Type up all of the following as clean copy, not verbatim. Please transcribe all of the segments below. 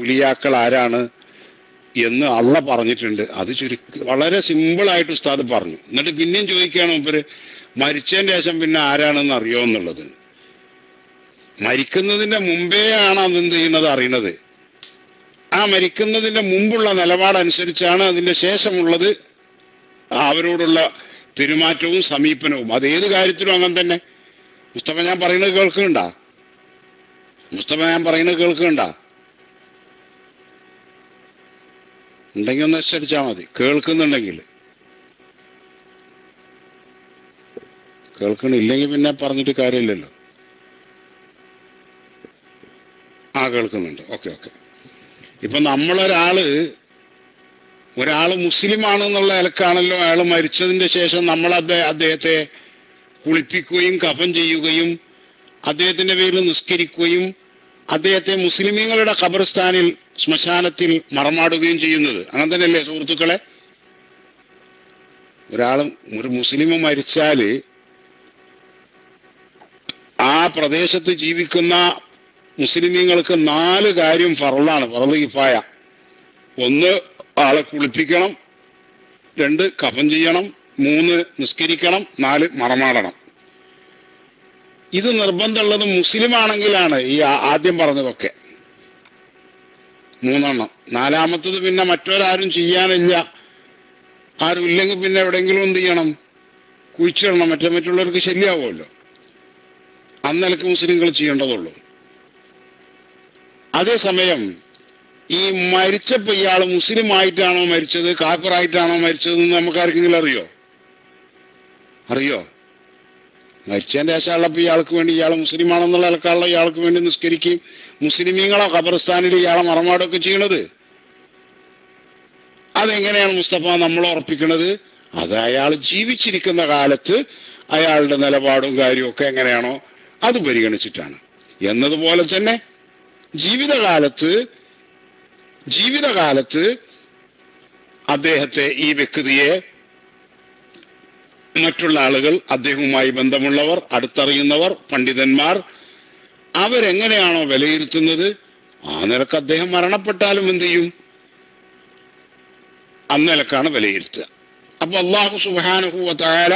ഔലിയാക്കൾ ആരാണ് എന്ന് അള്ള പറഞ്ഞിട്ടുണ്ട്. അത് വളരെ സിമ്പിളായിട്ട് ഉസ്താദ് പറഞ്ഞു. എന്നിട്ട് പിന്നെയും ചോദിക്കുകയാണ് മൂപ്പര് മരിച്ചതിന് ശേഷം പിന്നെ ആരാണെന്ന് അറിയോ എന്നുള്ളത്. മരിക്കുന്നതിന്റെ മുമ്പേ ആണ് അതെന്ത് ചെയ്യുന്നത് അറിയണത്. ആ മരിക്കുന്നതിന്റെ മുമ്പുള്ള നിലപാടനുസരിച്ചാണ് അതിന്റെ ശേഷമുള്ളത് അവരോടുള്ള പെരുമാറ്റവും സമീപനവും. അത് ഏത് കാര്യത്തിലും അങ്ങനെ തന്നെ. മുസ്തഫ ഞാൻ പറയുന്നത് കേൾക്കുന്നുണ്ടാ? ഉണ്ടെങ്കിൽ ഒന്ന് അടിച്ചാൽ മതി. കേൾക്കുന്നുണ്ടെങ്കിൽ. കേൾക്കണില്ലെങ്കിൽ പിന്നെ പറഞ്ഞിട്ട് കാര്യമില്ലല്ലോ. കേൾക്കുന്നുണ്ട്. ഓക്കെ. ഇപ്പൊ ഒരാള് മുസ്ലിം ആണെന്നുള്ള നിലക്കാണല്ലോ അയാൾ മരിച്ചതിന്റെ ശേഷം നമ്മൾ അദ്ദേഹത്തെ കുളിപ്പിക്കുകയും കഫൻ ചെയ്യുകയും അദ്ദേഹത്തിന്റെ പേരിൽ നിസ്കരിക്കുകയും അദ്ദേഹത്തെ മുസ്ലിമീങ്ങളുടെ ഖബർസ്ഥാനിൽ ശ്മശാനത്തിൽ മറമാടുകയും ചെയ്യുന്നത്. അങ്ങനെ തന്നെയല്ലേ സുഹൃത്തുക്കളെ? ഒരു മുസ്ലിം മരിച്ചാല് ആ പ്രദേശത്ത് ജീവിക്കുന്ന മുസ്ലിമീങ്ങൾക്ക് 4 കാര്യം ഫർളാണ്, ഫർള് കിഫായ. 1 ആളെ കുളിപ്പിക്കണം, 2 കഫൻ ചെയ്യണം, 3 നിസ്കരിക്കണം, 4 മറമാടണം. ഇത് നിർബന്ധമുള്ളത് മുസ്ലിം ആണെങ്കിലാണ് ഈ ആദ്യം പറഞ്ഞതൊക്കെ 3 4-മത്തത് പിന്നെ മറ്റൊരാരും ചെയ്യാനില്ല. ആരും ഇല്ലെങ്കിൽ പിന്നെ എവിടെയെങ്കിലും എന്ത് ചെയ്യണം? കുഴിച്ചിടണം. മറ്റുള്ളവർക്ക് ശല്യമാവുമല്ലോ. അന്നലക്ക് മുസ്ലിങ്ങൾ ചെയ്യേണ്ടതുള്ളൂ. അതേസമയം ഈ മരിച്ചപ്പോ ഇയാൾ മുസ്ലിം ആയിട്ടാണോ മരിച്ചത്, കാഫിറായിട്ടാണോ മരിച്ചതെന്ന് നമുക്കാർക്കെങ്കിലും അറിയോ? മരിച്ചതിന്റെ ശേഷമുള്ളപ്പോ ഇയാൾക്ക് വേണ്ടി ഇയാൾ മുസ്ലിം ആണെന്നുള്ള ആൾക്കാരുടെ ഇയാൾക്ക് വേണ്ടി നിസ്കരിക്കുകയും മുസ്ലിമീങ്ങളോ ഖബർസ്ഥാനിൽ ഇയാളെ മറമാടൊക്കെ ചെയ്യണത്. അതെങ്ങനെയാണ് മുസ്തഫ നമ്മൾ ഉറപ്പിക്കുന്നത്? അത് അയാൾ ജീവിച്ചിരിക്കുന്ന കാലത്ത് അയാളുടെ നിലപാടും കാര്യവും ഒക്കെ എങ്ങനെയാണോ അത് പരിഗണിച്ചിട്ടാണ്. എന്നതുപോലെ തന്നെ ജീവിതകാലത്ത് അദ്ദേഹത്തെ, ഈ വ്യക്തിയെ മറ്റുള്ള ആളുകൾ, അദ്ദേഹവുമായി ബന്ധമുള്ളവർ, അടുത്തറിയുന്നവർ, പണ്ഡിതന്മാർ, അവരെങ്ങനെയാണോ വിലയിരുത്തുന്നത് ആ നിലക്ക് അദ്ദേഹം മരണപ്പെട്ടാലും എന്ത് ചെയ്യും? അന്നിലക്കാണ് വിലയിരുത്തുക. അപ്പൊ അല്ലാഹു സുബ്ഹാനഹു വ തആല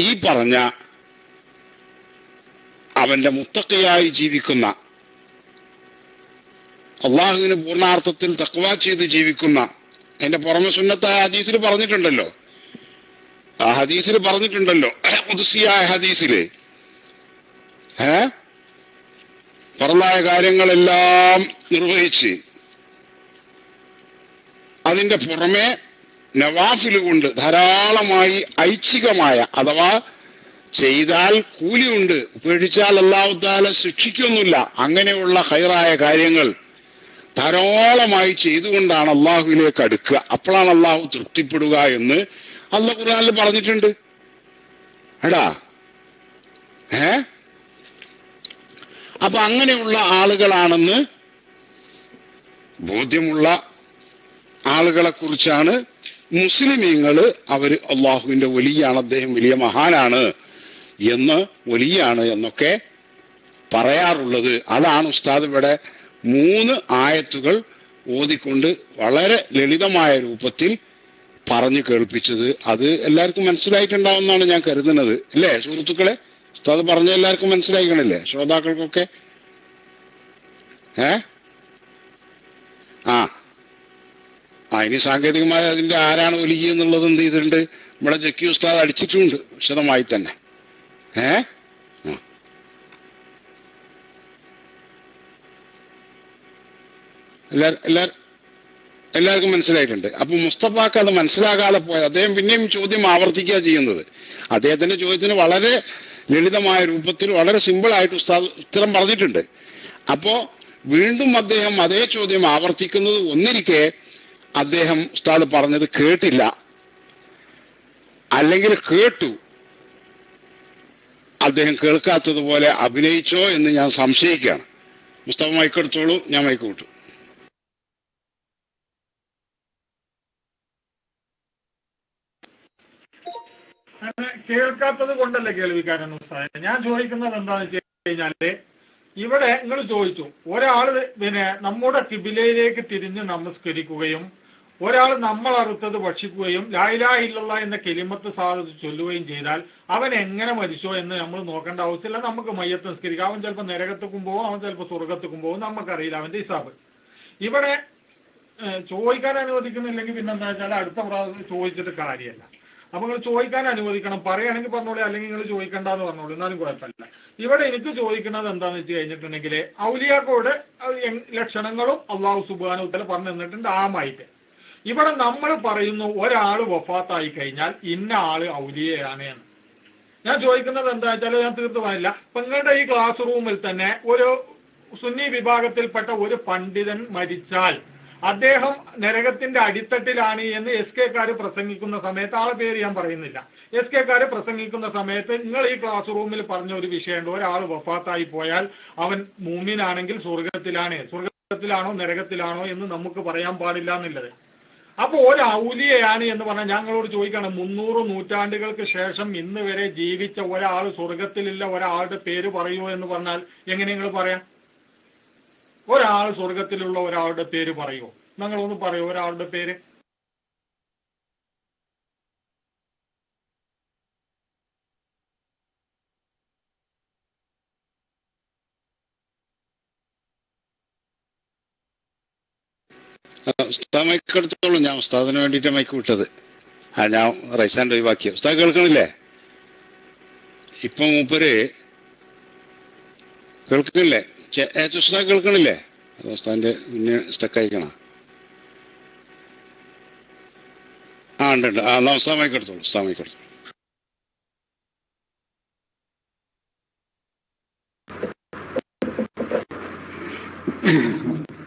ഈ പറഞ്ഞ അവന്റെ മുത്തഖിയായി ജീവിക്കുന്ന, അള്ളാഹുവിന് പൂർണ്ണാർത്ഥത്തിൽ തഖ്വ ചെയ്ത് ജീവിക്കുന്ന, അതിന്റെ പുറമെ സുന്നത്തായ ഹദീസിൽ പറഞ്ഞിട്ടുണ്ടല്ലോ, ഖുദ്സിയായ ഹദീസില് ഫർളായ കാര്യങ്ങളെല്ലാം നിർവഹിച്ച് അതിന്റെ പുറമെ നവാഫിൽ കൊണ്ട് ധാരാളമായി ഐച്ഛികമായ, അഥവാ ചെയ്താൽ കൂലിയുണ്ട്, ഉപേക്ഷിച്ചാൽ അല്ലാഹു തആല ശിക്ഷിക്കൊന്നുമില്ല, അങ്ങനെയുള്ള ഖൈറായ കാര്യങ്ങൾ ധാരാളമായി ചെയ്തുകൊണ്ടാണ് അള്ളാഹുവിലേക്ക് അടുക്കുക. അപ്പോഴാണ് അള്ളാഹു തൃപ്തിപ്പെടുക എന്ന് അല്ലാഹു ഖുർആനിൽ പറഞ്ഞിട്ടുണ്ട്. അപ്പൊ അങ്ങനെയുള്ള ആളുകളാണെന്ന് ബോധ്യമുള്ള ആളുകളെ കുറിച്ചാണ് മുസ്ലിമീങ്ങള് അവര് അള്ളാഹുവിന്റെ വലിയാണ്, അദ്ദേഹം വലിയ മഹാനാണ് എന്ന്, വലിയാണ് എന്നൊക്കെ പറയാറുള്ളത്. അതാണ് ഉസ്താദ് ഇവിടെ 3 ആയത്തുകൾ ഓതിക്കൊണ്ട് വളരെ ലളിതമായ രൂപത്തിൽ പറഞ്ഞു കേൾപ്പിച്ചത്. അത് എല്ലാവർക്കും മനസ്സിലായിട്ടുണ്ടാവുമെന്നാണ് ഞാൻ കരുതുന്നത്, അല്ലേ സുഹൃത്തുക്കളെ? ഉസ്താദ് പറഞ്ഞ എല്ലാവർക്കും മനസ്സിലായിക്കണില്ലേ ശ്രോതാക്കൾക്കൊക്കെ? ഇനി സാങ്കേതികമായി അതിന്റെ ആരാണ് വലിയ എന്നുള്ളത് എന്ത് ചെയ്തിട്ടുണ്ട്, ഇവിടെ ജക്കി ഉസ്താദ് അടിച്ചിട്ടുണ്ട് വിശദമായി തന്നെ. എല്ലാവർക്കും മനസ്സിലായിട്ടുണ്ട്. അപ്പൊ മുസ്തഫാക്ക് അത് മനസ്സിലാകാതെ പോയ അദ്ദേഹം പിന്നെയും ചോദ്യം ആവർത്തിക്കുക ചെയ്യുന്നത്. അദ്ദേഹത്തിന്റെ ചോദ്യത്തിന് വളരെ ലളിതമായ രൂപത്തിൽ വളരെ സിമ്പിളായിട്ട് ഉസ്താദ് ഉത്തരം പറഞ്ഞിട്ടുണ്ട്. അപ്പോ വീണ്ടും അദ്ദേഹം അതേ ചോദ്യം ആവർത്തിക്കുന്നത് ഒന്നിരിക്കെ അദ്ദേഹം ഉസ്താദ് പറഞ്ഞത് കേട്ടില്ല, അല്ലെങ്കിൽ കേട്ടു അദ്ദേഹം കേൾക്കാത്തതുപോലെ അഭിനയിച്ചോ എന്ന് ഞാൻ സംശയിക്കുകയാണ്. മുസ്തഫ മൈക്കെടുത്തോളൂ, ഞാൻ മൈക്ക് വിട്ടു. കേൾക്കാത്തത് കൊണ്ടല്ലേ കേൾവിക്കാരൻ ഉസ്താദ്. ഞാൻ ചോദിക്കുന്നത് എന്താണെന്ന് വെച്ച് കഴിഞ്ഞാല്, ഇവിടെ നിങ്ങൾ ചോദിച്ചു, ഒരാള് നമ്മുടെ കിബിലയിലേക്ക് തിരിഞ്ഞ് നമസ്കരിക്കുകയും ഒരാൾ നമ്മൾ അറുത്തത് ഭക്ഷിക്കുകയും ലാ ഇലാഹ ഇല്ലല്ലാഹ് എന്ന കെലിമത്ത് സാധിച്ച് ചൊല്ലുകയും ചെയ്താൽ അവൻ എങ്ങനെ മരിച്ചോ എന്ന് നമ്മൾ നോക്കേണ്ട ആവശ്യമില്ല. നമുക്ക് മയ്യത്ത് നിസ്കരിക്കാം. അവൻ ചിലപ്പോൾ നരകത്തേക്കും പോകും, അവൻ ചിലപ്പോൾ സ്വർഗത്തേക്കും പോകും, നമുക്കറിയില്ല അവന്റെ ഹിസാബ്. ഇവിടെ ചോദിക്കാൻ അനുവദിക്കുന്നില്ലെങ്കിൽ പിന്നെന്താ വെച്ചാൽ അടുത്ത പ്രാവശ്യം ചോദിച്ചിട്ട് കാര്യമല്ല. അപ്പൊ നിങ്ങൾ ചോദിക്കാൻ അനുവദിക്കണം. പറയുകയാണെങ്കിൽ പറഞ്ഞോളൂ, അല്ലെങ്കിൽ നിങ്ങൾ ചോദിക്കണ്ടെന്ന് പറഞ്ഞോളൂ, എന്നാലും കുഴപ്പമില്ല. ഇവിടെ എനിക്ക് ചോദിക്കുന്നത് എന്താന്ന് വെച്ച് കഴിഞ്ഞിട്ടുണ്ടെങ്കിൽ ഔലിയാക്കോട് ലക്ഷണങ്ങളും അള്ളാഹു സുബ്ഹാനഹു വ തആല പറഞ്ഞു തന്നിട്ടുണ്ട് ആമായിട്ട്. ഇവിടെ നമ്മൾ പറയുന്നു ഒരാൾ വഫാത്തായി കഴിഞ്ഞാൽ ഇന്ന ആള് ഔലിയയാണ് എന്ന്. ഞാൻ ചോദിക്കുന്നത് എന്താ വെച്ചാൽ ഞാൻ തീർത്തു പറഞ്ഞില്ല. ഇപ്പൊ നിങ്ങളുടെ ഈ ക്ലാസ് റൂമിൽ തന്നെ ഒരു സുന്നി വിഭാഗത്തിൽപ്പെട്ട ഒരു പണ്ഡിതൻ മരിച്ചാൽ അദ്ദേഹം നരകത്തിന്റെ അടിത്തട്ടിലാണ് എന്ന് SK പ്രസംഗിക്കുന്ന സമയത്ത്, ആളെ പേര് ഞാൻ പറയുന്നില്ല, SK പ്രസംഗിക്കുന്ന സമയത്ത് നിങ്ങൾ ഈ ക്ലാസ് റൂമിൽ പറഞ്ഞ ഒരു വിഷയമുണ്ട്, ഒരാൾ വഫാത്തായി പോയാൽ അവൻ മുഅ്മിനാണെങ്കിൽ സ്വർഗത്തിലാണോ നരകത്തിലാണോ എന്ന് നമുക്ക് പറയാൻ പാടില്ല എന്നുള്ളത്. അപ്പൊ ഒരു ഔലിയയാണ് എന്ന് പറഞ്ഞാൽ ഞങ്ങളോട് ചോദിക്കണം, 300 നൂറ്റാണ്ടുകൾക്ക് ശേഷം ഇന്ന് വരെ ജീവിച്ച ഒരാൾ സ്വർഗത്തിലില്ല ഒരാളുടെ പേര് പറയുമോ എന്ന് പറഞ്ഞാൽ എങ്ങനെ നിങ്ങൾ പറയാം? ഒരാൾ സ്വർഗത്തിലുള്ള ഒരാളുടെ പേര് പറയുമോ? നിങ്ങളൊന്ന് പറയോ ഒരാളുടെ പേര്? ഉസ്താദ് മൈക്ക് എടുത്തോളൂ. ഞാൻ ഉസ്താദിന് വേണ്ടിയിട്ട് മൈക്ക് വിട്ടത്. ഞാൻ റൈസാൻ്റെ ഒഴിവാക്കിയ. ഉസ്താദ് കേൾക്കണില്ലേ? ഇപ്പൊ മൂപ്പര് കേൾക്കണില്ലേ? ഉസ്താദ് കേൾക്കണില്ലേ? അത് ഉസ്താദിന്റെ മുന്നേ സ്റ്റക്ക് അയക്കണ. ഉണ്ട്. എന്നാ ഉസ്താദ് മൈക്ക് എടുത്തോളൂ. ഉസ്താദ് മൈക്ക് എടുത്തോളൂ.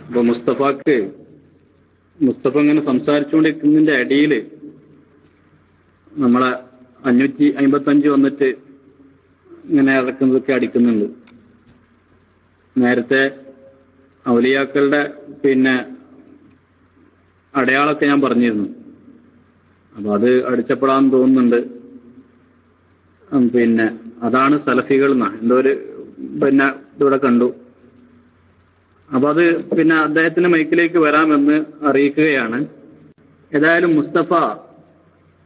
ഇപ്പൊ മുസ്തഫ ഇങ്ങനെ സംസാരിച്ചുകൊണ്ടിരിക്കുന്നതിന്റെ അടിയില് നമ്മളെ 555 വന്നിട്ട് ഇങ്ങനെ ഇറക്കുന്നതൊക്കെ അടിക്കുന്നുണ്ട്. നേരത്തെ ഔലിയാക്കളുടെ അടയാളമൊക്കെ ഞാൻ പറഞ്ഞിരുന്നു. അപ്പൊ അത് അടിച്ചപ്പെടാൻ തോന്നുന്നുണ്ട്. അതാണ് സലഫികൾ എന്നാ എന്തോ ഒരു ഇതിവിടെ കണ്ടു. അപ്പൊ അത് അദ്ദേഹത്തിന്റെ മൈക്കിലേക്ക് വരാമെന്ന് അറിയിക്കുകയാണ്. ഏതായാലും മുസ്തഫ,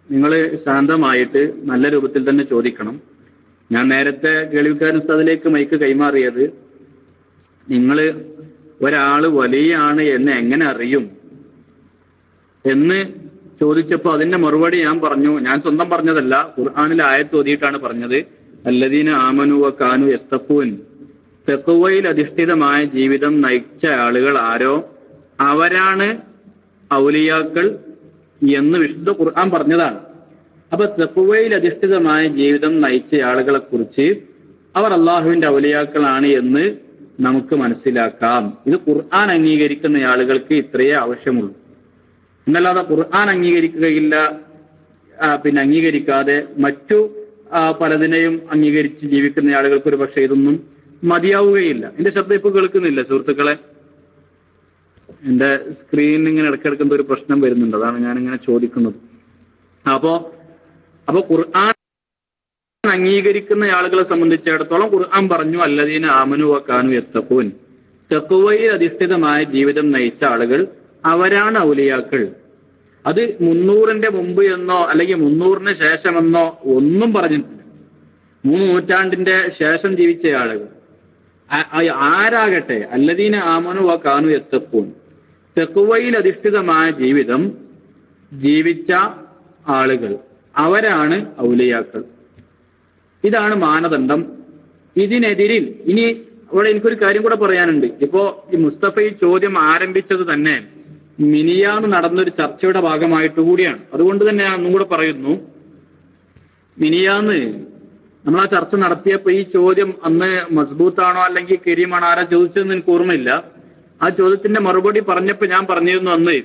നിങ്ങൾ ശാന്തമായിട്ട് നല്ല രൂപത്തിൽ തന്നെ ചോദിക്കണം. ഞാൻ നേരത്തെ കേൾവിക്കാരൻ ഉസ്താദിലേക്ക് മൈക്ക് കൈമാറിയത്, നിങ്ങൾ ഒരാള് വലിയാണ് എന്ന് എങ്ങനെ അറിയും എന്ന് ചോദിച്ചപ്പോ അതിന്റെ മറുപടി ഞാൻ പറഞ്ഞു. ഞാൻ സ്വന്തം പറഞ്ഞതല്ല, ഖുർആനിൽ ആയത്ത് ഓതിയിട്ടാണ് പറഞ്ഞത്. അല്ലദീന ആമനു വ കാനു യത്തഖൂൻ, തഖ്വയിൽ അധിഷ്ഠിതമായ ജീവിതം നയിച്ച ആളുകൾ ആരോ അവരാണ് ഔലിയാക്കൾ എന്ന് വിശുദ്ധ ഖുർആൻ പറഞ്ഞതാണ്. അപ്പൊ തഖ്വയിൽ അധിഷ്ഠിതമായ ജീവിതം നയിച്ച ആളുകളെ കുറിച്ച് അവർ അള്ളാഹുവിന്റെ ഔലിയാക്കളാണ് എന്ന് നമുക്ക് മനസ്സിലാക്കാം. ഇത് ഖുർആൻ അംഗീകരിക്കുന്ന ആളുകൾക്ക് ഇത്രയേ ആവശ്യമുള്ളൂ. എന്നല്ലാതെ ഖുർആൻ അംഗീകരിക്കുകയില്ല, അംഗീകരിക്കാതെ മറ്റു പലതിനെയും അംഗീകരിച്ച് ജീവിക്കുന്ന ആളുകൾക്ക് ഒരു പക്ഷെ ഇതൊന്നും മതിയാവുകയില്ല. എന്റെ ശബ്ദം ഇപ്പൊ കേൾക്കുന്നില്ല സുഹൃത്തുക്കളെ? എന്റെ സ്ക്രീനിൽ ഇങ്ങനെ ഇടയ്ക്കിടയ്ക്ക് ഒരു പ്രശ്നം വരുന്നുണ്ട്, അതാണ് ഞാൻ ഇങ്ങനെ ചോദിക്കുന്നത്. അപ്പൊ ഖുർആൻ അംഗീകരിക്കുന്ന ആളുകളെ സംബന്ധിച്ചിടത്തോളം ഖുർആൻ പറഞ്ഞു അല്ലദീന ആമനു വ കാനു യത്തഖൂൻ, തഖ്വയിൽ അധിഷ്ഠിതമായ ജീവിതം നയിച്ച ആളുകൾ അവരാണ് ഔലിയാക്കൾ. അത് 300-ന്റെ മുമ്പ് എന്നോ അല്ലെങ്കിൽ 300-ന് ശേഷമെന്നോ ഒന്നും പറഞ്ഞിട്ടില്ല. 3 നൂറ്റാണ്ടിന്റെ ശേഷം ജീവിച്ച ആളുകൾ ആരാകട്ടെ, അല്ലദീന ആമനു വ കാനു യത്തഖൂൻ, തഖ്വയിൽ അധിഷ്ഠിതമായ ജീവിതം ജീവിച്ച ആളുകൾ അവരാണ് ഔലിയാക്കൾ. ഇതാണ് മാനദണ്ഡം. ഇതിനെതിരിൽ ഇനി ഇവിടെ എനിക്കൊരു കാര്യം കൂടെ പറയാനുണ്ട്. ഇപ്പോ ഈ മുസ്തഫ ഈ ചോദ്യം ആരംഭിച്ചത് തന്നെ മിനിയാന്ന് നടന്നൊരു ചർച്ചയുടെ ഭാഗമായിട്ട് കൂടിയാണ്. അതുകൊണ്ട് തന്നെ ഞാൻ ഒന്നും കൂടെ പറയുന്നു. മിനിയാന്ന് നമ്മൾ ആ ചർച്ച നടത്തിയപ്പോ ഈ ചോദ്യം അന്ന് മസ്ബൂത്താണോ അല്ലെങ്കിൽ കരീമാണോ ആരാ ചോദിച്ചതെന്ന് എനിക്ക് ഓർമ്മയില്ല. ആ ചോദ്യത്തിന്റെ മറുപടി പറഞ്ഞപ്പോ ഞാൻ പറഞ്ഞിരുന്നു അന്ന്,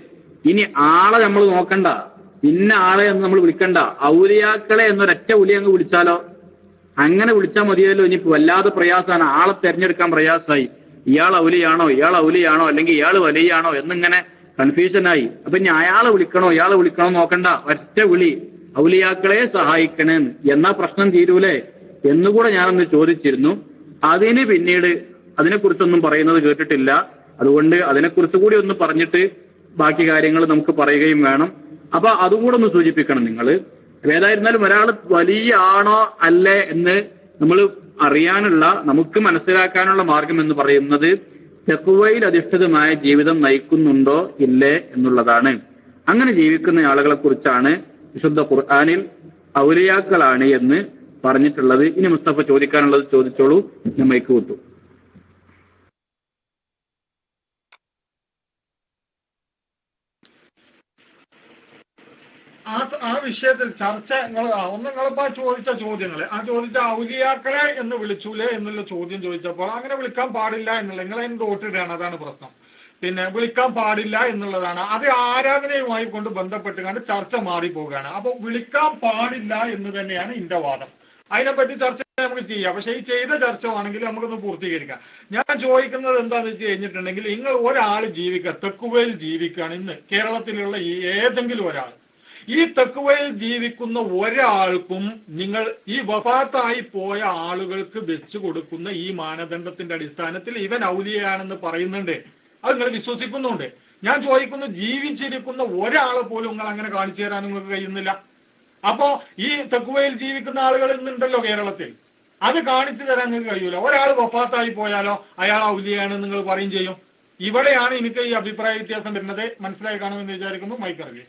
ഇനി ആളെ നമ്മൾ നോക്കണ്ട, ഇന്ന ആളെ എന്ന് നമ്മൾ വിളിക്കണ്ട, ഔലിയാക്കളെ എന്നൊരൊറ്റ ഉലി അങ്ങ് വിളിച്ചാലോ? അങ്ങനെ വിളിച്ചാൽ മതിയല്ലോ. ഇനിയിപ്പോ വല്ലാതെ പ്രയാസമാണ്, ആളെ തെരഞ്ഞെടുക്കാൻ പ്രയാസമായി. ഇയാൾ ഔലിയാണോ അല്ലെങ്കിൽ ഇയാൾ വലിയാണോ എന്നിങ്ങനെ കൺഫ്യൂഷനായി. അപ്പൊ ഇനി അയാളെ വിളിക്കണോ ഇയാളെ വിളിക്കണോ നോക്കണ്ട, ഒറ്റ വിളി, ഔലിയാക്കളെ സഹായിക്കണേ, എന്നാ പ്രശ്നം തീരൂലേ എന്നുകൂടെ ഞാനൊന്ന് ചോദിച്ചിരുന്നു. അതിന് പിന്നീട് അതിനെക്കുറിച്ചൊന്നും പറയുന്നത് കേട്ടിട്ടില്ല. അതുകൊണ്ട് അതിനെക്കുറിച്ച് കൂടി ഒന്ന് പറഞ്ഞിട്ട് ബാക്കി കാര്യങ്ങൾ നമുക്ക് പറയുകയും വേണം. അപ്പൊ അതുകൂടെ ഒന്ന് സൂചിപ്പിക്കണം നിങ്ങൾ. ഏതായിരുന്നാലും ഒരാൾ വലിയ ആണോ അല്ലേ എന്ന് നമ്മൾ അറിയാനുള്ള, നമുക്ക് മനസ്സിലാക്കാനുള്ള മാർഗം എന്ന് പറയുന്നത് തഖ്വയിൽ അധിഷ്ഠിതമായ ജീവിതം നയിക്കുന്നുണ്ടോ ഇല്ലേ എന്നുള്ളതാണ്. അങ്ങനെ ജീവിക്കുന്ന ആളുകളെ കുറിച്ചാണ് വിശുദ്ധ ഖുർആനിൽ ഔലിയാക്കളാണ് എന്ന് പറഞ്ഞിട്ടുള്ളത്. ഇനി മുസ്തഫ ചോദിക്കാനുള്ളത് ചോദിച്ചോളൂ, ഞാൻ മൈക്ക് വിട്ടു. ആ വിഷയത്തിൽ ചർച്ച നിങ്ങളിപ്പോ ചോദിച്ച ചോദ്യങ്ങള്, ആ ചോദിച്ച ഔലിയാക്കളെ എന്ന് വിളിച്ചൂലേ എന്നുള്ള ചോദ്യം ചോദിച്ചപ്പോൾ അങ്ങനെ വിളിക്കാൻ പാടില്ല എന്നുള്ള നിങ്ങൾ അതിന് തോട്ടിടുകയാണ്, അതാണ് പ്രശ്നം. പിന്നെ വിളിക്കാൻ പാടില്ല എന്നുള്ളതാണ്. അത് ആരാധനയുമായി കൊണ്ട് ബന്ധപ്പെട്ടുകൊണ്ട് ചർച്ച മാറിപ്പോവുകയാണ്. അപ്പൊ വിളിക്കാൻ പാടില്ല എന്ന് തന്നെയാണ് എന്റെ വാദം. അതിനെപ്പറ്റി ചർച്ച നമുക്ക് ചെയ്യാം. പക്ഷെ ഈ ചെയ്ത ചർച്ച ആണെങ്കിൽ നമുക്കൊന്ന് പൂർത്തീകരിക്കാം. ഞാൻ ചോദിക്കുന്നത് എന്താണെന്ന് വെച്ച് കഴിഞ്ഞിട്ടുണ്ടെങ്കിൽ, നിങ്ങൾ ഒരാൾ ജീവിക്കുക, തെക്കുവയിൽ ജീവിക്കുകയാണ് ഇന്ന് കേരളത്തിലുള്ള ഈ ഏതെങ്കിലും ഒരാൾ, ഈ തെക്കുവയിൽ ജീവിക്കുന്ന ഒരാൾക്കും നിങ്ങൾ ഈ വഫാത്തായി പോയ ആളുകൾക്ക് വെച്ചു കൊടുക്കുന്ന ഈ മാനദണ്ഡത്തിന്റെ അടിസ്ഥാനത്തിൽ ഇവൻ ഔലിയാണെന്ന് പറയുന്നുണ്ട്, അത് നിങ്ങൾ വിശ്വസിക്കുന്നുണ്ട്. ഞാൻ ചോദിക്കുന്നു, ജീവിച്ചിരിക്കുന്ന ഒരാളെ പോലും നിങ്ങൾ അങ്ങനെ കാണിച്ചു തരാൻ നിങ്ങൾക്ക് കഴിയുന്നില്ല. അപ്പോ ഈ തെക്കുവയിൽ ജീവിക്കുന്ന ആളുകൾ ഇന്നുണ്ടല്ലോ കേരളത്തിൽ, അത് കാണിച്ചു തരാൻ നിങ്ങൾക്ക് കഴിയൂല. ഒരാൾ വഫാത്തായി പോയാലോ അയാൾ ഔലിയാണെന്ന് നിങ്ങൾ പറയും ചെയ്യും. ഇവിടെയാണ് എനിക്ക് ഈ അഭിപ്രായ വ്യത്യാസം വരുന്നത്. മനസ്സിലായി കാണുമെന്ന് വിചാരിക്കുന്നു. മൈക്കറിയ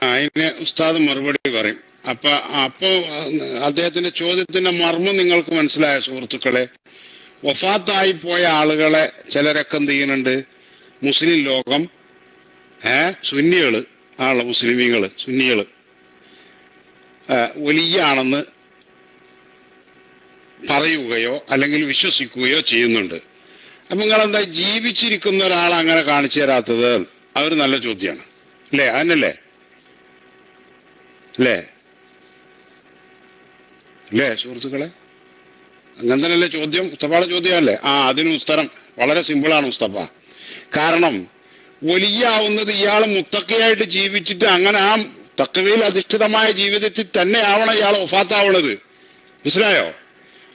അതിന് ഉസ്താദ് മറുപടി പറയും. അപ്പൊ അദ്ദേഹത്തിന്റെ ചോദ്യത്തിന്റെ മർമ്മം നിങ്ങൾക്ക് മനസ്സിലായ സുഹൃത്തുക്കളെ? വഫാത്തായി പോയ ആളുകളെ ചിലരൊക്കെ എന്ത് ചെയ്യുന്നുണ്ട്, മുസ്ലിം ലോകം സുന്നികള് ആണല്ലോ, മുസ്ലിമീങ്ങള് സുന്നികള് വലിയാണെന്ന് പറയുകയോ അല്ലെങ്കിൽ വിശ്വസിക്കുകയോ ചെയ്യുന്നുണ്ട്. അപ്പൊ നിങ്ങളെന്താ ജീവിച്ചിരിക്കുന്ന ഒരാൾ അങ്ങനെ കാണിച്ചു തരാത്തത്? അതൊരു നല്ല ചോദ്യമാണ് അല്ലേ? അതിനല്ലേ അല്ലേ അല്ലേ സുഹൃത്തുക്കളെ? അങ്ങനെ തന്നെയല്ലേ ചോദ്യം? മുസ്തഫയുടെ ചോദ്യമല്ലേ? അതിന് ഉത്തരം വളരെ സിമ്പിളാണ് മുസ്തഫ. കാരണം വലിയാവുന്നത് ഇയാൾ മുത്തക്കയായിട്ട് ജീവിച്ചിട്ട് അങ്ങനെ ആ തഖ്വയിൽ അധിഷ്ഠിതമായ ജീവിതത്തിൽ തന്നെ ആവണം ഇയാൾ വഫാത്താവണത്. മനസ്സിലായോ?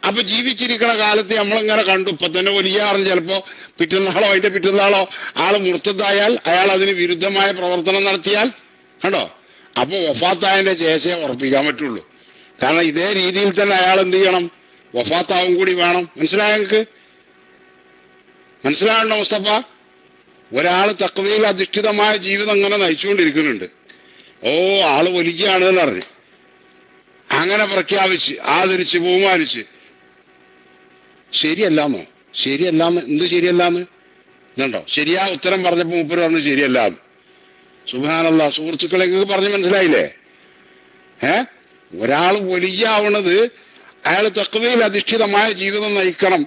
അപ്പൊ ജീവിച്ചിരിക്കണ കാലത്ത് നമ്മളിങ്ങനെ കണ്ടു, ഇപ്പൊ തന്നെ വലിയാറിന് ചിലപ്പോ പിറ്റുന്നാളോ അതിന്റെ പിറ്റുന്നാളോ ആള് മുർത്തതായാൽ, അയാൾ അതിന് വിരുദ്ധമായ പ്രവർത്തനം നടത്തിയാൽ കണ്ടോ, അപ്പൊ വഫാത്തായതിന്റെ ശേഷമേ ഉറപ്പിക്കാൻ പറ്റുള്ളൂ. കാരണം ഇതേ രീതിയിൽ തന്നെ അയാൾ എന്ത് ചെയ്യണം, വഫാത്താവും കൂടി വേണം. മനസ്സിലായോ നിങ്ങൾക്ക്? മനസ്സിലാകണ്ടോ മുസ്തഫ? ഒരാൾ തഖ്വയിൽ അധിഷ്ഠിതമായ ജീവിതം അങ്ങനെ നയിച്ചുകൊണ്ടിരിക്കുന്നുണ്ട്. ആള് വലിയാണ് എന്നറിഞ്ഞ് അങ്ങനെ പ്രഖ്യാപിച്ച് ആദരിച്ച് ബഹുമാനിച്ച്, ശരിയല്ലാന്നോ? ശരിയല്ലാന്ന് എന്ത് ശരിയല്ലാന്ന് ഇതുണ്ടോ? ശരിയാ ഉത്തരം പറഞ്ഞപ്പോ മൂപ്പര് പറഞ്ഞു ശരിയല്ലാന്ന്. സുബ്ഹാനല്ലാഹ്. സുഹൃത്തുക്കളെ, നിങ്ങൾക്ക് പറഞ്ഞ് മനസ്സിലായില്ലേ? ഒരാൾ വലിയാവണത് അയാൾ തഖ്വയിൽ അധിഷ്ഠിതമായ ജീവിതം നയിക്കണം.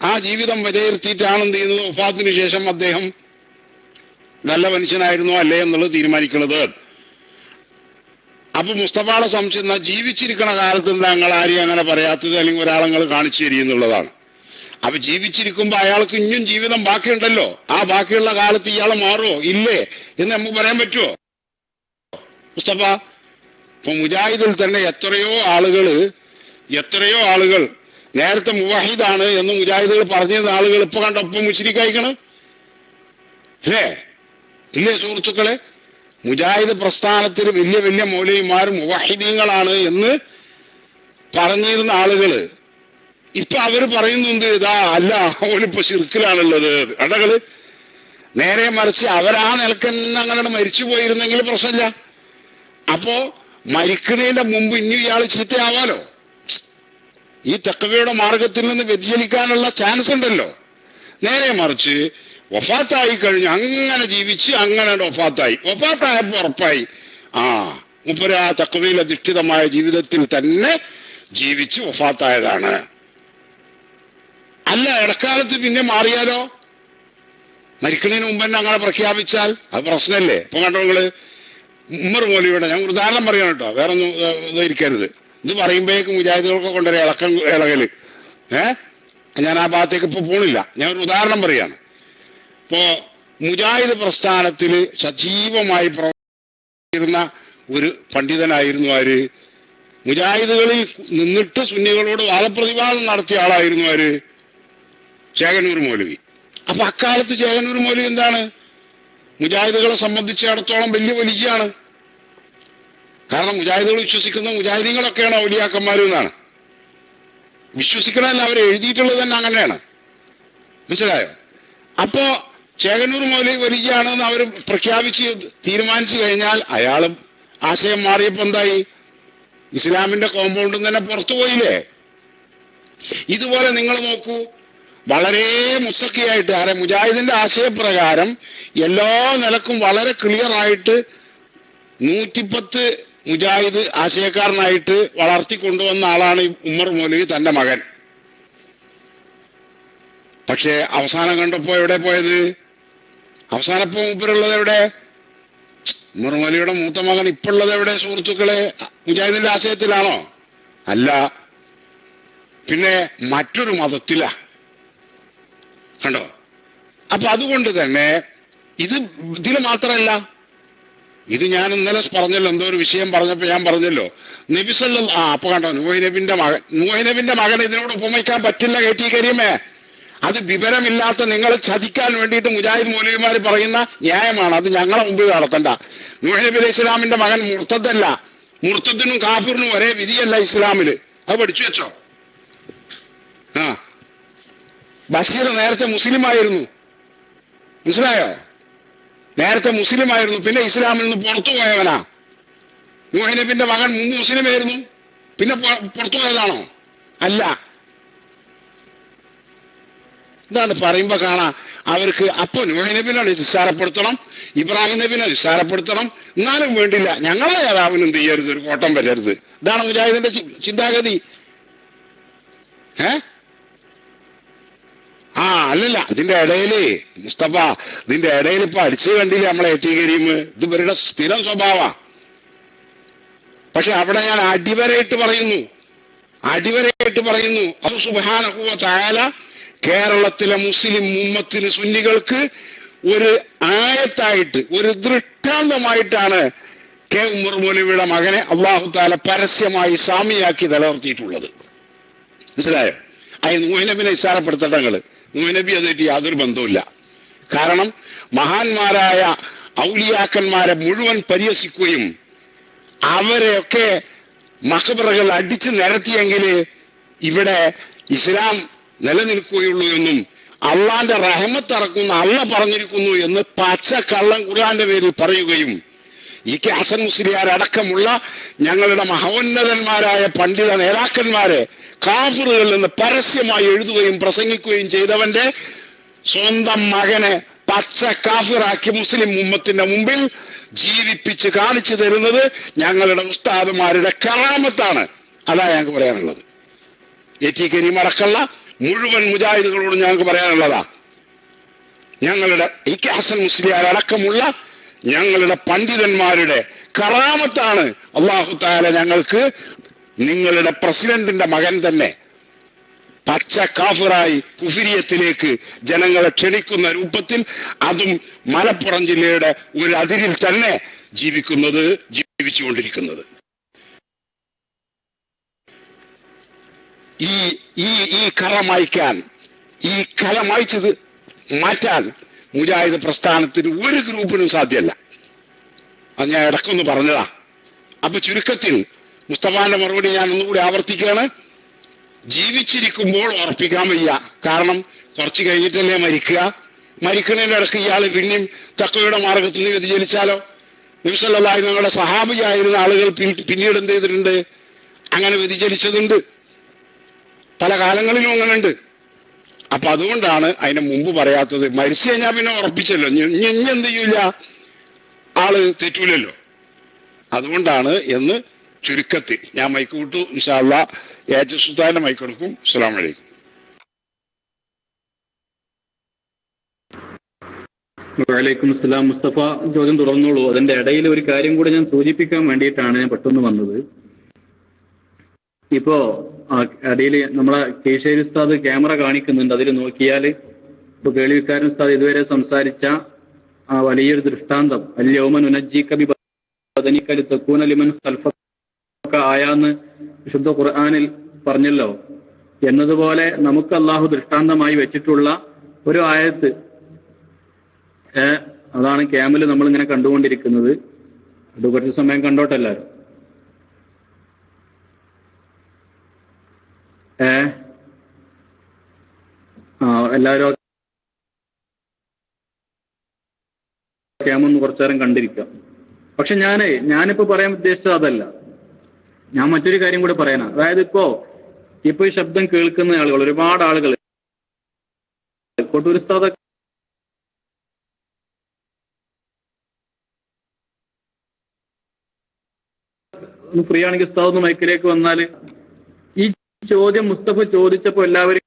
ആ ജീവിതം വിലയിരുത്തിയിട്ടാണ് എന്ത് ചെയ്യുന്നത്, വഫാത്തിന് ശേഷം അദ്ദേഹം നല്ല മനുഷ്യനായിരുന്നോ അല്ലേ എന്നുള്ളത് തീരുമാനിക്കുന്നത്. അപ്പൊ മുസ്തഫയുടെ സംശയം എന്നാ, ജീവിച്ചിരിക്കണ കാലത്ത് എന്താ ഞങ്ങൾ ആരെയും അങ്ങനെ പറയാത്തത്, അല്ലെങ്കിൽ ഒരാളങ്ങൾ കാണിച്ചു തരിയെന്നുള്ളതാണ്. അപ്പൊ ജീവിച്ചിരിക്കുമ്പോ അയാൾക്ക് ഇനിയും ജീവിതം ബാക്കിയുണ്ടല്ലോ. ആ ബാക്കിയുള്ള കാലത്ത് ഇയാൾ മാറുമോ ഇല്ലേ എന്ന് നമുക്ക് പറയാൻ പറ്റുമോ മുസ്തഫ? ഇപ്പൊ മുജാഹിദിൽ തന്നെ എത്രയോ ആളുകൾ നേരത്തെ മുവാഹിദാണ് എന്ന് മുജാഹിദുകൾ പറഞ്ഞിരുന്ന ആളുകൾ ഇപ്പൊ കണ്ടൊപ്പം മുശ്രിക്കായിക്കണം അല്ലേ? ഇല്ലേ സുഹൃത്തുക്കളെ? മുജാഹിദ് പ്രസ്ഥാനത്തിൽ വലിയ വലിയ മൗലവിമാരും മുവാഹിദീങ്ങളാണ് എന്ന് പറഞ്ഞിരുന്ന ആളുകള് ഇപ്പൊ അവര് പറയുന്നുണ്ട്, ഇതാ അല്ല അവരിപ്പോ ശിർക്കിലാണുള്ളത് അടകള്. നേരെ മറിച്ച് അവരാ നിലക്കന്നെ അങ്ങനെ മരിച്ചു പോയിരുന്നെങ്കിൽ പ്രശ്നമില്ല. അപ്പോ മരിക്കണേന്റെ മുമ്പ് ഇനി ഇയാൾ ചീത്തയാവാലോ. ഈ തഖ്വയുടെ മാർഗത്തിൽ നിന്ന് വ്യതിചലിക്കാനുള്ള ചാൻസ് ഉണ്ടല്ലോ. നേരെ മറിച്ച് വഫാത്തായി കഴിഞ്ഞു അങ്ങനെ ജീവിച്ച് അങ്ങനെ വഫാത്തായപ്പോ ഉറപ്പായി മൂപ്പര് ആ തഖ്വയിൽ അധിഷ്ഠിതമായ ജീവിതത്തിൽ തന്നെ ജീവിച്ച് വഫാത്തായതാണ്. അല്ല ഇടക്കാലത്ത് പിന്നെ മാറിയാലോ? മരിക്കണതിന് മുമ്പ് തന്നെ അങ്ങനെ പ്രഖ്യാപിച്ചാൽ അത് പ്രശ്നമല്ലേ? ഇപ്പൊ കണ്ടോ നിങ്ങള് ഉമ്മർ മൗലവിയുടെ, ഞാൻ ഒരു ഉദാഹരണം പറയണം കേട്ടോ, വേറെ ഒന്നും ഇരിക്കരുത്. ഇത് പറയുമ്പോഴേക്കും മുജാഹിദുകൾക്ക് കൊണ്ടൊരു ഇളകല്. ഞാൻ ആ ഭാഗത്തേക്ക് ഇപ്പൊ പോണില്ല, ഞാൻ ഒരു ഉദാഹരണം പറയാണ്. ഇപ്പോ മുജാഹിദ് പ്രസ്ഥാനത്തില് സജീവമായി പ്രവർത്തിച്ചിരുന്ന ഒരു പണ്ഡിതനായിരുന്നു ആര്? മുജാഹിദുകളിൽ നിന്നിട്ട് സുന്നികളോട് വാദപ്രതിവാദം നടത്തിയ ആളായിരുന്നു ആര്? ചേകന്നൂർ മൗലവി. അപ്പൊ അക്കാലത്ത് ചേകന്നൂർ മൗലവി എന്താണ്? മുജാഹിദുകളെ സംബന്ധിച്ചിടത്തോളം വലിയ വലിയാണ്. കാരണം മുജാഹിദുകൾ വിശ്വസിക്കുന്ന മുജാഹിദീങ്ങളൊക്കെയാണ് ഔലിയാക്കന്മാർ എന്നാണ് വിശ്വസിക്കണമല്ല, അവർ എഴുതിയിട്ടുള്ളത് തന്നെ അങ്ങനെയാണ്. മനസ്സിലായോ? അപ്പോ ചേകന്നൂർ മൗലവി വലിയാണെന്ന് അവർ പ്രഖ്യാപിച്ച് തീരുമാനിച്ചു കഴിഞ്ഞാൽ അയാളും ആശയം മാറിയപ്പോ എന്തായി? ഇസ്ലാമിന്റെ കോമ്പൗണ്ടിൽ തന്നെ പുറത്തു പോയില്ലേ? ഇതുപോലെ നിങ്ങൾ നോക്കൂ, വളരെ മുസക്കിയായിട്ട് മുജാഹിദിന്റെ ആശയപ്രകാരം എല്ലാ നിലക്കും വളരെ ക്ലിയർ ആയിട്ട് 110 മുജാഹിദ് ആശയക്കാരനായിട്ട് വളർത്തിക്കൊണ്ടുവന്ന ആളാണ് ഉമ്മർ മൗലവി, തന്റെ മകൻ. പക്ഷെ അവസാനം കണ്ടപ്പോ എവിടെ പോയത്? അവസാനപ്പോ മൂപ്പരുള്ളത് എവിടെ? ഉമ്മർ മൗലവിയുടെ മൂത്ത മകൻ ഇപ്പൊ ഉള്ളത് എവിടെ സുഹൃത്തുക്കളെ? മുജാഹിദിന്റെ ആശയത്തിലാണോ? അല്ല, പിന്നെ മറ്റൊരു മതത്തിലാ. കണ്ടോ? അപ്പൊ അതുകൊണ്ട് തന്നെ ഇതിൽ മാത്രമല്ല, ഇത് ഞാൻ ഇന്നലെ പറഞ്ഞല്ലോ, എന്തോ ഒരു വിഷയം പറഞ്ഞപ്പോ ഞാൻ പറഞ്ഞല്ലോ, നബി അപ്പൊ കണ്ടോ, നൂഹ് നബിന്റെ മകൻ ഇതിനോട് ഉപമിക്കാൻ പറ്റില്ല കെ.ടി. കരീമേ. അത് വിവരമില്ലാത്ത നിങ്ങളെ ചതിക്കാൻ വേണ്ടിയിട്ട് മുജാഹിദ് മൗലവിമാർ പറയുന്ന ന്യായമാണ്. അത് ഞങ്ങളെ മുമ്പിൽ നടത്തണ്ട. നൂഹ് നബി അലൈഹി ഇസ്ലാമിന്റെ മകൻ മുർത്തദല്ല. മുർത്തദിനും കാഫിറിനും ഒരേ വിധിയല്ല ഇസ്ലാമില്. അത് പഠിച്ചു വെച്ചോ. ബഷീർ നേരത്തെ മുസ്ലിമായിരുന്നു, മനസ്സിലായോ? നേരത്തെ മുസ്ലിമായിരുന്നു, പിന്നെ ഇസ്ലാമിൽ നിന്ന് പുറത്തു പോയവനാ. നൂഹ് നബിന്റെ മകൻ മുമ്പ് മുസ്ലിമായിരുന്നു, പിന്നെ പുറത്തു പോയതാണോ? അല്ല. ഇതാണ് പറയുമ്പോ കാണാം അവർക്ക്. അപ്പൊ നൂഹ് നബിനെ നിസ്സാരപ്പെടുത്തണം, ഇബ്രാഹിം നബിനെ നിസ്സാരപ്പെടുത്തണം, എന്നാലും വേണ്ടില്ല ഞങ്ങളെ ഏതാവിനും എന്ത് ചെയ്യരുത്, ഒരു കോട്ടം വരരുത്. ഇതാണ് മുജാഹിദിന്റെ ചിന്താഗതി. അല്ലല്ല, ഇതിന്റെ ഇടയില് മുസ്തഫ, ഇതിന്റെ ഇടയിൽ ഇപ്പൊ അടിച്ചു കണ്ടില്ലേ നമ്മളെ എ.ടി. കരീം? ഇത് ഇവരുടെ സ്ഥിരം സ്വഭാവ. പക്ഷെ അവിടെ ഞാൻ അടിവരയിട്ട് പറയുന്നു അത് സുബ്ഹാനഹു വ തആല കേരളത്തിലെ മുസ്ലിം ഉമ്മത്തിന്, സുന്നികൾക്ക് ഒരു ആയത്തായിട്ട്, ഒരു ദൃഷ്ടാന്തമായിട്ടാണ് കെ ഉമ്മർ മൗലവിയുടെ മകനെ അല്ലാഹു തആല പരസ്യമായി സാമിയാക്കി നിലനിർത്തിയിട്ടുള്ളത്. മനസ്സിലായോ? അതിന് നൂഹ് നബിനെ നിസ്സാരപ്പെടുത്തട്ടങ്ങള്. നൂഹ് നബി അതിട്ട് യാതൊരു ബന്ധവുമില്ല. കാരണം മഹാന്മാരായ ഔലിയാക്കന്മാരെ മുഴുവൻ പരിഹസിക്കുകയും അവരെയൊക്കെ മഖബറുകൾ അടിച്ചു നിരത്തിയെങ്കിൽ ഇവിടെ ഇസ്ലാം നിലനിൽക്കുകയുള്ളൂ എന്നും അള്ളാന്റെ റഹ്മത്ത് ഇറക്കുന്ന അള്ള പറഞ്ഞിരിക്കുന്നു എന്ന് പച്ചക്കള്ളം ഖുർആന്റെ പേരിൽ പറയുകയും കെ ഹസൻ മുസ്ലിയാർ അടക്കമുള്ള ഞങ്ങളുടെ മഹോന്നതന്മാരായ പണ്ഡിത നേതാക്കന്മാരെ കാഫിറുകളിൽ നിന്ന് പരസ്യമായി എഴുതുകയും പ്രസംഗിക്കുകയും ചെയ്തവന്റെ സ്വന്തം മകനെ പച്ച കാഫിറാക്കി മുസ്ലിം ഉമ്മത്തിന്റെ മുമ്പിൽ ജീവിപ്പിച്ച് കാണിച്ചു തരുന്നത് ഞങ്ങളുടെ ഉസ്താദുമാരുടെ കറാമത്താണ്. അതാ ഞങ്ങൾക്ക് പറയാനുള്ളത്. എ.ടി. കരീം അടക്കമുള്ള മുഴുവൻ മുജാഹിദുകളോട് ഞങ്ങൾക്ക് പറയാനുള്ളതാ. ഞങ്ങളുടെ കെ ഹസൻ മുസ്ലിയാർ അടക്കമുള്ള ഞങ്ങളുടെ പണ്ഡിതന്മാരുടെ കറാമത്താണ് അല്ലാഹു തആല ഞങ്ങൾക്ക് നിങ്ങളുടെ പ്രസിഡന്റിന്റെ മകൻ തന്നെ പച്ച കാഫിറായി കുഫിരിയത്തിലേക്ക് ജനങ്ങളെ ക്ഷണിക്കുന്ന രൂപത്തിൽ, അതും മലപ്പുറം ജില്ലയുടെ ഒരു അതിരിൽ തന്നെ ജീവിച്ചുകൊണ്ടിരിക്കുന്നത്. ഈ കറ മായ്ക്കാൻ, ഈ കല മായ്ച്ചത് മാറ്റാൻ മുജാഹിദ് പ്രസ്ഥാനത്തിന് ഒരു ഗ്രൂപ്പിനും സാധ്യമല്ല. അത് ഞാൻ ഇടക്കൊന്ന് പറഞ്ഞതാ. അപ്പൊ ചുരുക്കത്തിൽ മുസ്തഫാന്റെ മറുപടി ഞാൻ ഒന്നുകൂടി ആവർത്തിക്കുകയാണ്. ജീവിച്ചിരിക്കുമ്പോൾ ഉറപ്പിക്കാൻ വയ്യ. കാരണം കുറച്ച് കഴിഞ്ഞിട്ടല്ലേ മരിക്കുക. മരിക്കണതിന്റെ ഇടയ്ക്ക് ഇയാൾ പിന്നെയും തഖ്വയുടെ മാർഗത്തിൽ നിന്ന് വ്യതിചലിച്ചാലോ? നബി സല്ലല്ലാഹു അലൈഹി ഞങ്ങളുടെ സഹാബിയായിരുന്ന ആളുകൾ പിന്നീട് എന്ത് ചെയ്തിട്ടുണ്ട്? അങ്ങനെ വ്യതിചലിച്ചതുണ്ട്. പല കാലങ്ങളിലും അങ്ങനെ ഉണ്ട്. അപ്പൊ അതുകൊണ്ടാണ് അതിന് മുമ്പ് പറയാത്തത്. മരിച്ചു കഴിഞ്ഞാൽ പിന്നെ ഉറപ്പിച്ചല്ലോ, ഇനി എന്ത് ചെയ്യൂല, ആള് തെറ്റൂലല്ലോ. അതുകൊണ്ടാണ് എന്ന് ചുരുക്കത്തിൽ ഞാൻ മൈക്ക് വിട്ടു. ഇൻഷാ അല്ലാഹ് ഏജ് സുൽത്താന്റെ മൈക്ക് കൊടുക്കും. അസ്സലാമു അലൈക്കും. വഅലൈക്കും അസ്സലാം. മുസ്തഫ ചോദ്യം തുടർന്നോളൂ. അതിന്റെ ഇടയിൽ ഒരു കാര്യം കൂടെ ഞാൻ സൂചിപ്പിക്കാൻ വേണ്ടിയിട്ടാണ് ഞാൻ പെട്ടെന്ന് വന്നത്. ഇപ്പോ ഇടയിൽ നമ്മളെ കേശേരി ഉസ്താദ് ക്യാമറ കാണിക്കുന്നുണ്ട്. അതിൽ നോക്കിയാൽ ഇപ്പൊ കേൾവിക്കാരൻ ഉസ്താദ് ഇതുവരെ സംസാരിച്ച ആ വലിയൊരു ദൃഷ്ടാന്തം, അൽയൗമ നുനജ്ജിക ബിബദനിക ലിതകൂന ലിമൻ ഖൽഫക ഒക്കെ ആയാന്ന് വിശുദ്ധ ഖുർആനിൽ പറഞ്ഞല്ലോ. എന്നതുപോലെ നമുക്ക് അള്ളാഹു ദൃഷ്ടാന്തമായി വെച്ചിട്ടുള്ള ഒരു ആയത്ത്, അതാണ് ക്യാമിൽ നമ്മൾ ഇങ്ങനെ കണ്ടുകൊണ്ടിരിക്കുന്നത്. അത് കുറച്ച് സമയം കണ്ടോട്ടെ എല്ലാവരും. എല്ലാവരും ക്യാമൊന്ന് കുറച്ചു നേരം കണ്ടിരിക്കാം. പക്ഷെ ഞാനിപ്പോ പറയാൻ ഉദ്ദേശിച്ചത് അതല്ല. ഞാൻ മറ്റൊരു കാര്യം കൂടെ പറയാനാ. അതായത് ഇപ്പോ ഈ ശബ്ദം കേൾക്കുന്ന ആളുകൾ, ഒരുപാട് ആളുകൾ കോട്ടൂർ ഉസ്താദ് ഒന്ന് ഫ്രീ ആണെങ്കിൽ ഉസ്താദ് ഒന്ന് മൈക്കിലേക്ക് വന്നാല്, ഈ ചോദ്യം മുസ്തഫ ചോദിച്ചപ്പോ എല്ലാവരും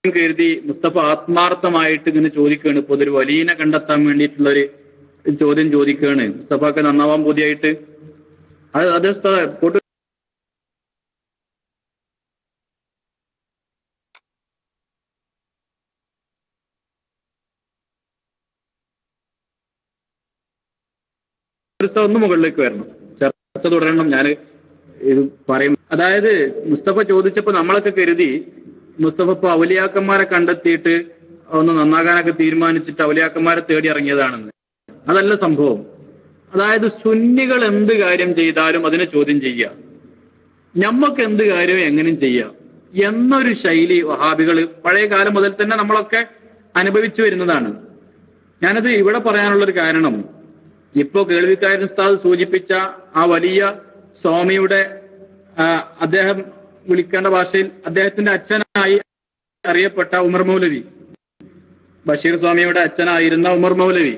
കരുതി മുസ്തഫ ആത്മാർത്ഥമായിട്ട് ഇങ്ങനെ ചോദിക്കുകയാണ്. ഇപ്പൊ അതൊരു വലിയനെ കണ്ടെത്താൻ വേണ്ടിയിട്ടുള്ളൊരു ചോദ്യം ചോദിക്കുകയാണ്. മുസ്തഫക്ക് നന്നാവാൻ പൂതിയായിട്ട്. അതേ കോട്ടൂർ ഒന്ന് മുകളിലേക്ക് വരണം, ചർച്ച തുടരണം. ഞാൻ ഇത് പറയും. അതായത് മുസ്തഫ ചോദിച്ചപ്പോ നമ്മളൊക്കെ കരുതി മുസ്തഫ ഇപ്പൊ ഔലിയാക്കന്മാരെ കണ്ടെത്തിയിട്ട് ഒന്ന് നന്നാകാനൊക്കെ തീരുമാനിച്ചിട്ട് ഔലിയാക്കന്മാരെ തേടി ഇറങ്ങിയതാണെന്ന്. അതല്ല സംഭവം. അതായത് സുന്നികൾ എന്ത് കാര്യം ചെയ്താലും അതിനെ ചോദ്യം ചെയ്യുക, ഞമ്മക്ക് എന്ത് കാര്യവും എങ്ങനെയും ചെയ്യാം എന്നൊരു ശൈലി വഹാബികൾ പഴയ കാലം മുതൽ തന്നെ നമ്മളൊക്കെ അനുഭവിച്ചു വരുന്നതാണ്. ഞാനത് ഇവിടെ പറയാനുള്ളൊരു കാരണം, ഇപ്പോ കേൾവിക്കാരൻ ഉസ്താദ് സൂചിപ്പിച്ച ആ വലിയ സ്വാമിയുടെ അദ്ദേഹം വിളിക്കേണ്ട ഭാഷയിൽ അദ്ദേഹത്തിന്റെ അച്ഛനായി അറിയപ്പെട്ട ഉമർ മൗലവി, ബഷീർ സ്വാമിയുടെ അച്ഛനായിരുന്ന ഉമർ മൗലവി,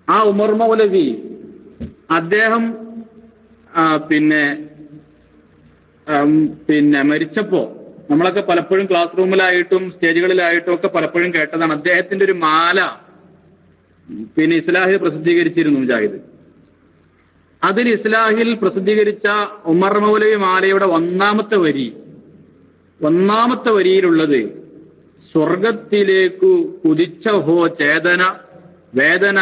ആ ഉമർ മൗലവി അദ്ദേഹം പിന്നെ മരിച്ചപ്പോ നമ്മളൊക്കെ പലപ്പോഴും ക്ലാസ് റൂമിലായിട്ടും സ്റ്റേജുകളിലായിട്ടും ഒക്കെ പലപ്പോഴും കേട്ടതാണ്. അദ്ദേഹത്തിന്റെ ഒരു മാല പിന്നെ ഇസ്ലാഹിൽ പ്രസിദ്ധീകരിച്ചിരുന്നു മുജാഹിദ്. അതിൽ ഇസ്ലാഹിൽ പ്രസിദ്ധീകരിച്ച ഉമർ മൗലവി മാലയുടെ ഒന്നാമത്തെ വരിയിലുള്ളത് സ്വർഗത്തിലേക്കു കുതിച്ച ഹോ ചേതന വേദന,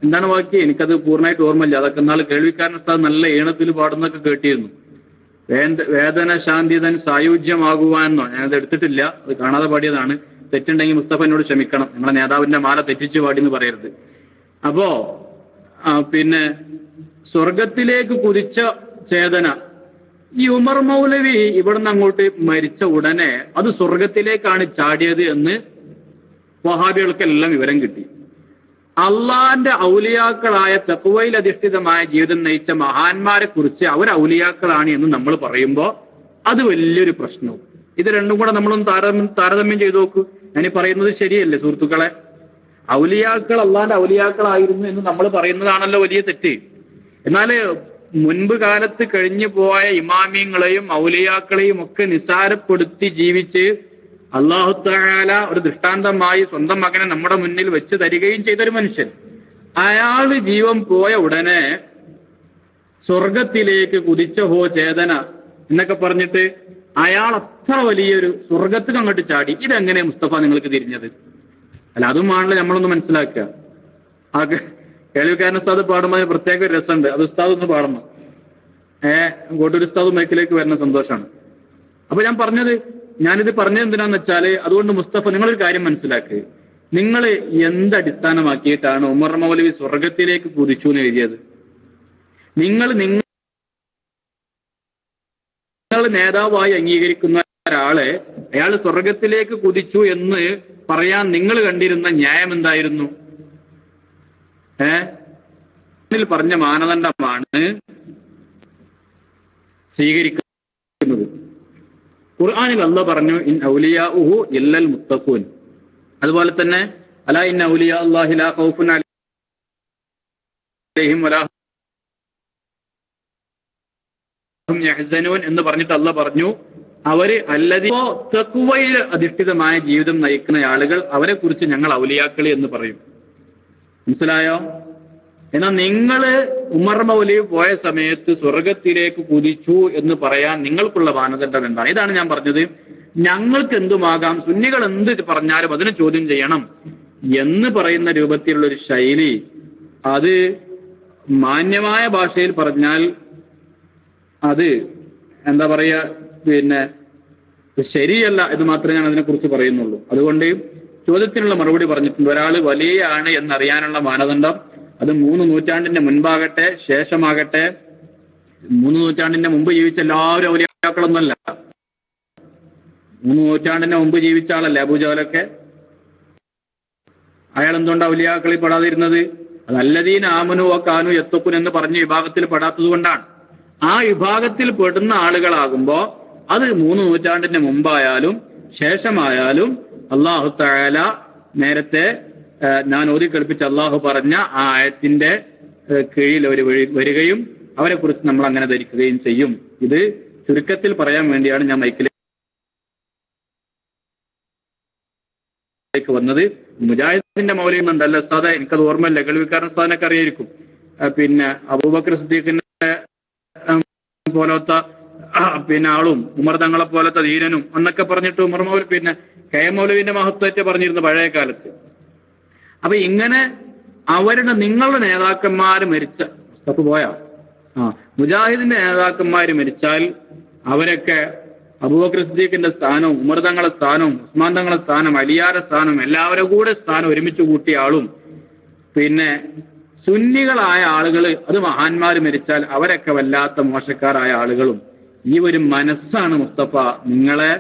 എന്താണ് വാക്യം എനിക്കത് പൂർണ്ണമായിട്ട് ഓർമ്മയില്ല. അതൊക്കെ എന്നാൽ കേൾവിക്കാരൻ ഉസ്താദ് നല്ല ഈണത്തിൽ പാടുന്നൊക്കെ കേട്ടിരുന്നു. വേദന ശാന്തിതൻ സായുജ്യമാകുവാനോ, ഞാനത് എടുത്തിട്ടില്ല, അത് കാണാതെ പാടിയതാണ്. തെറ്റുണ്ടെങ്കിൽ മുസ്തഫ എന്നോട് ക്ഷമിക്കണം. നിങ്ങളെ നേതാവിന്റെ മാല തെറ്റിച്ചു പാടി എന്ന് പറയരുത്. അപ്പോ പിന്നെ സ്വർഗത്തിലേക്ക് കുതിച്ച ചേതന, ഈ ഉമർ മൗലവി ഇവിടുന്ന് അങ്ങോട്ട് മരിച്ച ഉടനെ അത് സ്വർഗത്തിലേക്കാണ് ചാടിയത് എന്ന് വഹാബികൾക്കെല്ലാം വിവരം കിട്ടി. അള്ളാന്റെ ഔലിയാക്കളായ തഖ്വയിൽ അധിഷ്ഠിതമായ ജീവിതം നയിച്ച മഹാന്മാരെ കുറിച്ച് അവർ ഔലിയാക്കളാണ് എന്ന് നമ്മൾ പറയുമ്പോൾ അത് വലിയൊരു പ്രശ്നവും. ഇത് രണ്ടും കൂടെ നമ്മളൊന്ന് താരതമ്യം ചെയ്തു നോക്കൂ. ഞാനീ പറയുന്നത് ശരിയല്ലേ സുഹൃത്തുക്കളെ? ഔലിയാക്കൾ അള്ളാന്റെ ഔലിയാക്കളായിരുന്നു എന്ന് നമ്മൾ പറയുന്നതാണല്ലോ വലിയ തെറ്റ്. എന്നാല് മുൻപ് കാലത്ത് കഴിഞ്ഞു പോയ ഇമാമിയങ്ങളെയും ഔലിയാക്കളെയും ഒക്കെ നിസാരപ്പെടുത്തി ജീവിച്ച് അല്ലാഹു തആല ഒരു ദൃഷ്ടാന്തമായി സ്വന്തം മകനെ നമ്മുടെ മുന്നിൽ വെച്ച് തരികയും ചെയ്തൊരു മനുഷ്യൻ, അയാള് ജീവൻ പോയ ഉടനെ സ്വർഗത്തിലേക്ക് കുതിച്ച ഹോ ചേതന എന്നൊക്കെ പറഞ്ഞിട്ട് അയാൾ അത്ര വലിയൊരു സ്വർഗത്തിൽ അങ്ങോട്ട് ചാടി. ഇതെങ്ങനെ മുസ്തഫ നിങ്ങൾക്ക് തിരിഞ്ഞത്? അല്ല, അതുമാണല്ലോ നമ്മളൊന്ന് മനസ്സിലാക്കുക. ആ കേൾവിക്കാരൻ ഉസ്താദ് പാടുമ്പോൾ അതിന് പ്രത്യേക ഒരു രസമുണ്ട്. അത് ഉസ്താദ് ഒന്ന് പാടണം. കോട്ടൂർ ഉസ്താദ് മൈക്കിലേക്ക് വരുന്ന സന്തോഷമാണ്. അപ്പൊ ഞാനിത് പറഞ്ഞത് എന്തിനാന്ന് വെച്ചാല്, അതുകൊണ്ട് മുസ്തഫ നിങ്ങളൊരു കാര്യം മനസ്സിലാക്കുക. നിങ്ങൾ എന്തടിസ്ഥാനമാക്കിയിട്ടാണ് ഉമർ മൗലവി സ്വർഗത്തിലേക്ക് കുതിച്ചു എന്ന് എഴുതിയത്? നിങ്ങൾ നേതാവായി അംഗീകരിക്കുന്ന ഒരാളെ അയാൾ സ്വർഗത്തിലേക്ക് കുതിച്ചു എന്ന് പറയാൻ നിങ്ങൾ കണ്ടിരുന്ന ന്യായം എന്തായിരുന്നു? പറഞ്ഞ മാനദണ്ഡമാണ് സ്വീകരിക്കുന്നത്. ഖുർആനിൽ അല്ലാഹ് പറഞ്ഞു, ഇൻ ഔലിയാഉഹു ഇല്ലൽ മുത്തഖൂൻ. അതുപോലെ തന്നെ അലാ ഇന്ന ഔലിയാ അല്ലാഹി ലാ ഖൗഫുൻ അലൈഹിം വലാ ഹും യഹ്സനൂൻ എന്ന് പറഞ്ഞിട്ട് അല്ലാഹ് പറഞ്ഞു, അവര് അല്ലദീ തഖ്വയിൽ അധിഷ്ഠിതമായ ജീവിതം നയിക്കുന്ന ആളുകൾ, അവരെ കുറിച്ച് ഞങ്ങൾ ഔലിയാക്കളി എന്ന് പറയും. മനസ്സിലായോ? എന്നാൽ നിങ്ങള് ഉമർ മൗലവി പോയ സമയത്ത് സ്വർഗത്തിലേക്ക് കുതിച്ചു എന്ന് പറയാൻ നിങ്ങൾക്കുള്ള മാനദണ്ഡം എന്താണ്? ഇതാണ് ഞാൻ പറഞ്ഞത്. ഞങ്ങൾക്ക് എന്തുമാകാം, സുന്നികൾ എന്ത് പറഞ്ഞാലും അതിനെ ചോദ്യം ചെയ്യണം എന്ന് പറയുന്ന രൂപത്തിലുള്ള ഒരു ശൈലി, അത് മാന്യമായ ഭാഷയിൽ പറഞ്ഞാൽ അത് എന്താ പറയാ, പിന്നെ ശരിയല്ല എന്ന് മാത്രമേ ഞാൻ അതിനെക്കുറിച്ച് പറയുന്നുള്ളൂ. അതുകൊണ്ട് ചോദ്യത്തിനുള്ള മറുപടി പറഞ്ഞിട്ടുണ്ട്. ഒരാൾ വലിയ ആണ് എന്നറിയാനുള്ള മാനദണ്ഡം അത് 3 നൂറ്റാണ്ടിന്റെ മുൻപാകട്ടെ ശേഷമാകട്ടെ, 3 നൂറ്റാണ്ടിന്റെ മുമ്പ് ജീവിച്ച എല്ലാവരും ഔലിയാക്കളൊന്നുമല്ല. 3 നൂറ്റാണ്ടിന്റെ മുമ്പ് ജീവിച്ച ആളല്ലേ അബൂജഹലൊക്കെ. അയാൾ എന്തുകൊണ്ട് ഔലിയാക്കളിൽ പെടാതിരുന്നത്? അത് അല്ലദീന ആമനു വകാനു യത്തഖൂൻ എന്ന് പറഞ്ഞ വിഭാഗത്തിൽ പെടാത്തത് കൊണ്ടാണ്. ആ വിഭാഗത്തിൽ പെടുന്ന ആളുകളാകുമ്പോ അത് 3 നൂറ്റാണ്ടിന്റെ മുമ്പായാലും ശേഷമായാലും അല്ലാഹു തആല നേരത്തെ ഞാൻ ഓതി കേൾപ്പിച്ച അള്ളാഹു പറഞ്ഞ ആ ആയത്തിന്റെ കീഴിൽ അവർ വരികയും അവരെ കുറിച്ച് നമ്മൾ അങ്ങനെ ധരിക്കുകയും ചെയ്യും. ഇത് ചുരുക്കത്തിൽ പറയാൻ വേണ്ടിയാണ് ഞാൻ മൈക്കിലേക്ക് വന്നത്. മുജാഹിദിന്റെ മൗലവി എന്നുണ്ടല്ലോ ഉസ്താദെ, എനിക്കത് ഓർമ്മയില്ല, കേൾവിക്കാരൻ ഉസ്താദിനൊക്കെ അറിയായിരിക്കും. പിന്നെ അബൂബക്കർ സിദ്ദീഖിന്റെ പോലത്തെ പിന്നെ ആളും ഉമർ തങ്ങളെ പോലത്തെ ധീരനും എന്നൊക്കെ പറഞ്ഞിട്ട് ഉമർ മൗലവി പിന്നെ കെ എം മൗലവിന്റെ മഹത്വത്തെ പറഞ്ഞിരുന്നു പഴയ കാലത്ത്. അപ്പൊ ഇങ്ങനെ അവരുടെ നിങ്ങളുടെ നേതാക്കന്മാര് മരിച്ച മുസ്തഫ പോയാ മുജാഹിദിന്റെ നേതാക്കന്മാര് മരിച്ചാൽ അവരൊക്കെ അബൂബക്കർ സിദ്ദീഖിന്റെ സ്ഥാനവും ഉമർ തങ്ങളെ സ്ഥാനവും ഉസ്മാൻ തങ്ങളെ സ്ഥാനം അലിയാരെ സ്ഥാനം എല്ലാവരും കൂടെ സ്ഥാനം ഒരുമിച്ച് കൂട്ടിയ ആളും പിന്നെ സുന്നികളായ ആളുകൾ, അത് മഹാന്മാര് മരിച്ചാൽ അവരൊക്കെ വല്ലാത്ത മോശക്കാരായ ആളുകളും. ഈ ഒരു മനസ്സാണ് മുസ്തഫ നിങ്ങളെ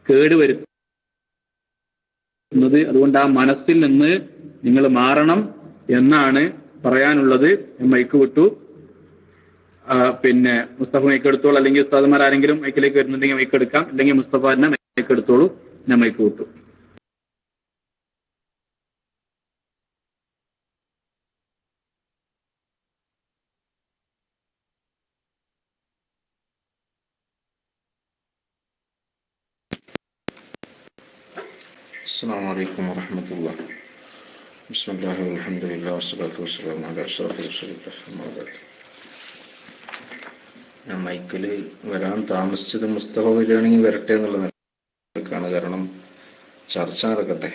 കേടുവരുത്തുന്നത്. അതുകൊണ്ട് ആ മനസ്സിൽ നിന്ന് നിങ്ങൾ മാറണം എന്നാണ് പറയാനുള്ളത്. മൈക്ക് വിട്ടു. പിന്നെ മുസ്തഫ മൈക്ക് എടുത്തോളൂ, അല്ലെങ്കിൽ ഉസ്താദുമാർ ആരെങ്കിലും മൈക്കിലേക്ക് വരുന്നുണ്ടെങ്കിൽ മൈക്ക് എടുക്കാം, അല്ലെങ്കിൽ മുസ്തഫ തന്നെ മൈക്ക് എടുത്തോളൂ. ഞാൻ മൈക്ക് വിട്ടു. السلام عليكم ورحمة الله. بسم الله والحمد لله والصلاة والسلام على أشرف رسول الله. أما بعد. ഞാൻ മൈക്കിൽ വരാൻ താമസിച്ചത് മുസ്തഫ വരികയാണെങ്കിൽ വരട്ടെ എന്നുള്ള നിലക്കാണ്. കാരണം ചർച്ച നടക്കട്ടെ.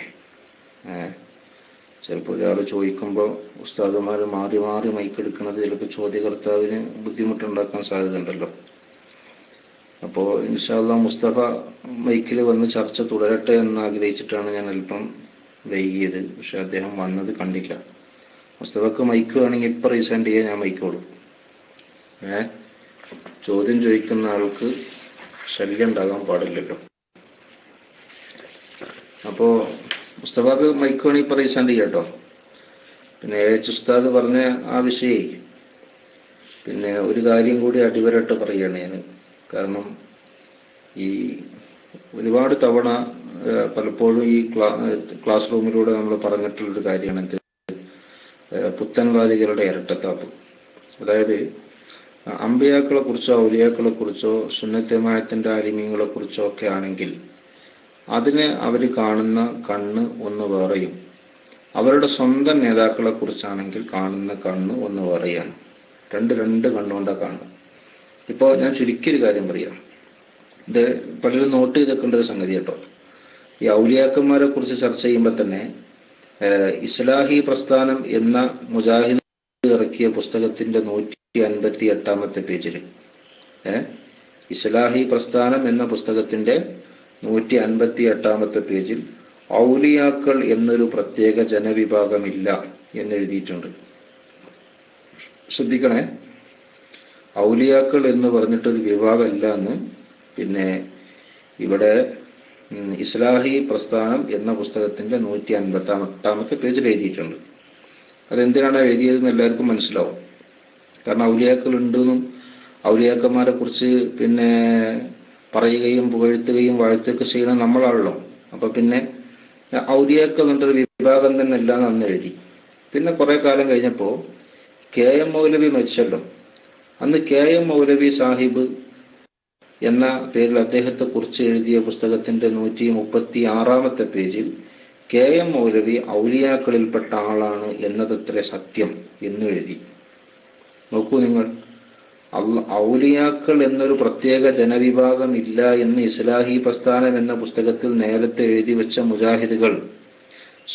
ചിലപ്പോൾ ഒരാൾ ചോദിക്കുമ്പോൾ ഉസ്താദുമാർ മാറി മാറി മൈക്ക് എടുക്കുന്നത് ചിലപ്പോൾ ചോദ്യകർത്താവിന് ബുദ്ധിമുട്ടുണ്ടാക്കാൻ സാധ്യതയുണ്ടല്ലോ. അപ്പോൾ ഇൻഷാ അല്ലാഹ് മുസ്തഫ മൈക്കിൽ വന്ന് ചർച്ച തുടരട്ടെ എന്ന് ആഗ്രഹിച്ചിട്ടാണ് ഞാൻ അല്പം വൈകിയത്. പക്ഷെ അദ്ദേഹം വന്നത് കണ്ടില്ല. മുസ്തഫക്ക് മൈക്ക് വേണമെങ്കിൽ ഇപ്പം റീസെൻഡ് ചെയ്യാൻ ഞാൻ മൈക്കോളൂ. ചോദ്യം ചോദിക്കുന്ന ആൾക്ക് ശല്യം ഉണ്ടാകാൻ പാടില്ലല്ലോ. അപ്പോൾ മുസ്തഫക്ക് മൈക്ക് വേണമെങ്കിൽ ഇപ്പം റീസെൻഡ് ചെയ്യാം കേട്ടോ. പിന്നെ ഉസ്താദ് പറഞ്ഞ ആ വിഷയേ പിന്നെ ഒരു കാര്യം കൂടി അടിവരട്ട് പറയുകയാണ് ഞാൻ. കാരണം ഈ ഒരുപാട് തവണ പലപ്പോഴും ഈ ക്ലാസ് റൂമിലൂടെ നമ്മൾ പറഞ്ഞിട്ടുള്ളൊരു കാര്യമാണ് എന്ത്, പുത്തൻവാദികളുടെ ഇരട്ടത്താപ്പ്. അതായത് അമ്പിയാക്കളെ കുറിച്ചോ ഔലിയാക്കളെ കുറിച്ചോ സുന്നത്ത് ജമാഅത്തിന്റെ ആലിമീങ്ങളെ കുറിച്ചോ ഒക്കെ ആണെങ്കിൽ അതിന് അവർ കാണുന്ന കണ്ണ് ഒന്ന് വേറെയും, അവരുടെ സ്വന്തം നേതാക്കളെ കുറിച്ചാണെങ്കിൽ കാണുന്ന കണ്ണ് ഒന്ന് വേറെയാണ്. രണ്ട് കണ്ണുകൊണ്ടാണ് കാണുന്നത്. ഇപ്പോൾ ഞാൻ ചുരുക്കിയൊരു കാര്യം പറയാം. ഇത് പലരും നോട്ട് ചെയ്തൊക്കേണ്ട ഒരു സംഗതി കേട്ടോ. ഈ ഔലിയാക്കന്മാരെ കുറിച്ച് ചർച്ച ചെയ്യുമ്പോൾ തന്നെ ഇസ്ലാഹി പ്രസ്ഥാനം എന്ന മുജാഹിദ് ഇറക്കിയ പുസ്തകത്തിന്റെ 158 പേജിൽ ഇസ്ലാഹി പ്രസ്ഥാനം എന്ന പുസ്തകത്തിന്റെ 158 പേജിൽ ഔലിയാക്കൾ എന്നൊരു പ്രത്യേക ജനവിഭാഗമില്ല എന്നെഴുതിയിട്ടുണ്ട്. ശ്രദ്ധിക്കണേ, ഔലിയാക്കൾ എന്ന് പറഞ്ഞിട്ടൊരു വിഭാഗമില്ല എന്ന് പിന്നെ ഇവിടെ ഇസ്ലാഹി പ്രസ്ഥാനം എന്ന പുസ്തകത്തിന്റെ 158 പേജിൽ എഴുതിയിട്ടുണ്ട്. അതെന്തിനാണ് എഴുതിയതെന്ന് എല്ലാവർക്കും മനസ്സിലാവും. കാരണം ഔലിയാക്കൾ ഉണ്ടെന്നും ഔലിയാക്കന്മാരെ കുറിച്ച് പിന്നെ പറയുകയും പുകഴ്ത്തുകയും വാഴ്ത്തുകയൊക്കെ ചെയ്യണം നമ്മളാണല്ലോ. അപ്പൊ പിന്നെ ഔലിയാക്കൾ എന്നൊരു വിഭാഗം തന്നെ അല്ല എന്ന് അന്ന് എഴുതി. പിന്നെ കുറെ കാലം കഴിഞ്ഞപ്പോൾ കെ എം മൗലവി മരിച്ചല്ലോ. അന്ന് കെ എം മൗലവി സാഹിബ് എന്ന പേരിൽ അദ്ദേഹത്തെ കുറിച്ച് എഴുതിയ പുസ്തകത്തിന്റെ 136 പേജിൽ കെ എം മൗലവി ഔലിയാക്കളിൽപ്പെട്ട ആളാണ് എന്നതത്ര സത്യം എന്ന് എഴുതി. നോക്കൂ നിങ്ങൾ, ഔലിയാക്കൾ എന്നൊരു പ്രത്യേക ജനവിഭാഗം ഇല്ല എന്ന് ഇസ്ലാഹി പ്രസ്ഥാനം എന്ന പുസ്തകത്തിൽ നേരത്തെ എഴുതി വെച്ച മുജാഹിദുകൾ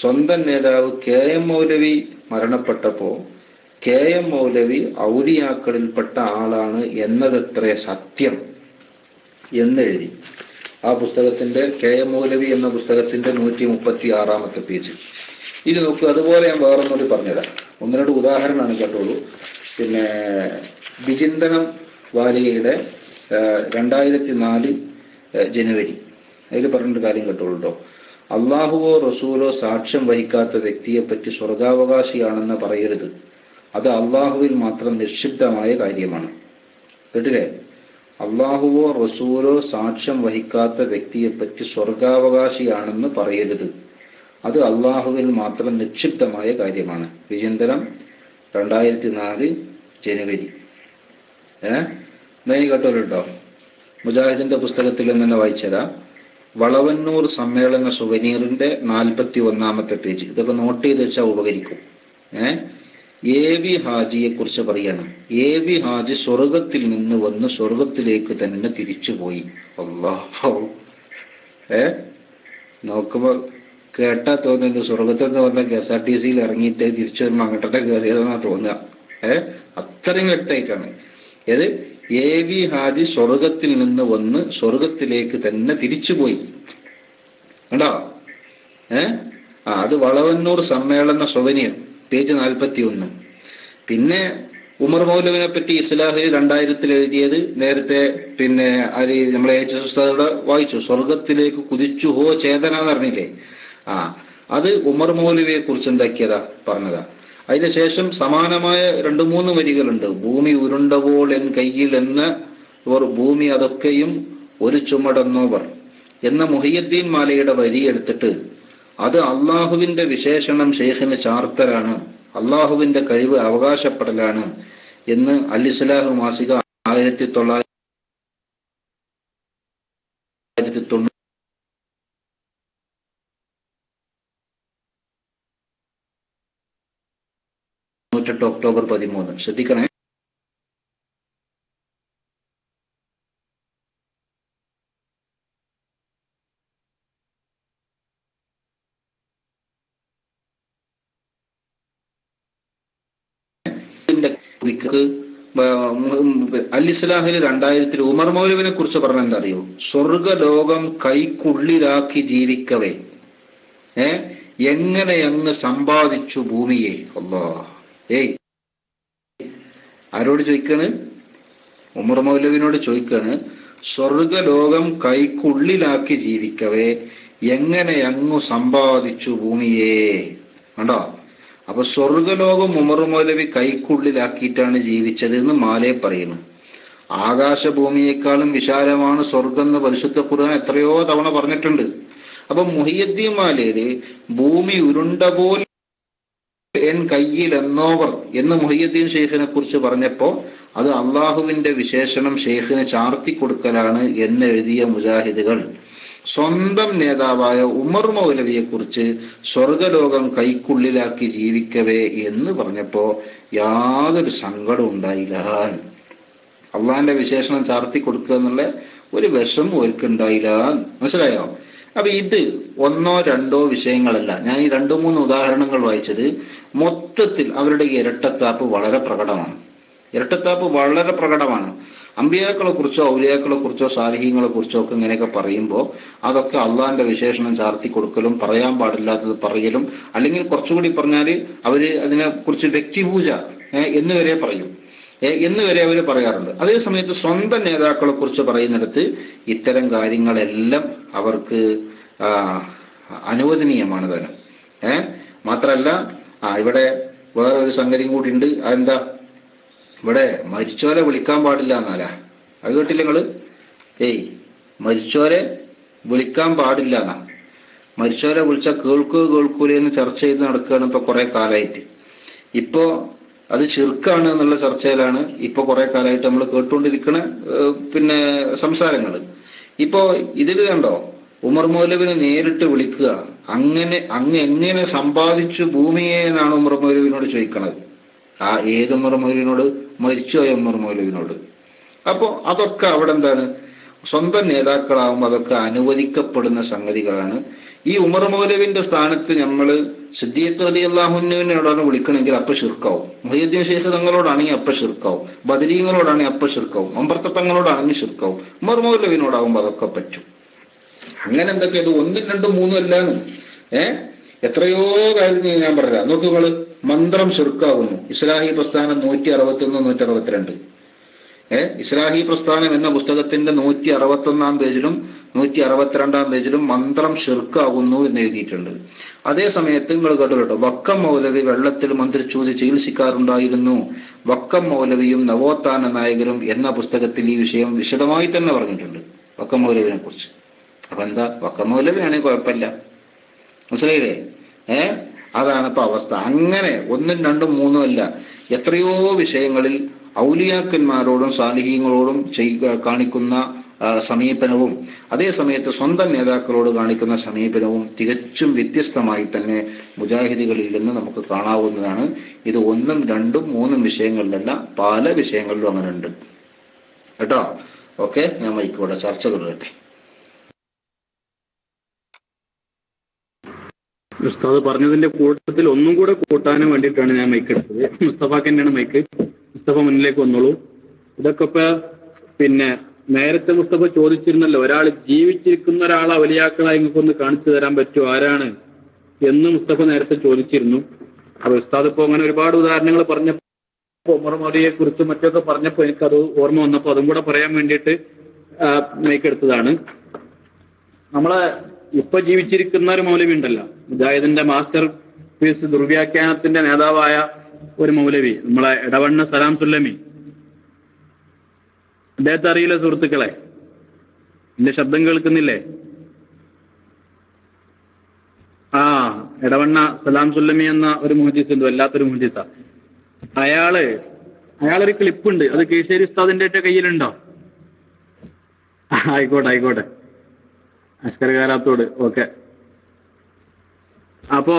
സ്വന്തം നേതാവ് കെ എം മൗലവി മരണപ്പെട്ടപ്പോൾ KM മൗലവി ഔലിയാക്കളിൽപ്പെട്ട ആളാണ് എന്നതത്രേ സത്യം എന്നെഴുതി. ആ പുസ്തകത്തിന്റെ KM മൗലവി എന്ന പുസ്തകത്തിന്റെ 136 പേജ്. ഇനി നോക്കൂ, അതുപോലെ ഞാൻ വേറൊന്നുകൂടി പറഞ്ഞുതരാം. 1-2 ഉദാഹരണമാണ് കേട്ടോളൂ. പിന്നെ വിചിന്തനം വാരികയുടെ 2004 ജനുവരി അതിൽ പറഞ്ഞൊരു കാര്യം കേട്ടോളൂ കേട്ടോ. അള്ളാഹുവോ റസൂലോ സാക്ഷ്യം വഹിക്കാത്ത വ്യക്തിയെ പറ്റി സ്വർഗാവകാശിയാണെന്ന് പറയരുത്. അത് അള്ളാഹുവിൽ മാത്രം നിക്ഷിപ്തമായ കാര്യമാണ്. കേട്ടില്ലേ? അള്ളാഹുവോ റസൂലോ സാക്ഷ്യം വഹിക്കാത്ത വ്യക്തിയെ പറ്റി സ്വർഗാവകാശിയാണെന്ന് പറയരുത്. അത് അള്ളാഹുവിൽ മാത്രം നിക്ഷിപ്തമായ കാര്യമാണ്. വിചിന്തനം 2004 ജനുവരി. എന്നാ കേട്ടോളൂ കേട്ടോ. മുജാഹിദിന്റെ പുസ്തകത്തിൽ തന്നെ വായിച്ചുതരാം. വളവന്നൂർ സമ്മേളന സുവനീറിന്റെ 41 പേജ്. ഇതൊക്കെ നോട്ട് ചെയ്ത് വെച്ചാൽ ഉപകരിക്കും. AV ഹാജിയെ കുറിച്ച് പറയാണ്. AV ഹാജി സ്വർഗത്തിൽ നിന്ന് വന്ന് സ്വർഗത്തിലേക്ക് തന്നെ തിരിച്ചുപോയി. അല്ലാഹു നോക്കുമ്പോ കേട്ടാ തോന്നുന്നത് സ്വർഗത്തിൽ നിന്ന് വന്ന KSRTCയിൽ ഇറങ്ങിയിട്ട് തിരിച്ചു വരുമ്പോ അങ്ങോട്ടെ കയറിയതെന്നാ തോന്നുക. അത്രയും വ്യക്തമായിട്ടാണ്. ഏത് AV ഹാജി സ്വർഗത്തിൽ നിന്ന് വന്ന് സ്വർഗത്തിലേക്ക് തന്നെ തിരിച്ചുപോയി. കണ്ടോ? അത് വളവന്നൂർ സമ്മേളന സുവനീർ പേജ് 41. പിന്നെ ഉമർ മൗലവിനെ പറ്റി ഇസ്ലാഹിൽ 2000 എഴുതിയത് നേരത്തെ പിന്നെ നമ്മളെ ഉസ്താദ് വായിച്ചു. സ്വർഗത്തിലേക്ക് കുതിച്ചു ഹോ ചേതന എന്ന് പറഞ്ഞില്ലേ? അത് ഉമർ മൗലവിയെ കുറിച്ച് എന്താക്കിയതാ പറഞ്ഞതാ. അതിന് ശേഷം സമാനമായ 2-3 വരികളുണ്ട്. ഭൂമി ഉരുണ്ടപ്പോൾ എൻ കയ്യിൽ എന്ന ഭൂമി അതൊക്കെയും ഒരു ചുമടെന്നോവർ എന്ന മുഹിയുദ്ദീൻ മാലയുടെ വരി എടുത്തിട്ട് അത് അള്ളാഹുവിന്റെ വിശേഷണം ഷെയ്ഖിന് ചാർത്തലാണ്, അള്ളാഹുവിന്റെ കഴിവ് അവകാശപ്പെടലാണ് എന്ന് അൽ ഇസ്ലാഹ് മാസിക 1990 ഒക്ടോബർ 13. ശ്രദ്ധിക്കണേ. അൽ ഇസ്ലാഹിൽ 2000 ഉമർ മൗലവിനെ കുറിച്ച് പറഞ്ഞ എന്താ അറിയോ? സ്വർഗലോകം കൈക്കുള്ളിലാക്കി ജീവിക്കവേ എങ്ങനെ അങ്ങ് സമ്പാദിച്ചു ഭൂമിയെ. അല്ലാഹ് ആരോട് ചോദിക്കാണ്? ഉമർ മൗലവിനോട് ചോദിക്കാണ്. സ്വർഗലോകം കൈക്കുള്ളിലാക്കി ജീവിക്കവേ എങ്ങനെ അങ്ങു സമ്പാദിച്ചു ഭൂമിയെ. കണ്ടോ? അപ്പൊ സ്വർഗലോകം ഉമർ മൗലവി കൈക്കുള്ളിലാക്കിയിട്ടാണ് ജീവിച്ചത് എന്ന് മാലേ പറയുന്നു. ആകാശഭൂമിയേക്കാളും വിശാലമാണ് സ്വർഗം എന്ന് പരിശുദ്ധ ഖുർആൻ എത്രയോ തവണ പറഞ്ഞിട്ടുണ്ട്. അപ്പൊ മുഹിയുദ്ദീൻ മാലയില് ഭൂമി ഉരുണ്ടപോൽ എൻ കയ്യിൽ എന്നോവർ എന്ന് മുഹിയുദ്ദീൻ ഷെയ്ഖിനെ കുറിച്ച് പറഞ്ഞപ്പോ അത് അള്ളാഹുവിന്റെ വിശേഷണം ഷെയ്ഖിന് ചാർത്തി കൊടുക്കലാണ് എന്നെഴുതിയ മുജാഹിദുകൾ സ്വന്തം നേതാവായ ഉമർ മൗലവിയെ കുറിച്ച് സ്വർഗലോകം കൈക്കുള്ളിലാക്കി ജീവിക്കവേ എന്ന് പറഞ്ഞപ്പോ യാതൊരു സങ്കടം ഉണ്ടായില്ല. അള്ളാഹിന്റെ വിശേഷണം ചാർത്തി കൊടുക്കുക എന്നുള്ള ഒരു വിഷമം ഓർക്കുണ്ടായില്ല. മനസ്സിലായോ? അപ്പൊ ഇത് 1-2 വിഷയങ്ങളല്ല. ഞാൻ ഈ 2-3 ഉദാഹരണങ്ങൾ വായിച്ചത് മൊത്തത്തിൽ അവരുടെ ഇരട്ടത്താപ്പ് വളരെ പ്രകടമാണ്. അമ്പിയാക്കളെ കുറിച്ചോ ഔലിയാക്കളെ കുറിച്ചോ സാലിഹീങ്ങളെ കുറിച്ചോ ഒക്കെ ഇങ്ങനെയൊക്കെ പറയുമ്പോൾ അതൊക്കെ അള്ളാഹിന്റെ വിശേഷണം ചാർത്തി കൊടുക്കലും പറയാൻ പാടില്ലാത്തത് പറയലും, അല്ലെങ്കിൽ കുറച്ചുകൂടി പറഞ്ഞാല് അവര് അതിനെ കുറിച്ച് വ്യക്തിപൂജ എന്നുവരെ പറയും, എന്നുവരെ അവർ പറയാറുണ്ട്. അതേ സമയത്ത് സ്വന്തം നേതാക്കളെ കുറിച്ച് പറയുന്നിടത്ത് ഇത്തരം കാര്യങ്ങളെല്ലാം അവർക്ക് അനുവദനീയമാണ് തന്നെ. മാത്രല്ല ഇവിടെ വേറൊരു സംഗതിയും കൂടി ഉണ്ട്. അതെന്താ? ഇവിടെ മരിച്ചോരെ വിളിക്കാൻ പാടില്ല എന്നാലാ. അത് കേട്ടില്ല നിങ്ങള്? മരിച്ചോരെ വിളിക്കാൻ പാടില്ല എന്നാ. മരിച്ചോരെ വിളിച്ചാൽ കേൾക്കൂലെന്ന് ചർച്ച ചെയ്ത് നടക്കുകയാണ് ഇപ്പൊ കുറെ കാലമായിട്ട്. ഇപ്പോ അത് ശിർക്കാണ് എന്നുള്ള ചർച്ചയിലാണ് ഇപ്പൊ കുറെ കാലമായിട്ട് നമ്മൾ കേട്ടുകൊണ്ടിരിക്കുന്ന പിന്നെ സംസാരങ്ങൾ. ഇപ്പോ ഇതിൽ കണ്ടോ, ഉമർ മൗലവിനെ നേരിട്ട് വിളിക്കുക. അങ്ങ് എങ്ങനെ സമ്പാദിച്ചു ഭൂമിയെ എന്നാണ് ഉമർ മൗലവിനോട് ചോദിക്കണത്. ഏത് ഉമർ മൗലവിനോട്? മരിച്ചുപോയ ഉമർ മൗലവിനോട്. അപ്പോ അതൊക്കെ അവിടെ എന്താണ്, സ്വന്തം നേതാക്കളാവുമ്പോൾ അതൊക്കെ അനുവദിക്കപ്പെടുന്ന സംഗതികളാണ്. ഈ ഉമർ മൗലവിന്റെ സ്ഥാനത്ത് നമ്മൾ സിദ്ദീഖ് റളിയല്ലാഹുവിനോടാണ് വിളിക്കണമെങ്കിൽ അപ്പൊ ഷിർക്കാവും. മുഹയ്യിദ്ദീൻ ഷെയ്ഖ് തങ്ങളോടാണെങ്കിൽ അപ്പൊ ഷിർക്കാവും. ബദരീങ്ങളോടാണെങ്കിൽ അപ്പൊ ഷിർക്കാവും. അമ്പർത്ത തങ്ങളോടാണെങ്കിൽ ഷിർക്കാവും. ഉമർ മൗലവിനോടാകുമ്പോൾ അതൊക്കെ പറ്റും. അങ്ങനെ എന്തൊക്കെ ഇത് 1, 2, 3 അല്ലാന്ന് എത്രയോ കാര്യം ഞാൻ പറയാം. നോക്കൂ നിങ്ങള്, മന്ത്രം ഷിർക്കാവുന്നു. ഇസ്ലാഹി പ്രസ്ഥാനം 161, 162. ഇസ്ലാഹി പ്രസ്ഥാനം എന്ന പുസ്തകത്തിന്റെ 161 പേജിലും 162 പേജിലും മന്ത്രം ഷിർക്കാകുന്നു എന്ന് എഴുതിയിട്ടുണ്ട്. അതേ സമയത്ത് നിങ്ങൾ കേട്ടോ, വക്കം മൗലവി വെള്ളത്തിൽ മന്ത്രിച്ചൂതി ചികിത്സിക്കാറുണ്ടായിരുന്നു. വക്കം മൗലവിയും നവോത്ഥാന നായകരും എന്ന പുസ്തകത്തിൽ ഈ വിഷയം വിശദമായി തന്നെ പറഞ്ഞിട്ടുണ്ട്, വക്കം മൗലവിനെ കുറിച്ച്. അപ്പൊ എന്താ, വക്കം മൗലവിയാണെങ്കിൽ കുഴപ്പമില്ല, മനസ്സിലായില്ലേ? അതാണ് ഇപ്പൊ അവസ്ഥ. അങ്ങനെ 1, 2, 3 അല്ല, എത്രയോ വിഷയങ്ങളിൽ ഔലിയാക്കന്മാരോടും സാലിഹീങ്ങളോടും കാണിക്കുന്ന സമീപനവും അതേ സമയത്ത് സ്വന്തം നേതാക്കളോട് കാണിക്കുന്ന സമീപനവും തികച്ചും വ്യത്യസ്തമായി തന്നെ മുജാഹിദികളിൽ നിന്ന് നമുക്ക് കാണാവുന്നതാണ്. ഇത് 1, 2, 3 വിഷയങ്ങളിലല്ല, പല വിഷയങ്ങളിലും അങ്ങനെ ഉണ്ട് കേട്ടോ. ഓക്കെ, ഞാൻ മൈക്കോടെ ചർച്ച തുടരട്ടെ. ഉസ്താദ് പറഞ്ഞതിന്റെ കൂട്ടത്തിൽ ഒന്നും കൂടെ കൂട്ടാനും വേണ്ടിയിട്ടാണ് ഞാൻ മൈക്ക് എടുത്തത്. മുസ്തഫാക്ക് തന്നെയാണ് മൈക്ക്. മുസ്തഫ മുന്നിലേക്ക് വന്നോളൂ. ഇതൊക്കെ ഇപ്പൊ പിന്നെ നേരത്തെ മുസ്തഫ ചോദിച്ചിരുന്നല്ലോ, ഒരാൾ ജീവിച്ചിരിക്കുന്ന ഒരാളെ വലിയാക്കളായി നിങ്ങൾക്കൊന്ന് കാണിച്ചു തരാൻ പറ്റുമോ, ആരാണ് എന്ന് മുസ്തഫ നേരത്തെ ചോദിച്ചിരുന്നു. അപ്പൊ ഉസ്താദ് ഇപ്പൊ അങ്ങനെ ഒരുപാട് ഉദാഹരണങ്ങൾ പറഞ്ഞപ്പോ, ഉമർ മൗലവിയെ കുറിച്ചും മറ്റൊക്കെ പറഞ്ഞപ്പോ എനിക്കത് ഓർമ്മ വന്നപ്പോ അതും കൂടെ പറയാൻ വേണ്ടിയിട്ട് മൈക്ക് എടുത്തതാണ്. നമ്മളെ ഇപ്പൊ ജീവിച്ചിരിക്കുന്ന ഒരു മൗലവി ഉണ്ടല്ലോ, മുജാഹിദിന്റെ മാസ്റ്റർ പീസ് ദുർവ്യാഖ്യാനത്തിന്റെ നേതാവായ ഒരു മൗലവി, നമ്മളെ എടവണ്ണ സലാം സുല്ലമി. അദ്ദേഹത്തെ അറിയില്ല സുഹൃത്തുക്കളെ? എന്റെ ശബ്ദം കേൾക്കുന്നില്ലേ? എടവണ്ണ സലാം സുല്ലമി എന്ന ഒരു മുഹദ്ദിസ് ഉണ്ട്, വല്ലാത്തൊരു മുഹദ്ദിസ. അയാളൊരു ക്ലിപ്പുണ്ട്, അത് കീഴ്ശേരി ഉസ്താദിന്റെ കയ്യിലുണ്ടോ? ആയിക്കോട്ടെ അസ്കർ കാരാത്തോട്. ഓക്കെ, അപ്പോ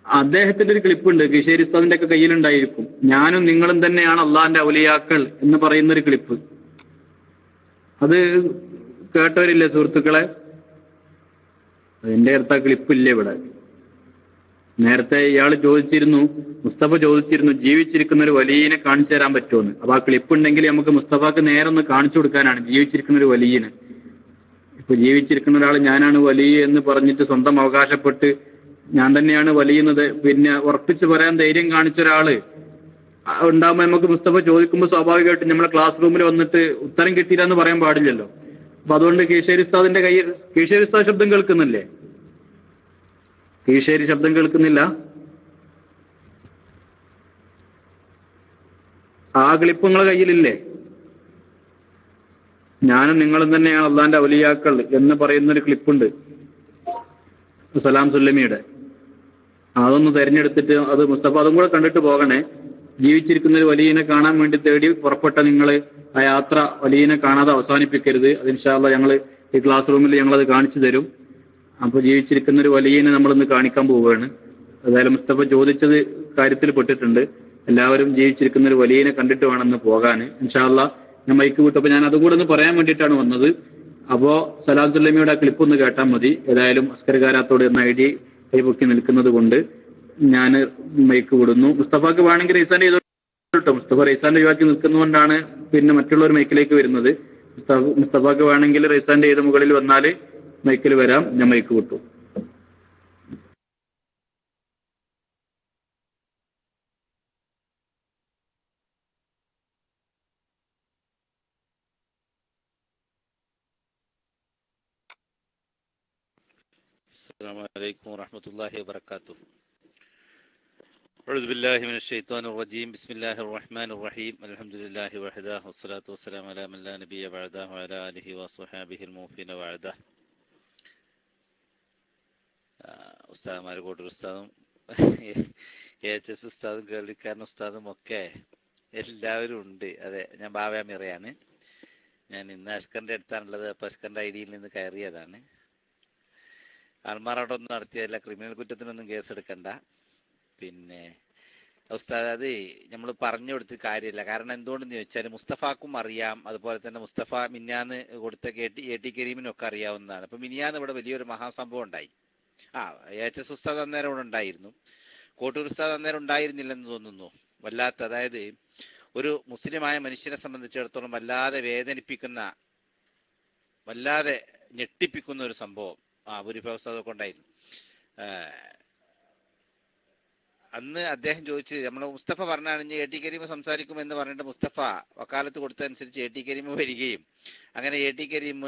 അദ്ദേഹത്തിന്റെ ഒരു ക്ലിപ്പുണ്ട്, കീഴ്ശേരി ഉസ്താദിന്റെ ഒക്കെ കയ്യിലുണ്ടായിരിക്കും. ഞാനും നിങ്ങളും തന്നെയാണ് അള്ളാഹിന്റെ ഔലിയാക്കൾ എന്ന് പറയുന്ന ഒരു ക്ലിപ്പ്. അത് കേട്ടവരില്ലേ സുഹൃത്തുക്കളെ? എന്റെ അടുത്ത ക്ലിപ്പില്ല ഇവിടെ. നേരത്തെ ഇയാൾ ചോദിച്ചിരുന്നു, മുസ്തഫ ചോദിച്ചിരുന്നു, ജീവിച്ചിരിക്കുന്ന ഒരു വലിയനെ കാണിച്ചു തരാൻ പറ്റുമെന്ന്. അപ്പൊ ആ ക്ലിപ്പ് ഉണ്ടെങ്കിൽ നമുക്ക് മുസ്തഫക്ക് നേരെ ഒന്ന് കാണിച്ചു കൊടുക്കാനാണ്, ജീവിച്ചിരിക്കുന്ന ഒരു വലിയന്. ഇപ്പൊ ജീവിച്ചിരിക്കുന്ന ഒരാൾ ഞാനാണ് വലിയ എന്ന് പറഞ്ഞിട്ട് സ്വന്തം അവകാശപ്പെട്ട് ഞാൻ തന്നെയാണ് വലിയുന്നത് പിന്നെ ഉറപ്പിച്ച് പറയാൻ ധൈര്യം കാണിച്ച ഒരാള് ഉണ്ടാകുമ്പോ നമുക്ക് മുസ്തഫ ചോദിക്കുമ്പോൾ സ്വാഭാവികമായിട്ടും നമ്മളെ ക്ലാസ് റൂമിൽ വന്നിട്ട് ഉത്തരം കിട്ടിയില്ല എന്ന് പറയാൻ പാടില്ലല്ലോ. അപ്പൊ അതുകൊണ്ട് കീഴ്ശേരി ഉസ്താദിന്റെ കീഴ്ശേരി ഉസ്താദ് ശബ്ദം കേൾക്കുന്നില്ലേ? കീഴ്ശേരി ശബ്ദം കേൾക്കുന്നില്ല? ആ ക്ലിപ്പ് നിങ്ങളെ കയ്യിലില്ലേ? ഞാനും നിങ്ങളും തന്നെയാണ് അള്ളാന്റെ ഔലിയാക്കൾ എന്ന് പറയുന്നൊരു ക്ലിപ്പുണ്ട് സലാം സുല്ലമിയുടെ. അതൊന്ന് തെരഞ്ഞെടുത്തിട്ട് അത് മുസ്തഫ അതും കൂടെ കണ്ടിട്ട് പോകണേ. ജീവിച്ചിരിക്കുന്ന ഒരു വലിയനെ കാണാൻ വേണ്ടി തേടി പുറപ്പെട്ട നിങ്ങൾ ആ യാത്ര വലിയനെ കാണാതെ അവസാനിപ്പിക്കരുത്. അത് ഇൻഷാ അല്ലാഹ് ഞങ്ങൾ ഈ ക്ലാസ് റൂമിൽ ഞങ്ങളത് കാണിച്ചു തരും. അപ്പൊ ജീവിച്ചിരിക്കുന്ന ഒരു വലിയനെ നമ്മളൊന്ന് കാണിക്കാൻ പോവുകയാണ്. ഏതായാലും മുസ്തഫ ചോദിച്ചത് കാര്യത്തിൽ പെട്ടിട്ടുണ്ട്. എല്ലാവരും ജീവിച്ചിരിക്കുന്ന ഒരു വലിയനെ കണ്ടിട്ട് വേണമെന്ന് പോകാൻ. ഇൻഷാ അല്ലാഹ് ഞാൻ മൈക്ക് വിട്ടപ്പോ ഞാൻ അതുകൂടെ ഒന്ന് പറയാൻ വേണ്ടിയിട്ടാണ് വന്നത്. അപ്പോ സലാം സുല്ലമിയുടെ ആ ക്ലിപ്പ് ഒന്ന് കേട്ടാൽ മതി. ഏതായാലും അസ്കർ കാരാത്തോട് എന്ന ഐഡി കൈപൊക്കി നിൽക്കുന്നത് കൊണ്ട് ഞാൻ മൈക്ക് വിടുന്നു. മുസ്തഫക്ക് വേണമെങ്കിൽ റീസാൻഡ് ചെയ്തോട്ടോ. മുസ്തഫ റീസാൻഡ് ഒഴിവാക്കി നിൽക്കുന്നതുകൊണ്ടാണ് പിന്നെ മറ്റുള്ളവർ മൈക്കിലേക്ക് വരുന്നത്. മുസ്തഫക്ക് വേണമെങ്കിൽ റീസാൻഡ് ചെയ്ത് മുകളിൽ വന്നാല് മൈക്കിൽ വരാം. ഞാൻ മൈക്ക് വിട്ടു. السلام عليكم ورحمة الله وبركاته. أعوذ بالله من الشيطان الرجيم. بسم الله الرحمن الرحيم. الحمد لله وحده والصلاة والسلام على من لا نبي بعده وعلى آله وصحبه الموفين وعده. ഉസ്താദുമാരെ കൂട്ടർ ഉസ്താദും ഉസ്താദും കേൾവിക്കാരൻ ഉസ്താദും ഒക്കെ എല്ലാവരും ഉണ്ട്. അതെ, ഞാൻ ബാവയാമിറയാണ്. ഞാൻ ഇന്ന് അസ്കറിന്റെ അടുത്താണുള്ളത്. അപ്പൊ അസ്കറിന്റെ ഐഡിയിൽ നിന്ന് കയറിയതാണ്. ആൾമാറാട്ടൊന്നും നടത്തിയതല്ല, ക്രിമിനൽ കുറ്റത്തിനൊന്നും കേസെടുക്കണ്ട. പിന്നെ ഉസ്താദ് അത് നമ്മൾ പറഞ്ഞു കൊടുത്ത് കാര്യമില്ല. കാരണം എന്തുകൊണ്ടെന്ന് ചോദിച്ചാൽ മുസ്തഫാക്കും അറിയാം, അതുപോലെ തന്നെ മുസ്തഫ മിനിയാന്ന് കൊടുത്ത എ ടി കരീമിനും ഒക്കെ അറിയാവുന്നതാണ്. അപ്പൊ മിനിയാന്ന് ഇവിടെ വലിയൊരു മഹാസംഭവം ഉണ്ടായി. HS ഉസ്താദ് അന്നേരം ഇവിടെ ഉണ്ടായിരുന്നു, കോട്ടൂർ ഉസ്താദ് അന്നേരം ഉണ്ടായിരുന്നില്ലെന്ന് തോന്നുന്നു. വല്ലാത്ത, അതായത് ഒരു മുസ്ലിമായ മനുഷ്യനെ സംബന്ധിച്ചിടത്തോളം വല്ലാതെ വേദനിപ്പിക്കുന്ന, വല്ലാതെ ഞെട്ടിപ്പിക്കുന്ന ഒരു സംഭവം അബൂരിഫ ഉസ്താദൊക്കെ ഉണ്ടായിരുന്നു. അന്ന് അദ്ദേഹം ചോദിച്ച്, നമ്മളെ മുസ്തഫ പറഞ്ഞാണ് AT കരീം സംസാരിക്കും എന്ന് പറഞ്ഞിട്ട് മുസ്തഫ വക്കാലത്ത് കൊടുത്തതനുസരിച്ച് AT കരീം വരികയും അങ്ങനെ AT കരീം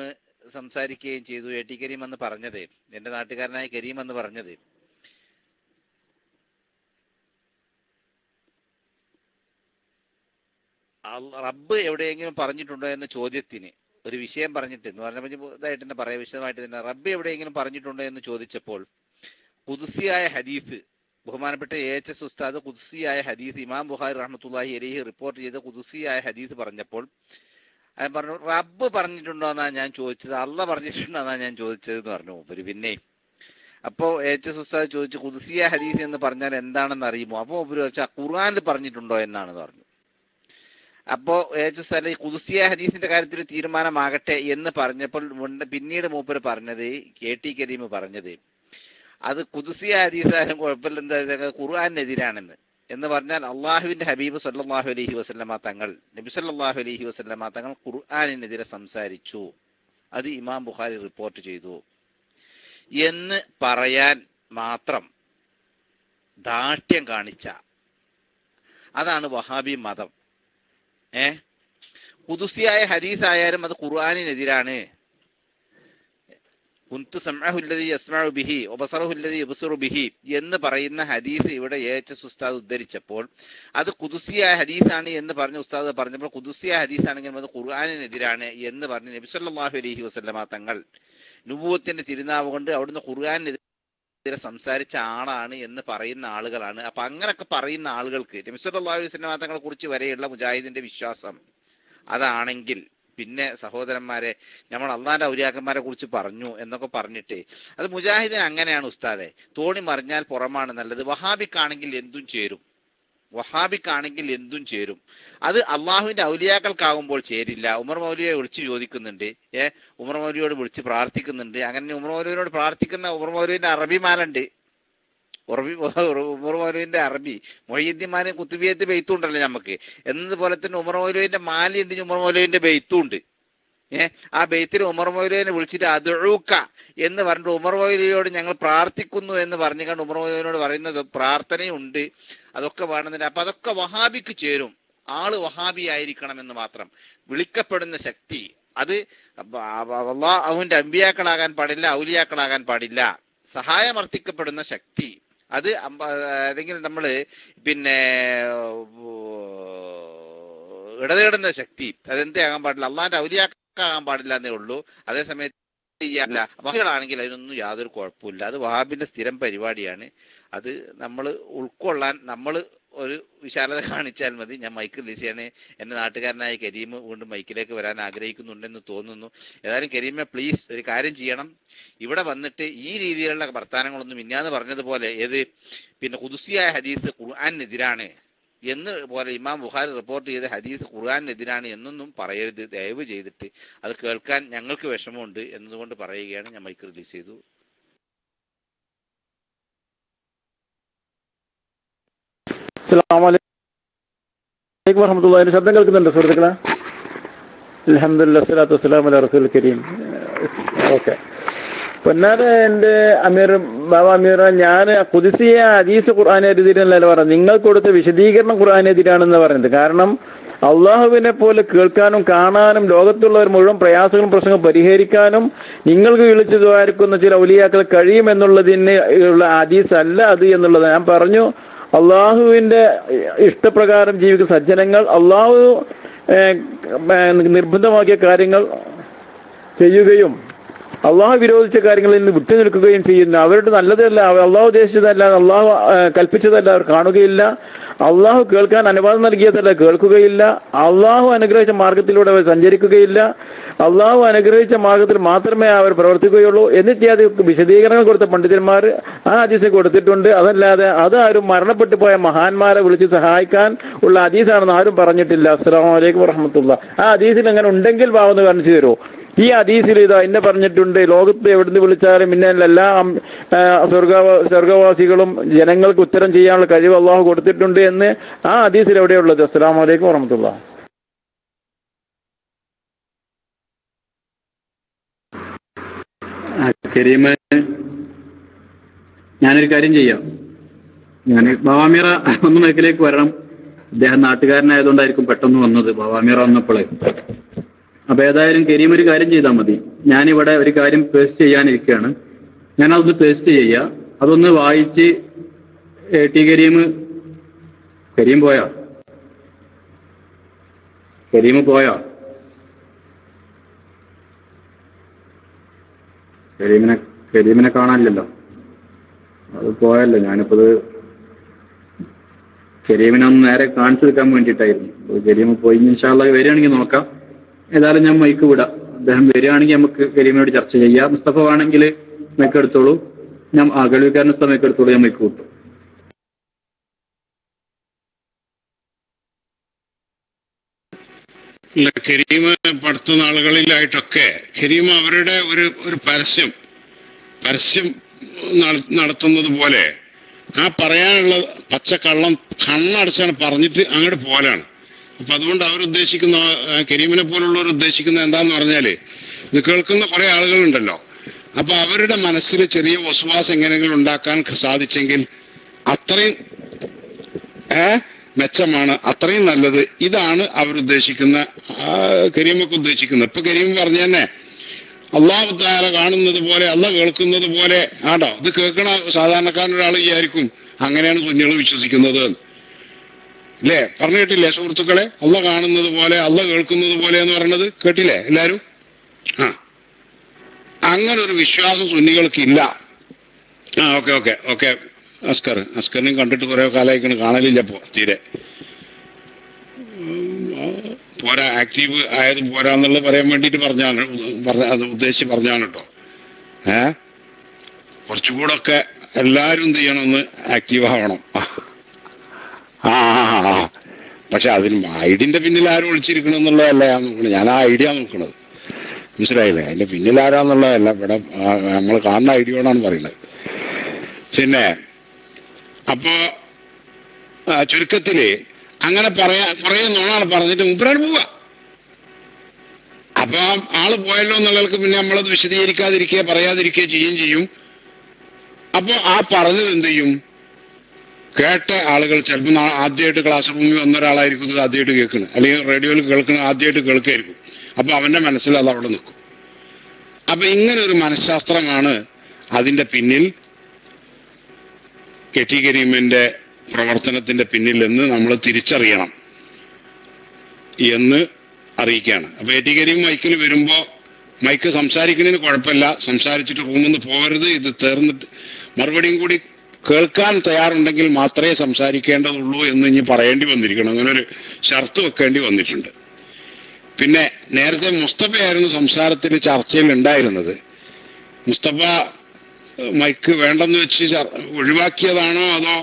സംസാരിക്കുകയും ചെയ്തു. AT കരീം എന്ന് പറഞ്ഞത്, എന്റെ നാട്ടുകാരനായ കരീം എന്ന് പറഞ്ഞത്, റബ്ബ് എവിടെയെങ്കിലും പറഞ്ഞിട്ടുണ്ടോ എന്ന ചോദ്യത്തിന് ഒരു വിഷയം പറഞ്ഞിട്ട് എന്ന് പറഞ്ഞപ്പോൾ ഇതായിട്ട് തന്നെ പറയാം, വിശദമായിട്ട് തന്നെ, റബ്ബ് എവിടെയെങ്കിലും പറഞ്ഞിട്ടുണ്ടോ എന്ന് ചോദിച്ചപ്പോൾ ഖുദ്സിയായ ഹദീസ്, ബഹുമാനപ്പെട്ട AHS ഉസ്താദ് ഖുദ്സിയായ ഹദീസ് ഇമാം ബുഖാരി റഹ്മത്തുള്ളാഹി അലൈഹി റിപ്പോർട്ട് ചെയ്ത ഖുദ്സിയായ ഹദീസ് പറഞ്ഞപ്പോൾ ഞാൻ പറഞ്ഞു, റബ്ബ് പറഞ്ഞിട്ടുണ്ടോ എന്നാ ഞാൻ ചോദിച്ചത്, അള്ളാഹ് പറഞ്ഞിട്ടുണ്ടോ എന്നാ ഞാൻ ചോദിച്ചത് എന്ന് പറഞ്ഞു മൂപ്പര്. പിന്നെ അപ്പോ AHS ഉസ്താദ് ചോദിച്ചു, ഖുദ്സിയായ ഹദീസ് എന്ന് പറഞ്ഞാൽ എന്താണെന്ന് അറിയുമോ? അപ്പൊ മൂപ്പര് ചോദിച്ചാൽ ഖുർആനിൽ പറഞ്ഞിട്ടുണ്ടോ എന്നാണെന്ന് പറഞ്ഞു. അപ്പോ AHS ഉസ്താദ് ഖുദ്സിയായ ഹദീസിന്റെ കാര്യത്തിൽ തീരുമാനമാകട്ടെ എന്ന് പറഞ്ഞപ്പോൾ പിന്നീട് മൂപ്പര് പറഞ്ഞത്, AT കരീം പറഞ്ഞത്, അത് ഖുദ്സിയ ഹദീസായാലും കുഴപ്പമില്ല, എന്താ ഖുർആനെതിരാണെന്ന്. എന്ന് പറഞ്ഞാൽ അള്ളാഹുവിന്റെ ഹബീബ് സല്ലല്ലാഹു അലൈഹി വസല്ലമ തങ്ങൾ, നബി സല്ലല്ലാഹു അലൈഹി വസല്ലമ തങ്ങൾ ഖുർആനെതിരെ സംസാരിച്ചു, അത് ഇമാം ബുഖാരി റിപ്പോർട്ട് ചെയ്തു എന്ന് പറയാൻ മാത്രം ദാഷ്ട്യം കാണിച്ച, അതാണ് വഹാബി മതം. ഖുദ്സിയായ ഹദീസ് ആയാലും അത് ഖുർആനിനെതിരാണ്. കുന്തു സമഅഹുല്ലദീ യസ്മഉ ബിഹി വബസറഹുല്ലദീ യബ്സുറു ബിഹി എന്ന് പറയുന്ന ഹദീസ് ഇവിടെ AHS ഉസ്താദ് ഉദ്ധരിച്ചപ്പോൾ അത് ഖുദ്സിയായ ഹദീസാണ് എന്ന് പറഞ്ഞ ഉസ്താദ് പറഞ്ഞപ്പോൾ ഖുദ്സിയായ ഹദീസ് ആണെങ്കിൽ അത് ഖുർആനിനെതിരാണ് എന്ന് പറഞ്ഞ് നബി സല്ലല്ലാഹു അലൈഹി വസല്ലമ തങ്ങൾ നുബുവത്തിന്റെ തിരുനാവ് കൊണ്ട് അവിടുന്ന് ഖുർആനെതിരെ സംസാരിച്ച ആളാണ് എന്ന് പറയുന്ന ആളുകളാണ്. അപ്പൊ അങ്ങനൊക്കെ പറയുന്ന ആളുകൾക്ക് നബി സല്ലല്ലാഹു അലൈഹി വസല്ലമ തങ്ങളെ കുറിച്ച് വരെയുള്ള മുജാഹിദിന്റെ വിശ്വാസം അതാണെങ്കിൽ പിന്നെ സഹോദരന്മാരെ, നമ്മൾ അള്ളാന്റെ ഔലിയാക്കന്മാരെ കുറിച്ച് പറഞ്ഞു എന്നൊക്കെ പറഞ്ഞിട്ട് അത് മുജാഹിദിന് അങ്ങനെയാണ് ഉസ്താദെ, തോണി മറിഞ്ഞാൽ പുറമാണ് നല്ലത്. വഹാബിക്കാണെങ്കിൽ എന്തും ചേരും, വഹാബിക്കാണെങ്കിൽ എന്തും ചേരും. അത് അള്ളാഹുവിന്റെ ഔലിയാക്കൾക്കാകുമ്പോൾ ചേരില്ല. ഉമർ മൗലിയെ വിളിച്ച് ചോദിക്കുന്നുണ്ട്, ഉമർ മൗലിയോട് വിളിച്ച് പ്രാർത്ഥിക്കുന്നുണ്ട്. അങ്ങനെ ഉമർ മൗലിയോട് പ്രാർത്ഥിക്കുന്ന ഉമർ മൗലിന്റെ അറബിമാലുണ്ട്, ഉമർ മൗലവിന്റെ അറബി മൊഹീദ്ദീൻമാരെ കുത്തുബിയത്ത് ബെയ്ത്തും ഉണ്ടല്ലോ നമുക്ക്. എന്നതുപോലെ തന്നെ ഉമർ മൗലവിന്റെ മാലിയുണ്ട്, ഉമർ മൗലവിന്റെ ബെയ്ത്തും ഉണ്ട്. ആ ബെയ്ത്തിൽ ഉമർ മൗലവിനെ വിളിച്ചിട്ട് അദ്ഉക എന്ന് പറഞ്ഞിട്ട് ഉമർ മൗലവിയോട് ഞങ്ങൾ പ്രാർത്ഥിക്കുന്നു എന്ന് പറഞ്ഞുകൊണ്ട് ഉമർ മൗലവിനോട് പറയുന്നത് പ്രാർത്ഥനയുണ്ട്, അതൊക്കെ വേണമെന്നില്ല. അപ്പൊ അതൊക്കെ വഹാബിക്ക് ചേരും. ആള് വഹാബി ആയിരിക്കണം എന്ന് മാത്രം. വിളിക്കപ്പെടുന്ന ശക്തി അത് അള്ളാഹുവിന്റെ അമ്പിയാക്കളാകാൻ പാടില്ല, ഔലിയാക്കളാകാൻ പാടില്ല. സഹായമർത്ഥിക്കപ്പെടുന്ന ശക്തി അത് അല്ലെങ്കിൽ നമ്മള് പിന്നെ ഇടതേടുന്ന ശക്തി അതെന്തേ ആകാൻ പാടില്ല, അള്ളാന്റെ ഔലിയാക്കാകാൻ പാടില്ല എന്നേ ഉള്ളൂ. അതേസമയത്ത് വഹാബികളാണെങ്കിൽ അതിനൊന്നും യാതൊരു കുഴപ്പമില്ല. അത് വഹാബിന്റെ സ്ഥിരം പരിപാടിയാണ്. അത് നമ്മൾ ഉൾക്കൊള്ളാൻ നമ്മൾ ഒരു വിശാലത കാണിച്ചാൽ മതി. ഞാൻ മൈക്ക് റിലീസ് ചെയ്യണേ. എന്റെ നാട്ടുകാരനായ കരീം വീണ്ടും മൈക്കിലേക്ക് വരാൻ ആഗ്രഹിക്കുന്നുണ്ടെന്ന് തോന്നുന്നു. ഏതായാലും കരീമെ പ്ലീസ് ഒരു കാര്യം ചെയ്യണം, ഇവിടെ വന്നിട്ട് ഈ രീതിയിലുള്ള വർത്താനങ്ങളൊന്നും മിന്നാന്ന് പറഞ്ഞതുപോലെ പിന്നെ ഖുദ്സിയായ ഹദീസ് ഖുർആനെതിരാണ് എന്ന് പോലെ ഇമാം ബുഖാരി റിപ്പോർട്ട് ചെയ്ത ഹദീസ് ഖുർആനെതിരാണ് എന്നൊന്നും പറയരുത് ദയവ് ചെയ്തിട്ട്. അത് കേൾക്കാൻ ഞങ്ങൾക്ക് വിഷമമുണ്ട് എന്നതുകൊണ്ട് പറയുകയാണ്. ഞാൻ മൈക്ക് റിലീസ് ചെയ്തു. അസ്സലാമു അലൈക്കും വറഹ്മത്തുള്ളാഹി. ശബ്ദം കേൾക്കുന്നുണ്ടോ സുഹൃത്തുക്കളെ? അൽഹംദുലില്ലാഹി സ്വല്ലല്ലാഹു വസ്സലാമു അലാ റസൂലിൽ കരീം. ഓക്കെ. പൊന്നാര എൻ്റെ ബാബ അമീറ, ഞാൻ ഖുദ്സിയ ഹദീസ് ഖുർആനെതിരല്ല പറഞ്ഞു. നിങ്ങൾ കൊടുത്ത വിശദീകരണം ഖുർആനെതിരാണെന്ന് പറയുന്നത്. കാരണം അള്ളാഹുവിനെ പോലെ കേൾക്കാനും കാണാനും ലോകത്തുള്ളവർ മുഴുവൻ പ്രയാസങ്ങളും പ്രശ്നങ്ങളും പരിഹരിക്കാനും നിങ്ങൾക്ക് വിളിച്ചു ദ്വാരിക്കുന്ന ചില ഔലിയാക്കൾ കഴിയുമെന്നുള്ളതിന് ഉള്ള ഹദീസ് അല്ല അത് എന്നുള്ളത് ഞാൻ പറഞ്ഞു. അള്ളാഹുവിന്റെ ഇഷ്ടപ്രകാരം ജീവിക്കുന്ന സജ്ജനങ്ങൾ അള്ളാഹു നിർബന്ധമാക്കിയ കാര്യങ്ങൾ ചെയ്യുകയും അള്ളാഹു വിരോധിച്ച കാര്യങ്ങളിൽ നിന്ന് വിട്ടുനിൽക്കുകയും ചെയ്യുന്നു. അവരുടെ നല്ലതല്ല, അള്ളാഹു ഉദ്ദേശിച്ചതല്ല, അള്ളാഹു കൽപ്പിച്ചതല്ല അവർ കാണുകയില്ല. അള്ളാഹു കേൾക്കാൻ അനുവാദം നൽകിയതല്ല കേൾക്കുകയില്ല. അള്ളാഹു അനുഗ്രഹിച്ച മാർഗത്തിലൂടെ അവർ സഞ്ചരിക്കുകയില്ല. അള്ളാഹു അനുഗ്രഹിച്ച മാർഗത്തിൽ മാത്രമേ അവർ പ്രവർത്തിക്കുകയുള്ളൂ. എന്നിട്ട് അത് വിശദീകരണങ്ങൾ കൊടുത്ത പണ്ഡിതന്മാർ ആ ഹദീസ് കൊടുത്തിട്ടുണ്ട്. അതല്ലാതെ അതാരും മരണപ്പെട്ടു പോയ മഹാന്മാരെ വിളിച്ച് സഹായിക്കാൻ ഉള്ള ഹദീസാണെന്ന് ആരും പറഞ്ഞിട്ടില്ല. അസ്സലാമു അലൈക്കും വറഹ്മത്തുള്ളാഹി. ആ ഹദീസിൽ അങ്ങനെ ഉണ്ടെങ്കിൽ ഭാവന്ന് കാണിച്ചു തരുമോ? ഈ ഹദീസിൽ ഇതാ എന്നെ പറഞ്ഞിട്ടുണ്ട്, ലോകത്ത് എവിടുന്ന് വിളിച്ചാലും പിന്നെ എല്ലാ സ്വർഗവാസികളും ജനങ്ങൾക്ക് ഉത്തരം ചെയ്യാനുള്ള കഴിവ് അള്ളാഹു കൊടുത്തിട്ടുണ്ട് എന്ന് ആ ഹദീസിൽ എവിടെയുള്ളത്? അസ്സലാമു അലൈക്കും വറഹ്മത്തുള്ളാഹി. കരീമ്, ഞാനൊരു കാര്യം ചെയ്യാം. ഞാൻ ബാവാമീറ ഒന്ന് മേഖലയിലേക്ക് വരണം. അദ്ദേഹം നാട്ടുകാരനായതുകൊണ്ടായിരിക്കും പെട്ടെന്ന് വന്നത് ബാവാമീറ വന്നപ്പോളേ. അപ്പൊ ഏതായാലും കരീം ഒരു കാര്യം ചെയ്താൽ മതി. ഞാനിവിടെ ഒരു കാര്യം പേസ്റ്റ് ചെയ്യാനിരിക്കുകയാണ്. ഞാനതൊന്ന് പേസ്റ്റ് ചെയ്യുക. അതൊന്ന് വായിച്ച് ടി കരീം പോയോ? കരീമിനെ കാണാനില്ലല്ലോ. അത് പോയല്ലോ. ഞാനിപ്പത് കരീമിനെ ഒന്ന് നേരെ കാണിച്ചു കൊടുക്കാൻ വേണ്ടിയിട്ടായിരുന്നു. കരീം പോയി. ഇൻഷാ അല്ലാഹ് വരികയാണെങ്കിൽ നോക്കാം. ഏതായാലും ഞാൻ മൈക്ക് വിടാം. അദ്ദേഹം വരികയാണെങ്കിൽ നമുക്ക് കരീമിനോട് ചർച്ച ചെയ്യാം. മുസ്തഫ ആണെങ്കിൽ മൈക്ക് എടുത്തോളൂ. ഞാൻ കേൾവിക്കാരൻ മൈക്ക് എടുത്തോളൂ. ഞാൻ മൈക്ക് വിട്ടു. കരീം അടുത്ത നാളുകളിലായിട്ടൊക്കെ കരീം അവരുടെ ഒരു പരസ്യം നടത്തുന്നത് പോലെ ആ പറയാനുള്ള പച്ചക്കള്ളം കണ്ണടച്ചാണ് പറഞ്ഞിട്ട് അങ്ങോട്ട് പോലാണ്. അപ്പൊ അതുകൊണ്ട് അവരുദ്ദേശിക്കുന്ന, കരീമിനെ പോലുള്ളവർ ഉദ്ദേശിക്കുന്നത് എന്താന്ന് പറഞ്ഞാല്, ഇത് കേൾക്കുന്ന കുറെ ആളുകളുണ്ടല്ലോ, അപ്പൊ അവരുടെ മനസ്സിൽ ചെറിയ വസ്വാസ് എങ്ങനെയെങ്കിലും ഉണ്ടാക്കാൻ സാധിച്ചെങ്കിൽ അത്രയും മെച്ചമാണ്, അത്രയും നല്ലത്. ഇതാണ് അവരുദ്ദേശിക്കുന്ന, കരീമൊക്കെ ഉദ്ദേശിക്കുന്നത്. ഇപ്പൊ കരീം പറഞ്ഞു തന്നെ അള്ളാഹു തആല കാണുന്നത് പോലെ, അള്ളാഹ് കേൾക്കുന്നത് പോലെ ആണോ ഇത് കേൾക്കണ സാധാരണക്കാരനൊരാൾ വിചാരിക്കും അങ്ങനെയാണ് സുന്നികൾ വിശ്വസിക്കുന്നത് അല്ലേ? പറഞ്ഞു കേട്ടില്ലേ സുഹൃത്തുക്കളെ? അള്ളാഹ് കാണുന്നത് പോലെ, അള്ളാഹ് കേൾക്കുന്നത് പോലെ എന്ന് പറയുന്നത് കേട്ടില്ലേ എല്ലാരും? അങ്ങനെ ഒരു വിശ്വാസം സുന്നികൾക്കില്ല. ഓക്കെ അസ്കറിനെയും കണ്ടിട്ട് കുറെ കാലമായിക്കണ്, കാണലില്ല തീരെ. പോരാ, ആക്റ്റീവ് ആയത് പോരാന്നുള്ളത് പറയാൻ വേണ്ടിയിട്ട് അത് ഉദ്ദേശിച്ച് പറഞ്ഞാണ് കേട്ടോ. കുറച്ചുകൂടെ ഒക്കെ എല്ലാരും എന്ത് ചെയ്യണമെന്ന് ആക്റ്റീവ് ആവണം. പക്ഷെ അതിന് ഐഡിന്റെ പിന്നിൽ ആരും ഒളിച്ചിരിക്കണം എന്നുള്ളതല്ല ഞാൻ നോക്കണത്. ഞാൻ ആ ഐഡിയ നോക്കണത്, മനസ്സിലായില്ലേ? അതിന്റെ പിന്നിൽ ആരാന്നുള്ളതല്ല, ഇവിടെ നമ്മൾ കാണുന്ന ഐഡിയോടാണ് പറയുന്നത്. പിന്നെ അപ്പോ ചുരുക്കത്തില് അങ്ങനെ കുറെ നോണാണ് പറഞ്ഞിട്ട് മുപ്പരാണ് പോവുക. അപ്പൊ ആള് പോയല്ലോ എന്നുള്ളവർക്ക് പിന്നെ നമ്മളത് വിശദീകരിക്കാതിരിക്കുക, പറയാതിരിക്കുക ചെയ്യും. അപ്പൊ ആ പറഞ്ഞത് എന്ത് ചെയ്യും? കേട്ട ആളുകൾ ചിലപ്പോൾ ആദ്യമായിട്ട് ക്ലാസ് റൂമിൽ വന്നൊരാളായിരിക്കും ഇത് ആദ്യമായിട്ട് കേൾക്കുന്നത്, അല്ലെങ്കിൽ റേഡിയോയിൽ കേൾക്കുന്നത് ആദ്യമായിട്ട് കേൾക്കായിരിക്കും. അപ്പൊ അവന്റെ മനസ്സിൽ അത് അവിടെ നിൽക്കും. അപ്പൊ ഇങ്ങനെ ഒരു മനഃശാസ്ത്രമാണ് അതിന്റെ പിന്നിൽ, ടി കരീമിന്റെ പ്രവർത്തനത്തിന്റെ പിന്നിൽ എന്ന് നമ്മൾ തിരിച്ചറിയണം എന്ന് അറിയിക്കുകയാണ്. അപ്പൊ ടി കരീം മൈക്കിൽ വരുമ്പോ മൈക്ക് സംസാരിക്കുന്നതിന് കുഴപ്പമില്ല, സംസാരിച്ചിട്ട് റൂമിൽ നിന്ന് പോകരുത്. ഇത് തീർന്നിട്ട് മറുപടിയും കൂടി കേൾക്കാൻ തയ്യാറുണ്ടെങ്കിൽ മാത്രമേ സംസാരിക്കേണ്ടതുള്ളൂ എന്ന് ഇനി പറയേണ്ടി വന്നിരിക്കണം. അങ്ങനെ ഒരു ഷർത്ത് വെക്കേണ്ടി വന്നിട്ടുണ്ട്. പിന്നെ നേരത്തെ മുസ്തഫയായിരുന്നു സംസാരത്തിൽ ചർച്ചയിൽ ഉണ്ടായിരുന്നത്. മുസ്തഫ മൈക്ക് വേണ്ടെന്ന് വെച്ച് ഒഴിവാക്കിയതാണോ അതോ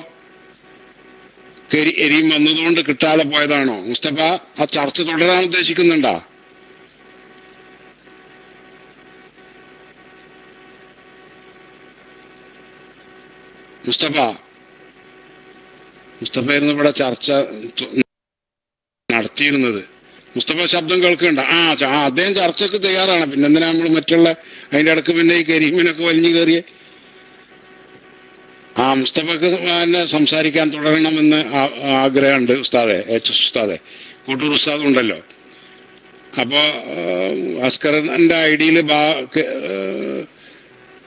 കരീം വന്നതുകൊണ്ട് കിട്ടാതെ പോയതാണോ? മുസ്തഫ ആ ചർച്ച തുടരാൻ ഉദ്ദേശിക്കുന്നുണ്ടോ? മുസ്തഫയായിരുന്നു ഇവിടെ ചർച്ച നടത്തിയിരുന്നത്. മുസ്തഫ ശബ്ദം കേൾക്കണ്ട? അദ്ദേഹം ചർച്ചക്ക് തയ്യാറാണ്. പിന്നെ എന്തിനാ നമ്മൾ മറ്റുള്ള അതിന്റെ ഇടക്ക് പിന്നെ ഈ കരീമിനൊക്കെ വലിഞ്ഞു കയറിയ? മുസ്തഫക്ക് തന്നെ സംസാരിക്കാൻ തുടരണമെന്ന് ആഗ്രഹമുണ്ട് ഉസ്താദെ, ഉസ്താദെ കൂട്ടൂർ ഉസ്താദ് ഉണ്ടല്ലോ. അപ്പോ അസ്കറിന്റെ ഐഡിയിൽ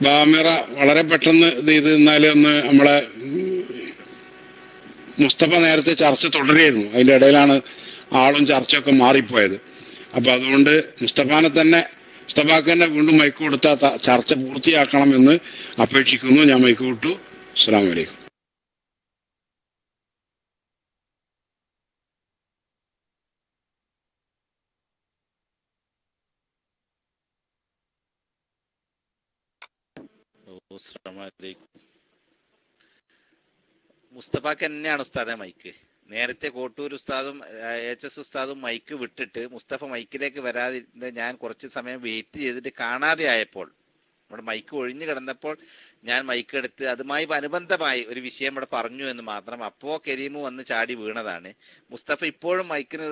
ബാമിറ വളരെ പെട്ടെന്ന് ഇത് നിന്നാല് ഒന്ന് നമ്മളെ മുസ്തഫ നേരത്തെ ചർച്ച തുടരുകയായിരുന്നു, അതിന്റെ ഇടയിലാണ് ആളും ചർച്ചയൊക്കെ മാറിപ്പോയത്. അപ്പൊ അതുകൊണ്ട് മുസ്തഫാക്ക് തന്നെ വീണ്ടും മൈക്ക് കൊടുത്ത ചർച്ച പൂർത്തിയാക്കണം എന്ന് അപേക്ഷിക്കുന്നു. ഞാൻ മൈക്ക് വിട്ടു. അസ്സലാമു അലൈക്കും. മുസ്തഫാക്ക് തന്നെയാണ് ഉസ്താദെ മൈക്ക്. നേരത്തെ കോട്ടൂർ ഉസ്താദും HS ഉസ്താദും മൈക്ക് വിട്ടിട്ട് മുസ്തഫ മൈക്കിലേക്ക് വരാതെ ഞാൻ കുറച്ച് സമയം വെയിറ്റ് ചെയ്തിട്ട് കാണാതെ ആയപ്പോൾ, ഇവിടെ മൈക്ക് ഒഴിഞ്ഞു കിടന്നപ്പോൾ ഞാൻ മൈക്ക് എടുത്ത് അതുമായി അനുബന്ധമായി ഒരു വിഷയം ഇവിടെ പറഞ്ഞു എന്ന് മാത്രം. അപ്പോ കരീമു വന്ന് ചാടി വീണതാണ്. മുസ്തഫ ഇപ്പോഴും മൈക്കിന്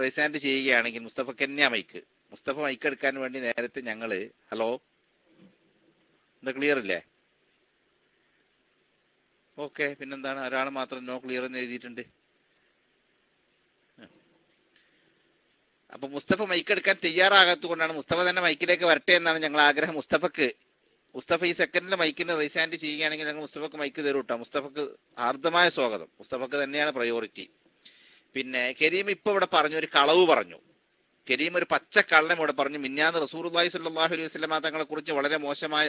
റൈസ് ഹാൻഡ് ചെയ്യുകയാണെങ്കിൽ മുസ്തഫക്ക് തന്നെയാ മൈക്ക്. മുസ്തഫ മൈക്ക് എടുക്കാൻ വേണ്ടി നേരത്തെ ഞങ്ങള് ഹലോ എന്താ ക്ലിയർ ഇല്ലേ? ഓക്കെ, പിന്നെന്താണ്, ഒരാൾ മാത്രം നോ ക്ലിയർ എന്ന് എഴുതിയിട്ടുണ്ട്. അപ്പൊ മുസ്തഫ മൈക്ക് എടുക്കാൻ തയ്യാറാകാത്തത് കൊണ്ടാണ്. മുസ്തഫ തന്നെ മൈക്കിലേക്ക് വരട്ടെ എന്നാണ് ഞങ്ങൾ ആഗ്രഹം. മുസ്തഫ ഈ സെക്കൻഡിൽ മൈക്കിന് റൈസ് ഹാൻഡ് ചെയ്യുകയാണെങ്കിൽ ഞങ്ങൾ മുസ്തഫക്ക് മൈക്ക് തരും കേട്ടോ. മുസ്തഫക്ക് ആർദ്രമായ സ്വാഗതം. മുസ്തഫക്ക് തന്നെയാണ് പ്രയോറിറ്റി. പിന്നെ കരീം ഇപ്പൊ ഇവിടെ പറഞ്ഞു, ഒരു കളവ് പറഞ്ഞു. കരീം ഒരു പച്ച കള്ളം ഇവിടെ പറഞ്ഞു. മിന്നാന്ന് റസൂലുള്ളാഹി സ്വല്ലല്ലാഹു അലൈഹി വസല്ലം തങ്ങളെ കുറിച്ച് വളരെ മോശമായ.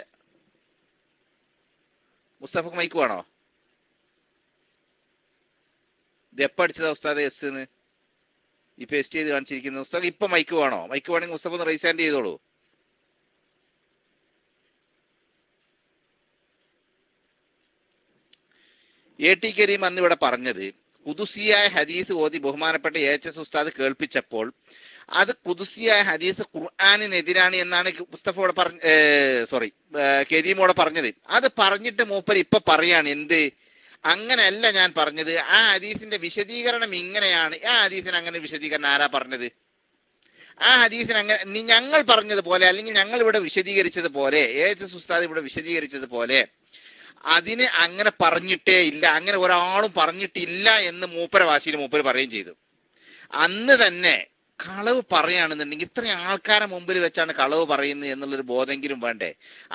മുസ്തഫക്ക് മൈക്ക് വേണോ? ഇത് എപ്പ അടിച്ചതാ ഉസ്താദ് എസ് എന്ന് ഈ പേസ്റ്റ് ചെയ്ത് കാണിച്ചിരിക്കുന്നത്? ഉസ്താദ് ഇപ്പൊ മൈക്ക് വേണോ? മൈക്ക് വേണമെങ്കിൽ മുസ്തഫ ഒന്ന് റൈസ് ഹാൻഡ് ചെയ്തോളൂ. AT കരീം അന്ന് ഇവിടെ പറഞ്ഞത് ഖുദുസിയായ ഹദീസ് ഓതി ബഹുമാനപ്പെട്ട HS ഉസ്താദ് കേൾപ്പിച്ചപ്പോൾ അത് ഖുദുസിയായ ഹദീസ് ഖുർആനിനെതിരാണ് എന്നാണ് മുസ്തഫയോട് കരീമോടെ പറഞ്ഞത്. അത് പറഞ്ഞിട്ട് മൂപ്പർ ഇപ്പൊ പറയാണ് എന്ത്, അങ്ങനെയല്ല ഞാൻ പറഞ്ഞത്, ആ ഹദീസിന്റെ വിശദീകരണം ഇങ്ങനെയാണ്. ആ ഹദീസിന് അങ്ങനെ വിശദീകരണം ആരാ പറഞ്ഞത്? ആ ഹദീസിന് അങ്ങനെ ഞങ്ങൾ പറഞ്ഞതുപോലെ അല്ലെങ്കിൽ ഞങ്ങൾ ഇവിടെ വിശദീകരിച്ചതുപോലെ HS ഉസ്താദ് ഇവിടെ വിശദീകരിച്ചതുപോലെ അതിന് അങ്ങനെ പറഞ്ഞിട്ടേ ഇല്ല, അങ്ങനെ ഒരാളും പറഞ്ഞിട്ടില്ല എന്ന് മൂപ്പര വാശിയിൽ മൂപ്പര് പറയുകയും ചെയ്തു. അന്ന് തന്നെ കളവ് പറയുകയാണെന്നുണ്ടെങ്കിൽ ഇത്രയും ആൾക്കാരെ മുമ്പിൽ വെച്ചാണ് കളവ് പറയുന്നത് എന്നുള്ളൊരു ബോധമെങ്കിലും വേണ്ടേ?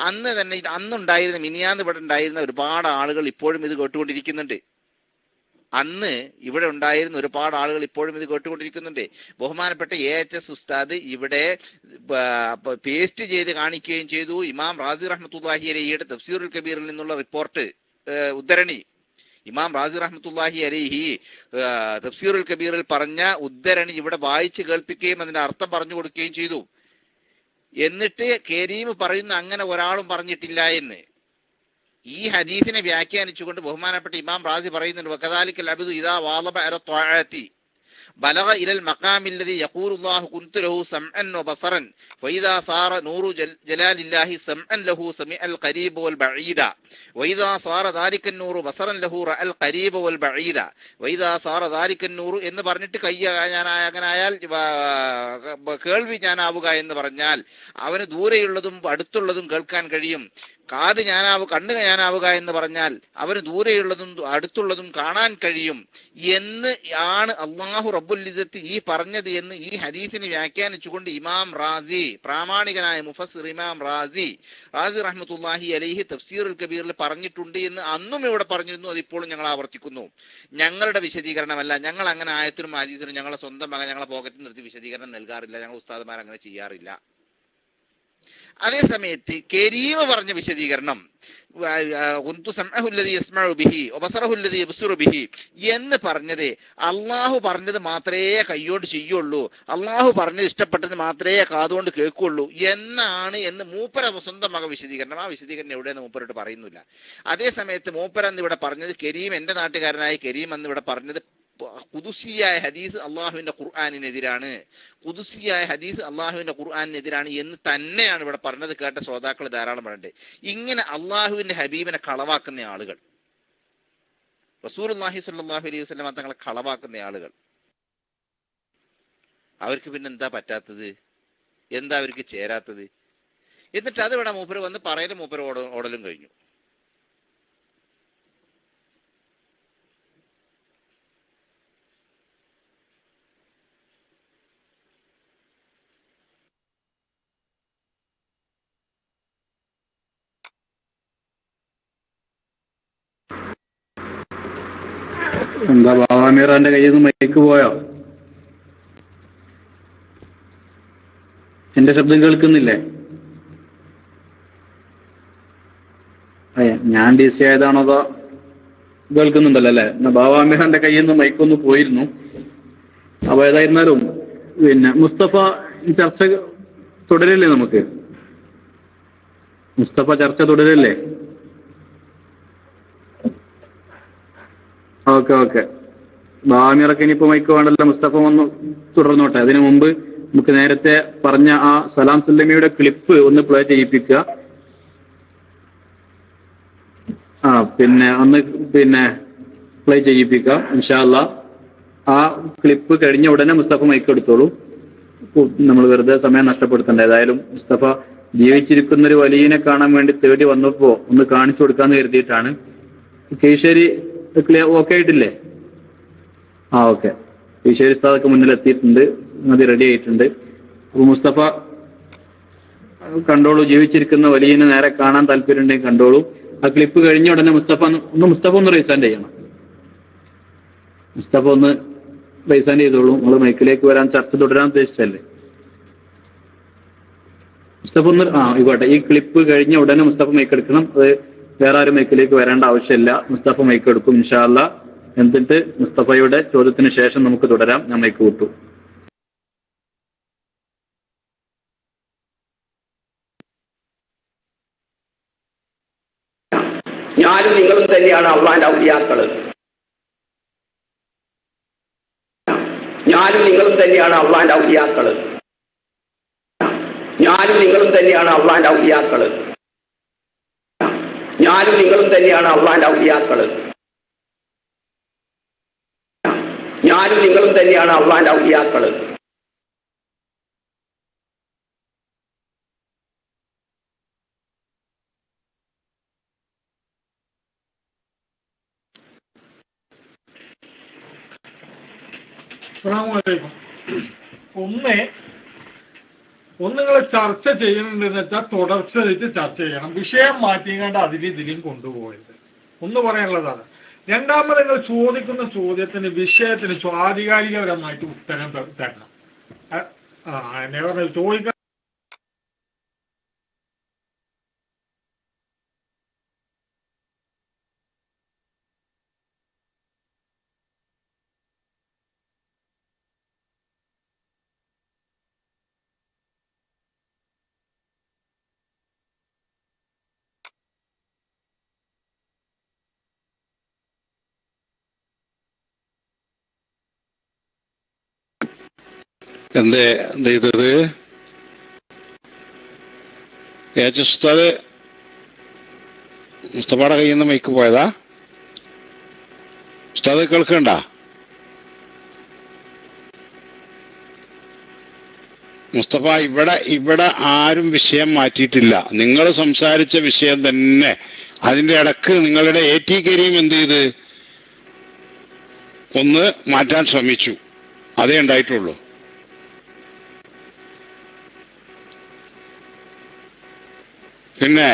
അന്ന് തന്നെ അന്നുണ്ടായിരുന്ന മിനിയാന്ന് ഇവിടെ ഉണ്ടായിരുന്ന ഒരുപാട് ആളുകൾ ഇപ്പോഴും ഇത് കേട്ടുകൊണ്ടിരിക്കുന്നുണ്ട്. അന്ന് ഇവിടെ ഉണ്ടായിരുന്ന ഒരുപാട് ആളുകൾ ഇപ്പോഴും ഇത് കേട്ടുകൊണ്ടിരിക്കുന്നുണ്ട്. ബഹുമാനപ്പെട്ട HS ഉസ്താദ് ഇവിടെ പേസ്റ്റ് ചെയ്ത് കാണിക്കുകയും ചെയ്തു. ഇമാം റാസി റഹ്മത്തുള്ളാഹി അലൈഹിയുടെ തഫ്സീറുൽ കബീറിൽ നിന്നുള്ള റിപ്പോർട്ട് ഉദ്ധരണി, ഇമാം റാസി റഹ്മത്തുള്ളാഹി അലൈഹി തഫ്സീറുൽ കബീറിൽ പറഞ്ഞ ഉദ്ധരണി ഇവിടെ വായിച്ച് കേൾപ്പിക്കുകയും അതിന്റെ അർത്ഥം പറഞ്ഞു കൊടുക്കുകയും ചെയ്തു. എന്നിട്ട് കരീം പറയുന്ന അങ്ങനെ ഒരാളും പറഞ്ഞിട്ടില്ല എന്ന്. ഈ ഹദീസിനെ വ്യാഖ്യാനിച്ചുകൊണ്ട് ബഹുമാനപ്പെട്ട ഇമാം റാസി പറയുന്നുണ്ട്, വകദാലിക്കൽ അബ്ദു ഇദാ വാളബ അല ത്വാഅതി ബലഗ ഇലൽ മഖാമില്ലദി യഖൂലുല്ലാഹു കുൻതു ലഹു സമഅൻ വബസറൻ വഇദാ സാറ നൂറു ജലാലില്ലാഹി സമഅൻ ലഹു സമിഅൽ ഖരീബ വൽ ബഈദ വഇദാ സാറ ദാലിക നൂറു ബസറൻ ലഹു റഅൽ ഖരീബ വൽ ബഈദ വഇദാ സാറ ദാലിക നൂറു എന്ന് പറഞ്ഞിട്ട് അങ്ങനായാൽ കേൾവി ഞാനാവുക എന്ന് പറഞ്ഞാൽ അവന് ദൂരെയുള്ളതും അടുത്തുള്ളതും കേൾക്കാൻ കഴിയും. കണ്ണ് ഞാനാവുക എന്ന് പറഞ്ഞാൽ അവന് ദൂരെയുള്ളതും അടുത്തുള്ളതും കാണാൻ കഴിയും എന്ന് ആണ് അല്ലാഹു റബ്ബുൽ ഇസ്സത്ത് ഈ പറഞ്ഞത് എന്ന് ഈ ഹദീസിനെ വ്യാഖ്യാനിച്ചുകൊണ്ട് ഇമാം റാസി, പ്രാമാണികനായ മുഫസ്സിർ ഇമാം റാസി റഹ്മത്തുള്ളാഹി അലൈഹി തഫ്സീറുൽ കബീറിൽ പറഞ്ഞിട്ടുണ്ട് എന്ന് അന്നും ഇവിടെ പറഞ്ഞിരുന്നു. അതിപ്പോഴും ഞങ്ങൾ ആവർത്തിക്കുന്നു. ഞങ്ങളുടെ വിശദീകരണമല്ല. ഞങ്ങൾ അങ്ങനെ ആയത്തിനും ഹദീസിനും ഞങ്ങളെ സ്വന്തം മകൻ ഞങ്ങളെ പോക്കറ്റിൽ നിർത്തി വിശദീകരണം നൽകാറില്ല. ഞങ്ങൾ ഉസ്താദുമാർ അങ്ങനെ ചെയ്യാറില്ല. അതേ സമയത്ത് കരീം പറഞ്ഞ വിശദീകരണം എന്ന് പറഞ്ഞത് അള്ളാഹു പറഞ്ഞത് മാത്രമേ കൈകൊണ്ട് ചെയ്യുള്ളൂ, അള്ളാഹു പറഞ്ഞത് ഇഷ്ടപ്പെട്ടത് മാത്രമേ കാതുകൊണ്ട് കേൾക്കുള്ളൂ എന്നാണ് എന്ന് മൂപ്പര സ്വന്തം മക വിശദീകരണം. ആ വിശദീകരണം എവിടെയെന്ന് മൂപ്പരോട് പറയുന്നില്ല. അതേ സമയത്ത് മൂപ്പര എന്ന് ഇവിടെ പറഞ്ഞത് കരീം, എന്റെ നാട്ടുകാരനായ കരീം എന്ന് ഇവിടെ പറഞ്ഞത് ഖുദുസിയായ ഹദീസ് അള്ളാഹുവിന്റെ ഖുർആനിനെതിരാണ്, ഖുദുസിയായ ഹദീസ് അള്ളാഹുവിന്റെ ഖുർആനിനെതിരാണ് എന്ന് തന്നെയാണ് ഇവിടെ പറഞ്ഞത്. കേട്ട ശ്രോതാക്കൾ ധാരാളം പറഞ്ഞിട്ട് ഇങ്ങനെ അള്ളാഹുവിന്റെ ഹബീബിനെ കളവാക്കുന്ന ആളുകൾ, റസൂലുള്ളാഹി സ്വല്ലല്ലാഹു അലൈഹി വസല്ലം തങ്ങളെ കളവാക്കുന്ന ആളുകൾ, അവർക്ക് പിന്നെ എന്താ പറ്റാത്തത്? എന്താ അവർക്ക് ചേരാത്തത്? എന്നിട്ട് അതിവിടെ മൂപ്പര് വന്ന് പറയലും മൂപ്പര് ഓടലും കഴിഞ്ഞു. എന്താ ബാവാമീറാന്റെ കയ്യിൽ നിന്ന് മൈക്ക് പോയോ? എന്റെ ശബ്ദം കേൾക്കുന്നില്ലേ? ഞാൻ DC ആയതാണോ അതോ കേൾക്കുന്നുണ്ടല്ലോ അല്ലെ? ബാവാമീറാന്റെ കയ്യിൽ നിന്ന് മൈക്കൊന്ന് പോയിരുന്നു. അപ്പൊ ഏതായിരുന്നാലും പിന്നെ മുസ്തഫ ചർച്ച തുടരല്ലേ? നമുക്ക് മുസ്തഫ ചർച്ച തുടരല്ലേ? ഓക്കെ ബാമിറക്ക് ഇനിയിപ്പോ മൈക്ക് വേണ്ടല്ലോ, മുസ്തഫ ഒന്ന് തുടർന്നോട്ടെ. അതിനു മുമ്പ് നമുക്ക് നേരത്തെ പറഞ്ഞ ആ സലാം സുല്ലമിയുടെ ക്ലിപ്പ് ഒന്ന് പ്ലേ ചെയ്യിപ്പിക്കുക. പിന്നെ പ്ലേ ചെയ്യിപ്പിക്കുക ഇൻഷാ അല്ലാ. ആ ക്ലിപ്പ് കഴിഞ്ഞ ഉടനെ മുസ്തഫ മൈക്ക് എടുത്തോളൂ. നമ്മൾ വെറുതെ സമയം നഷ്ടപ്പെടുത്തണ്ട. ഏതായാലും മുസ്തഫ ജീവിച്ചിരിക്കുന്ന ഒരു വലിയനെ കാണാൻ വേണ്ടി തേടി വന്നപ്പോ ഒന്ന് കാണിച്ചു കൊടുക്കാന്ന് കരുതിയിട്ടാണ്. കീശ്ശേരി ഓക്കെ ആയിട്ടില്ലേ? ഓക്കെ. കീശ്ശേരി ഉസ്താദൊക്കെ മുന്നിൽ എത്തിയിട്ടുണ്ട്, അത് റെഡി ആയിട്ടുണ്ട്. അപ്പൊ മുസ്തഫ കണ്ടോളൂ, ജീവിച്ചിരിക്കുന്ന വലിയനെ നേരെ കാണാൻ താല്പര്യമുണ്ടെങ്കിൽ കണ്ടോളൂ. ആ ക്ലിപ്പ് കഴിഞ്ഞ ഉടനെ മുസ്തഫ ഒന്ന് റൈസാൻഡ് ചെയ്യണം. മുസ്തഫ ഒന്ന് റൈസാൻഡ് ചെയ്തോളൂ. നമ്മൾ മൈക്കിലേക്ക് വരാൻ ചർച്ച തുടരാൻ ഉദ്ദേശിച്ചല്ലേ. മുസ്തഫ ഒന്ന് ഇങ്ങോട്ടെ. ഈ ക്ലിപ്പ് കഴിഞ്ഞ ഉടനെ മുസ്തഫ മൈക്ക് എടുക്കണം. അത് വേറെ ആരും മൈക്കിലേക്ക് വരേണ്ട ആവശ്യമില്ല. മുസ്തഫ മൈക്ക് എടുക്കും ഇൻഷാ അല്ലാ. എന്നിട്ട് മുസ്തഫയുടെ ചോദ്യത്തിന് ശേഷം നമുക്ക് തുടരാം. ഞാൻ മൈക്ക് വിട്ടു. ഞാനും നിങ്ങളും തന്നെയാണ് അള്ളാന്റെ ഔലിയാക്കള്. ഞാനും നിങ്ങളും തന്നെയാണ് അള്ളാന്റെ ഔലിയാക്കള്. ഞാനും നിങ്ങളും തന്നെയാണ് അള്ളാന്റെ ഔലിയാക്കള്. ഞാനും നിങ്ങളും തന്നെയാണ് അള്ളാന്റെ ഔലിയാക്കള്. ഞാനും നിങ്ങളും തന്നെയാണ് അള്ളാന്റെ ഔലിയാക്കള്. അസ്സലാമു അലൈക്കും. ഒന്ന് നിങ്ങൾ ചർച്ച ചെയ്യണമെന്ന് വെച്ചാൽ തുടർച്ചയായിട്ട് ചർച്ച ചെയ്യണം. വിഷയം മാറ്റിങ്ങാണ്ട് ഇതിലും കൊണ്ടുപോകരുത്. ഒന്ന് പറയാനുള്ളതാണ്. രണ്ടാമത് നിങ്ങൾ ചോദിക്കുന്ന ചോദ്യത്തിന് വിഷയത്തിന് ആധികാരികപരമായിട്ട് ഉത്തരം തരണം. എന്നെ പറഞ്ഞ ചോദിക്കാൻ എന്ത് ചെയ്തത്? ഉസ്താദ് മുസ്തഫയുടെ കയ്യിൽ നിന്ന് മൈക്ക് പോയതാ? ഉസ്താദ് കേൾക്കണ്ട? മുസ്തഫ, ഇവിടെ ആരും വിഷയം മാറ്റിയിട്ടില്ല. നിങ്ങൾ സംസാരിച്ച വിഷയം തന്നെ. അതിന്റെ ഇടക്ക് നിങ്ങളുടെ AT കരീം എന്ത് ചെയ്ത് ഒന്ന് മാറ്റാൻ ശ്രമിച്ചു. അതേ ഉണ്ടായിട്ടുള്ളൂ. പിന്നെ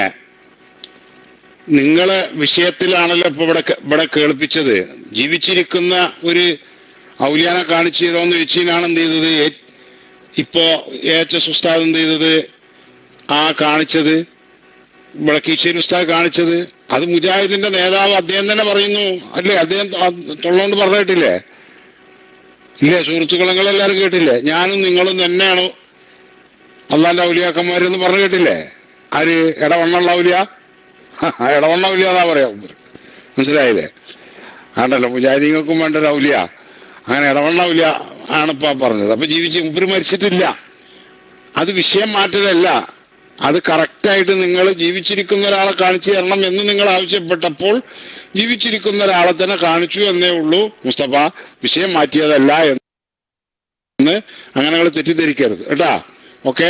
നിങ്ങളെ വിഷയത്തിലാണല്ലോ ഇപ്പൊ ഇവിടെ കേൾപ്പിച്ചത്. ജീവിച്ചിരിക്കുന്ന ഒരു ഔലിയാനെ കാണിച്ചു തരുമെന്ന് ചോദിച്ചതിനാണ് എന്ത് ചെയ്തത്? ഇപ്പോ AHS ഉസ്താദ് എന്ത് ചെയ്തത്? കാണിച്ചത് ഇവിടെ കീശ്ശേരി ഉസ്താദ് കാണിച്ചത് അത് മുജാഹിദിന്റെ നേതാവ് അദ്ദേഹം തന്നെ പറയുന്നു അല്ലേ? അദ്ദേഹം തൊള്ളോണ്ട് പറഞ്ഞിട്ടില്ലേ? ഇല്ലേ സുഹൃത്തുക്കളെ, നിങ്ങളെല്ലാവരും കേട്ടില്ലേ? ഞാനും നിങ്ങളും തന്നെയാണ് അള്ളാന്റെ ഔലിയാക്കന്മാരെന്ന് പറഞ്ഞു കേട്ടില്ലേ? ആര്? ഇടവണ്ണുള്ള ഔലിയ? ഇടവണ്ണ ഔലിയ എന്നാ പറയാ. മനസ്സിലായില്ലേ? ആണ്ടല്ലോ മുജാഹിദീങ്ങൾക്കും വേണ്ട ഒരു ഔലിയ. അങ്ങനെ ഇടവണ്ണ ഔലിയ ആണിപ്പോ പറഞ്ഞത്. അപ്പൊ മുപ്പര് മരിച്ചിട്ടില്ല. അത് വിഷയം മാറ്റലല്ല. അത് കറക്റ്റായിട്ട് നിങ്ങൾ ജീവിച്ചിരിക്കുന്ന ഒരാളെ കാണിച്ചു തരണം എന്ന് നിങ്ങൾ ആവശ്യപ്പെട്ടപ്പോൾ ജീവിച്ചിരിക്കുന്ന ഒരാളെ തന്നെ കാണിച്ചു എന്നേ ഉള്ളൂ. മുസ്തഫ വിഷയം മാറ്റിയതല്ല എന്ന് അങ്ങനെ നിങ്ങൾ തെറ്റിദ്ധരിക്കരുത് കേട്ടാ. ഓക്കെ,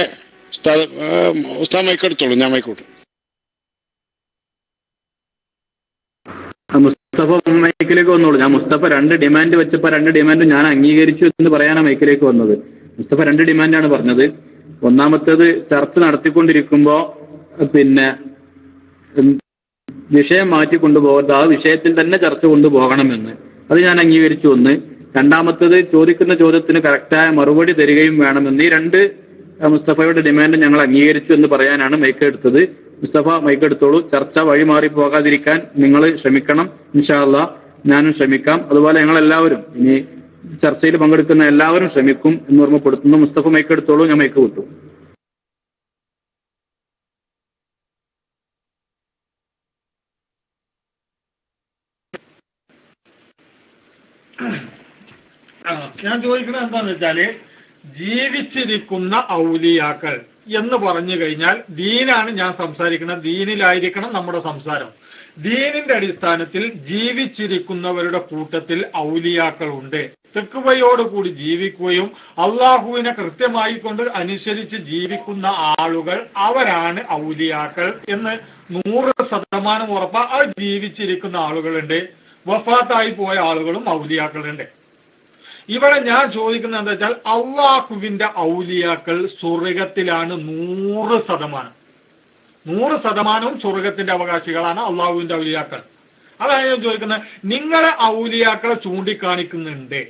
ഉസ്താദ് മൈക്കെടുത്തോളൂ, ഞാൻ മൈക്കോട്ടു. മുസ്തഫ മൈക്കിലേക്ക് വന്നോളൂ. ഞാൻ മുസ്തഫ 2 ഡിമാൻഡ് വെച്ചപ്പോ 2 ഡിമാൻഡും ഞാൻ അംഗീകരിച്ചു എന്ന് പറയാനാണ് മൈക്കിലേക്ക് വന്നത്. മുസ്തഫ 2 ഡിമാൻഡാണ് പറഞ്ഞത്. ഒന്നാമത്തേത് ചർച്ച നടത്തിക്കൊണ്ടിരിക്കുമ്പോ പിന്നെ വിഷയം മാറ്റി കൊണ്ടുപോകരുത്, ആ വിഷയത്തിൽ തന്നെ ചർച്ച കൊണ്ടുപോകണമെന്ന്. അത് ഞാൻ അംഗീകരിച്ചു. ഒന്ന്. രണ്ടാമത്തേത് ചോദിക്കുന്ന ചോദ്യത്തിന് കറക്റ്റായ മറുപടി തരികയും വേണമെന്ന്. ഈ 2 മുസ്തഫയുടെ ഡിമാൻഡ് ഞങ്ങൾ അംഗീകരിച്ചു എന്ന് പറയാനാണ് മൈക്ക് എടുത്തത്. മുസ്തഫ മൈക്ക് എടുത്തോളൂ. ചർച്ച വഴിമാറി പോകാതിരിക്കാൻ നിങ്ങൾ ശ്രമിക്കണം. ഇൻഷാ അല്ലാഹ് ഞാനും ശ്രമിക്കാം. അതുപോലെ ഞങ്ങൾ എല്ലാവരും ഇനി ചർച്ചയിൽ പങ്കെടുക്കുന്ന എല്ലാവരും ശ്രമിക്കും എന്ന് ഓർമ്മപ്പെടുത്തുന്നു. മുസ്തഫ മൈക്ക് എടുത്തോളൂ, ഞാൻ മൈക്ക് വിട്ടു. ഞാൻ ചോദിക്കുന്നത് എന്താന്ന് വെച്ചാല്, ജീവിച്ചിരിക്കുന്ന ഔലിയാക്കൾ എന്ന് പറഞ്ഞു കഴിഞ്ഞാൽ ദീനാണ് ഞാൻ സംസാരിക്കുന്നത്, ദീനിലായിരിക്കണം നമ്മുടെ സംസാരം. ദീനിന്റെ അടിസ്ഥാനത്തിൽ ജീവിച്ചിരിക്കുന്നവരുടെ കൂട്ടത്തിൽ ഔലിയാക്കൾ ഉണ്ട്. തെക്കുവയോടുകൂടി ജീവിക്കുകയും അള്ളാഹുവിനെ കൃത്യമായി കൊണ്ട് അനുസരിച്ച് ജീവിക്കുന്ന ആളുകൾ അവരാണ് ഔലിയാക്കൾ എന്ന് 100% ഉറപ്പാ. അത് ജീവിച്ചിരിക്കുന്ന ആളുകളുണ്ട്, വഫാത്തായി പോയ ആളുകളും ഔലിയാക്കളുണ്ട്. ഇവിടെ ഞാൻ ചോദിക്കുന്നത് എന്താ വെച്ചാൽ, അള്ളാഹുവിന്റെ ഔലിയാക്കൾ സ്വർഗത്തിലാണ് 100%. 100% സ്വർഗത്തിന്റെ അവകാശികളാണ് അള്ളാഹുവിന്റെ ഔലിയാക്കൾ. അതാണ് ഞാൻ ചോദിക്കുന്നത്. നിങ്ങളെ ഔലിയാക്കളെ ചൂണ്ടിക്കാണിക്കുന്നുണ്ട്,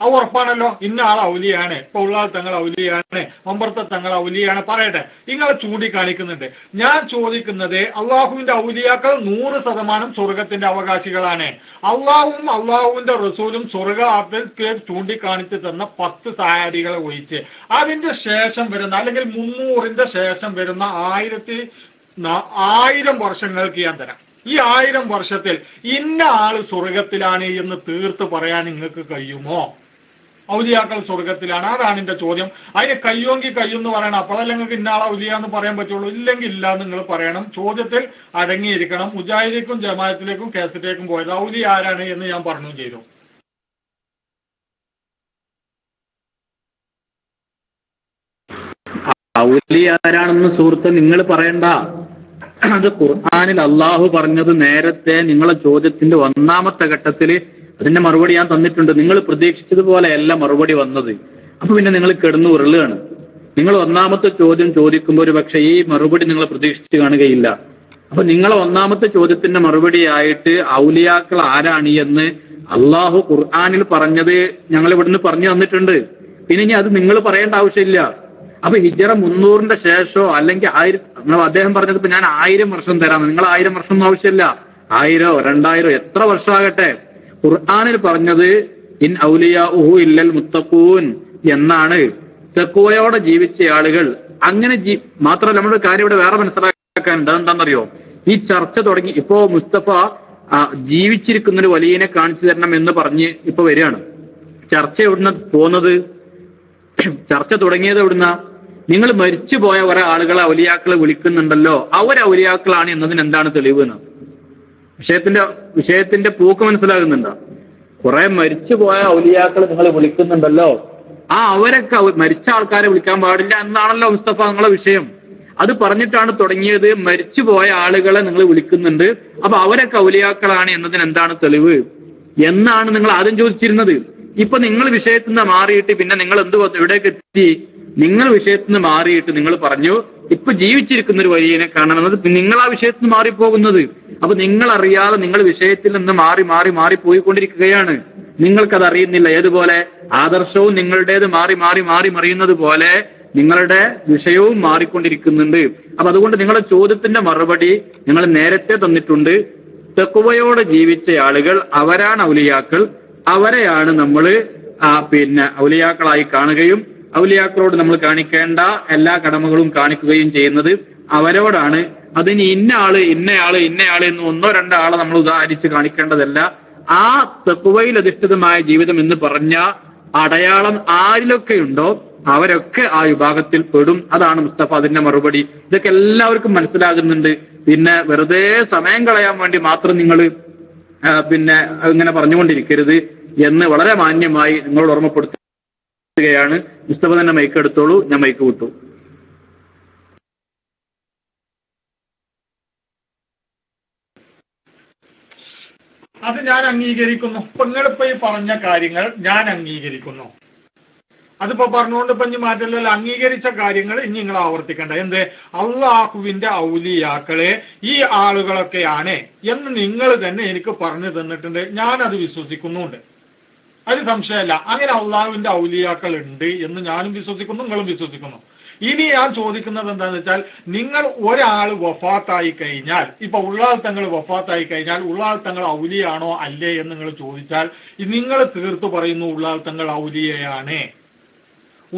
അത് ഉറപ്പാണല്ലോ. ഇന്ന ആൾ ഔലിയാണ്, ഇപ്പൊ ഉള്ളാൾ തങ്ങൾ ഔലിയാണ്, ഒമ്പർത്തെ തങ്ങൾ ഔലിയാണ് പറയട്ടെ, നിങ്ങളെ ചൂണ്ടിക്കാണിക്കുന്നുണ്ട്. ഞാൻ ചോദിക്കുന്നത്, അള്ളാഹുവിന്റെ ഔലിയാക്കൾ 100% സ്വർഗത്തിന്റെ അവകാശികളാണ്. അള്ളാഹുവും അള്ളാഹുവിന്റെ റസൂലും സ്വർഗത്തിൽ ചൂണ്ടിക്കാണിച്ചു തന്ന 10 സഹാബികളെ ഒഴിച്ച് അതിന്റെ ശേഷം വരുന്ന, അല്ലെങ്കിൽ 300ന്റെ ശേഷം വരുന്ന 1000 വർഷങ്ങൾക്ക് ഞാൻ തരാം. ഈ 1000 വർഷത്തിൽ ഇന്ന ആള് സ്വർഗത്തിലാണ് എന്ന് തീർത്ത് പറയാൻ നിങ്ങൾക്ക് കഴിയുമോ? ഔലിയാക്കൾ സ്വർഗത്തിലാണ്, അതാണ് എന്റെ ചോദ്യം. അതിന് കയ്യോങ്കി കയ്യെന്ന് പറയണം, അപ്പോഴല്ലേ നിങ്ങൾക്ക് ഇന്നാളെ ഔലിയ എന്ന് പറയാൻ പറ്റുള്ളൂ. ഇല്ലെങ്കിൽ ഇല്ല എന്ന് നിങ്ങൾ പറയണം. ചോദ്യത്തിൽ അടങ്ങിയിരിക്കണം. മുജാഹിദിലേക്കും ജമാഅത്തിലേക്കും കേസറ്റിലേക്കും പോയത് ഔലിയ ആരാണ് എന്ന് ഞാൻ പറഞ്ഞു ചെയ്തു. ഔലിയ ആരാണെന്ന് സുഹൃത്ത് നിങ്ങൾ പറയണ്ട. അത് ഖുർആനിൽ അള്ളാഹു പറഞ്ഞത് നേരത്തെ നിങ്ങളെ ചോദ്യത്തിന്റെ 1ാമത്തെ ഘട്ടത്തില് അതിന്റെ മറുപടി ഞാൻ തന്നിട്ടുണ്ട്. നിങ്ങൾ പ്രതീക്ഷിച്ചതുപോലെയല്ല മറുപടി വന്നത്. അപ്പൊ പിന്നെ നിങ്ങൾ കിടന്നു ഉരുളുകയാണ്. നിങ്ങൾ 1ാമത്തെ ചോദ്യം ചോദിക്കുമ്പോൾ ഒരു പക്ഷെ ഈ മറുപടി നിങ്ങൾ പ്രതീക്ഷിച്ച് കാണുകയില്ല. അപ്പൊ നിങ്ങളെ 1ാമത്തെ ചോദ്യത്തിന്റെ മറുപടിയായിട്ട് ഔലിയാക്കൾ ആരാണ് എന്ന് അള്ളാഹു ഖുർആനിൽ പറഞ്ഞത് ഞങ്ങൾ ഇവിടുന്ന് പറഞ്ഞു തന്നിട്ടുണ്ട്. പിന്നെ ഇനി അത് നിങ്ങൾ പറയേണ്ട ആവശ്യമില്ല. അപ്പൊ ഹിജറ 300ന്റെ ശേഷമോ അല്ലെങ്കിൽ 1000, അദ്ദേഹം പറഞ്ഞത് ഇപ്പൊ ഞാൻ 1000 വർഷം തരാം, നിങ്ങൾ 1000 വർഷം ഒന്നും ആവശ്യമില്ല. 1000 2000 എത്ര വർഷമാകട്ടെ. ഖുർആനിൽ പറഞ്ഞത് ഇൻ ഔലിയാഉഹു ഇല്ലൽ മുത്തഖൂൻ എന്നാണ്. തെക്കുവയോടെ ജീവിച്ച ആളുകൾ അങ്ങനെ മാത്രമല്ല. നമ്മുടെ കാര്യം ഇവിടെ വേറെ മനസ്സിലാക്കാനുണ്ട്. അതെന്താണെന്നറിയോ? ഈ ചർച്ച തുടങ്ങി ഇപ്പോ മുസ്തഫ ജീവിച്ചിരിക്കുന്ന ഒരു വലിയനെ കാണിച്ചു തരണം എന്ന് പറഞ്ഞ് ഇപ്പൊ വരികയാണ്. ചർച്ച എവിടുന്ന പോകുന്നത്? ചർച്ച തുടങ്ങിയത് എവിടുന്ന? നിങ്ങൾ മരിച്ചുപോയ കുറെ ആളുകളെ ഔലിയാക്കളെ വിളിക്കുന്നുണ്ടല്ലോ, അവർ ഔലിയാക്കളാണ് എന്നതിന് എന്താണ് തെളിവ് എന്ന്? വിഷയത്തിന്റെ പൂക്ക് മനസ്സിലാകുന്നുണ്ടോ? കുറെ മരിച്ചുപോയ ഔലിയാക്കളെ നിങ്ങൾ വിളിക്കുന്നുണ്ടല്ലോ, ആ അവരൊക്കെ മരിച്ച ആൾക്കാരെ വിളിക്കാൻ പാടില്ല എന്നാണല്ലോ മുസ്തഫ നിങ്ങളെ വിഷയം. അത് പറഞ്ഞിട്ടാണ് തുടങ്ങിയത്. മരിച്ചുപോയ ആളുകളെ നിങ്ങൾ വിളിക്കുന്നുണ്ട്, അപ്പൊ അവരൊക്കെ ഔലിയാക്കളാണ് എന്നതിന് എന്താണ് തെളിവ് എന്നാണ് നിങ്ങൾ ആദ്യം ചോദിച്ചിരുന്നത്. ഇപ്പൊ നിങ്ങൾ വിഷയത്തിൽ നിന്ന് മാറിയിട്ട് പിന്നെ നിങ്ങൾ എവിടേക്ക് എത്തി? നിങ്ങൾ വിഷയത്തിൽ നിന്ന് മാറിയിട്ട് നിങ്ങൾ പറഞ്ഞു ഇപ്പൊ ജീവിച്ചിരിക്കുന്ന ഒരു വലിയനെ കാണണമെന്നത്. നിങ്ങൾ ആ വിഷയത്തിൽ നിന്ന് മാറിപ്പോകുന്നത്. അപ്പൊ നിങ്ങൾ അറിയാതെ നിങ്ങൾ വിഷയത്തിൽ നിന്ന് മാറി മാറി മാറി പോയിക്കൊണ്ടിരിക്കുകയാണ്. നിങ്ങൾക്കത് അറിയുന്നില്ല. ഏതുപോലെ ആദർശവും നിങ്ങളുടേത് മാറി മാറി മാറി മറിയുന്നത് പോലെ നിങ്ങളുടെ വിഷയവും മാറിക്കൊണ്ടിരിക്കുന്നുണ്ട്. അപ്പൊ അതുകൊണ്ട് നിങ്ങളുടെ ചോദ്യത്തിന്റെ മറുപടി ഞങ്ങൾ നേരത്തെ തന്നിട്ടുണ്ട്. തെക്കുവയോടെ ജീവിച്ച ആളുകൾ അവരാണ് ഔലിയാക്കൾ. അവരെയാണ് നമ്മൾ ഔലിയാക്കളായി കാണുകയും ഔലിയാക്കളോട് നമ്മൾ കാണിക്കേണ്ട എല്ലാ കടമകളും കാണിക്കുകയും ചെയ്യുന്നത് അവരോടാണ്. അതിന് ഇന്നയാള് എന്ന് 1-2 ആളെ നമ്മൾ ഉദാഹരിച്ച് കാണിക്കേണ്ടതല്ല. ആ തഖ്വയിൽ അധിഷ്ഠിതമായ ജീവിതം എന്ന് പറഞ്ഞ അടയാളം ആരിലൊക്കെ ഉണ്ടോ അവരൊക്കെ ആ വിഭാഗത്തിൽ പെടും. അതാണ് മുസ്തഫ അതിന്റെ മറുപടി. ഇതൊക്കെ എല്ലാവർക്കും മനസ്സിലാകുന്നുണ്ട്. പിന്നെ വെറുതെ സമയം കളയാൻ വേണ്ടി മാത്രം നിങ്ങൾ ഇങ്ങനെ പറഞ്ഞുകൊണ്ടിരിക്കരുത് എന്ന് വളരെ മാന്യമായി നിങ്ങളോട് ഓർമ്മപ്പെടുത്തുകയാണ്. മുസ്തഫ തന്നെ മൈക്ക് എടുത്തോളൂ, ഞാൻ മൈക്ക് വിട്ടു. അത് ഞാൻ അംഗീകരിക്കുന്നു. ഇപ്പൊ നിങ്ങളിപ്പോ ഈ പറഞ്ഞ കാര്യങ്ങൾ ഞാൻ അംഗീകരിക്കുന്നു. അതിപ്പോ പറഞ്ഞുകൊണ്ട് ഇപ്പൊ ഇനി മാറ്റമില്ലല്ലോ. അംഗീകരിച്ച കാര്യങ്ങൾ ഇനി നിങ്ങൾ ആവർത്തിക്കണ്ട. എന്ത്? അള്ളാഹുവിന്റെ ഔലിയാക്കളെ ഈ ആളുകളൊക്കെയാണ് എന്ന് നിങ്ങൾ തന്നെ എനിക്ക് പറഞ്ഞു തന്നിട്ടുണ്ട്. ഞാൻ അത് വിശ്വസിക്കുന്നുണ്ട്, അതിന് സംശയമല്ല. അങ്ങനെ അള്ളാഹുവിന്റെ ഔലിയാക്കൾ ഉണ്ട് എന്ന് ഞാനും വിശ്വസിക്കുന്നു, നിങ്ങളും വിശ്വസിക്കുന്നു. ഇനി ഞാൻ ചോദിക്കുന്നത് എന്താണെന്ന് വെച്ചാൽ, നിങ്ങൾ ഒരാൾ വഫാത്തായി കഴിഞ്ഞാൽ, ഇപ്പൊ ഉള്ളാൾ തങ്ങൾ വഫാത്തായി കഴിഞ്ഞാൽ ഉള്ളാൾ തങ്ങൾ ഔലിയാണോ അല്ലേ എന്ന് നിങ്ങൾ ചോദിച്ചാൽ നിങ്ങൾ തീർത്തു പറയുന്നു ഉള്ളാൾ തങ്ങൾ ഔലിയയാണ്.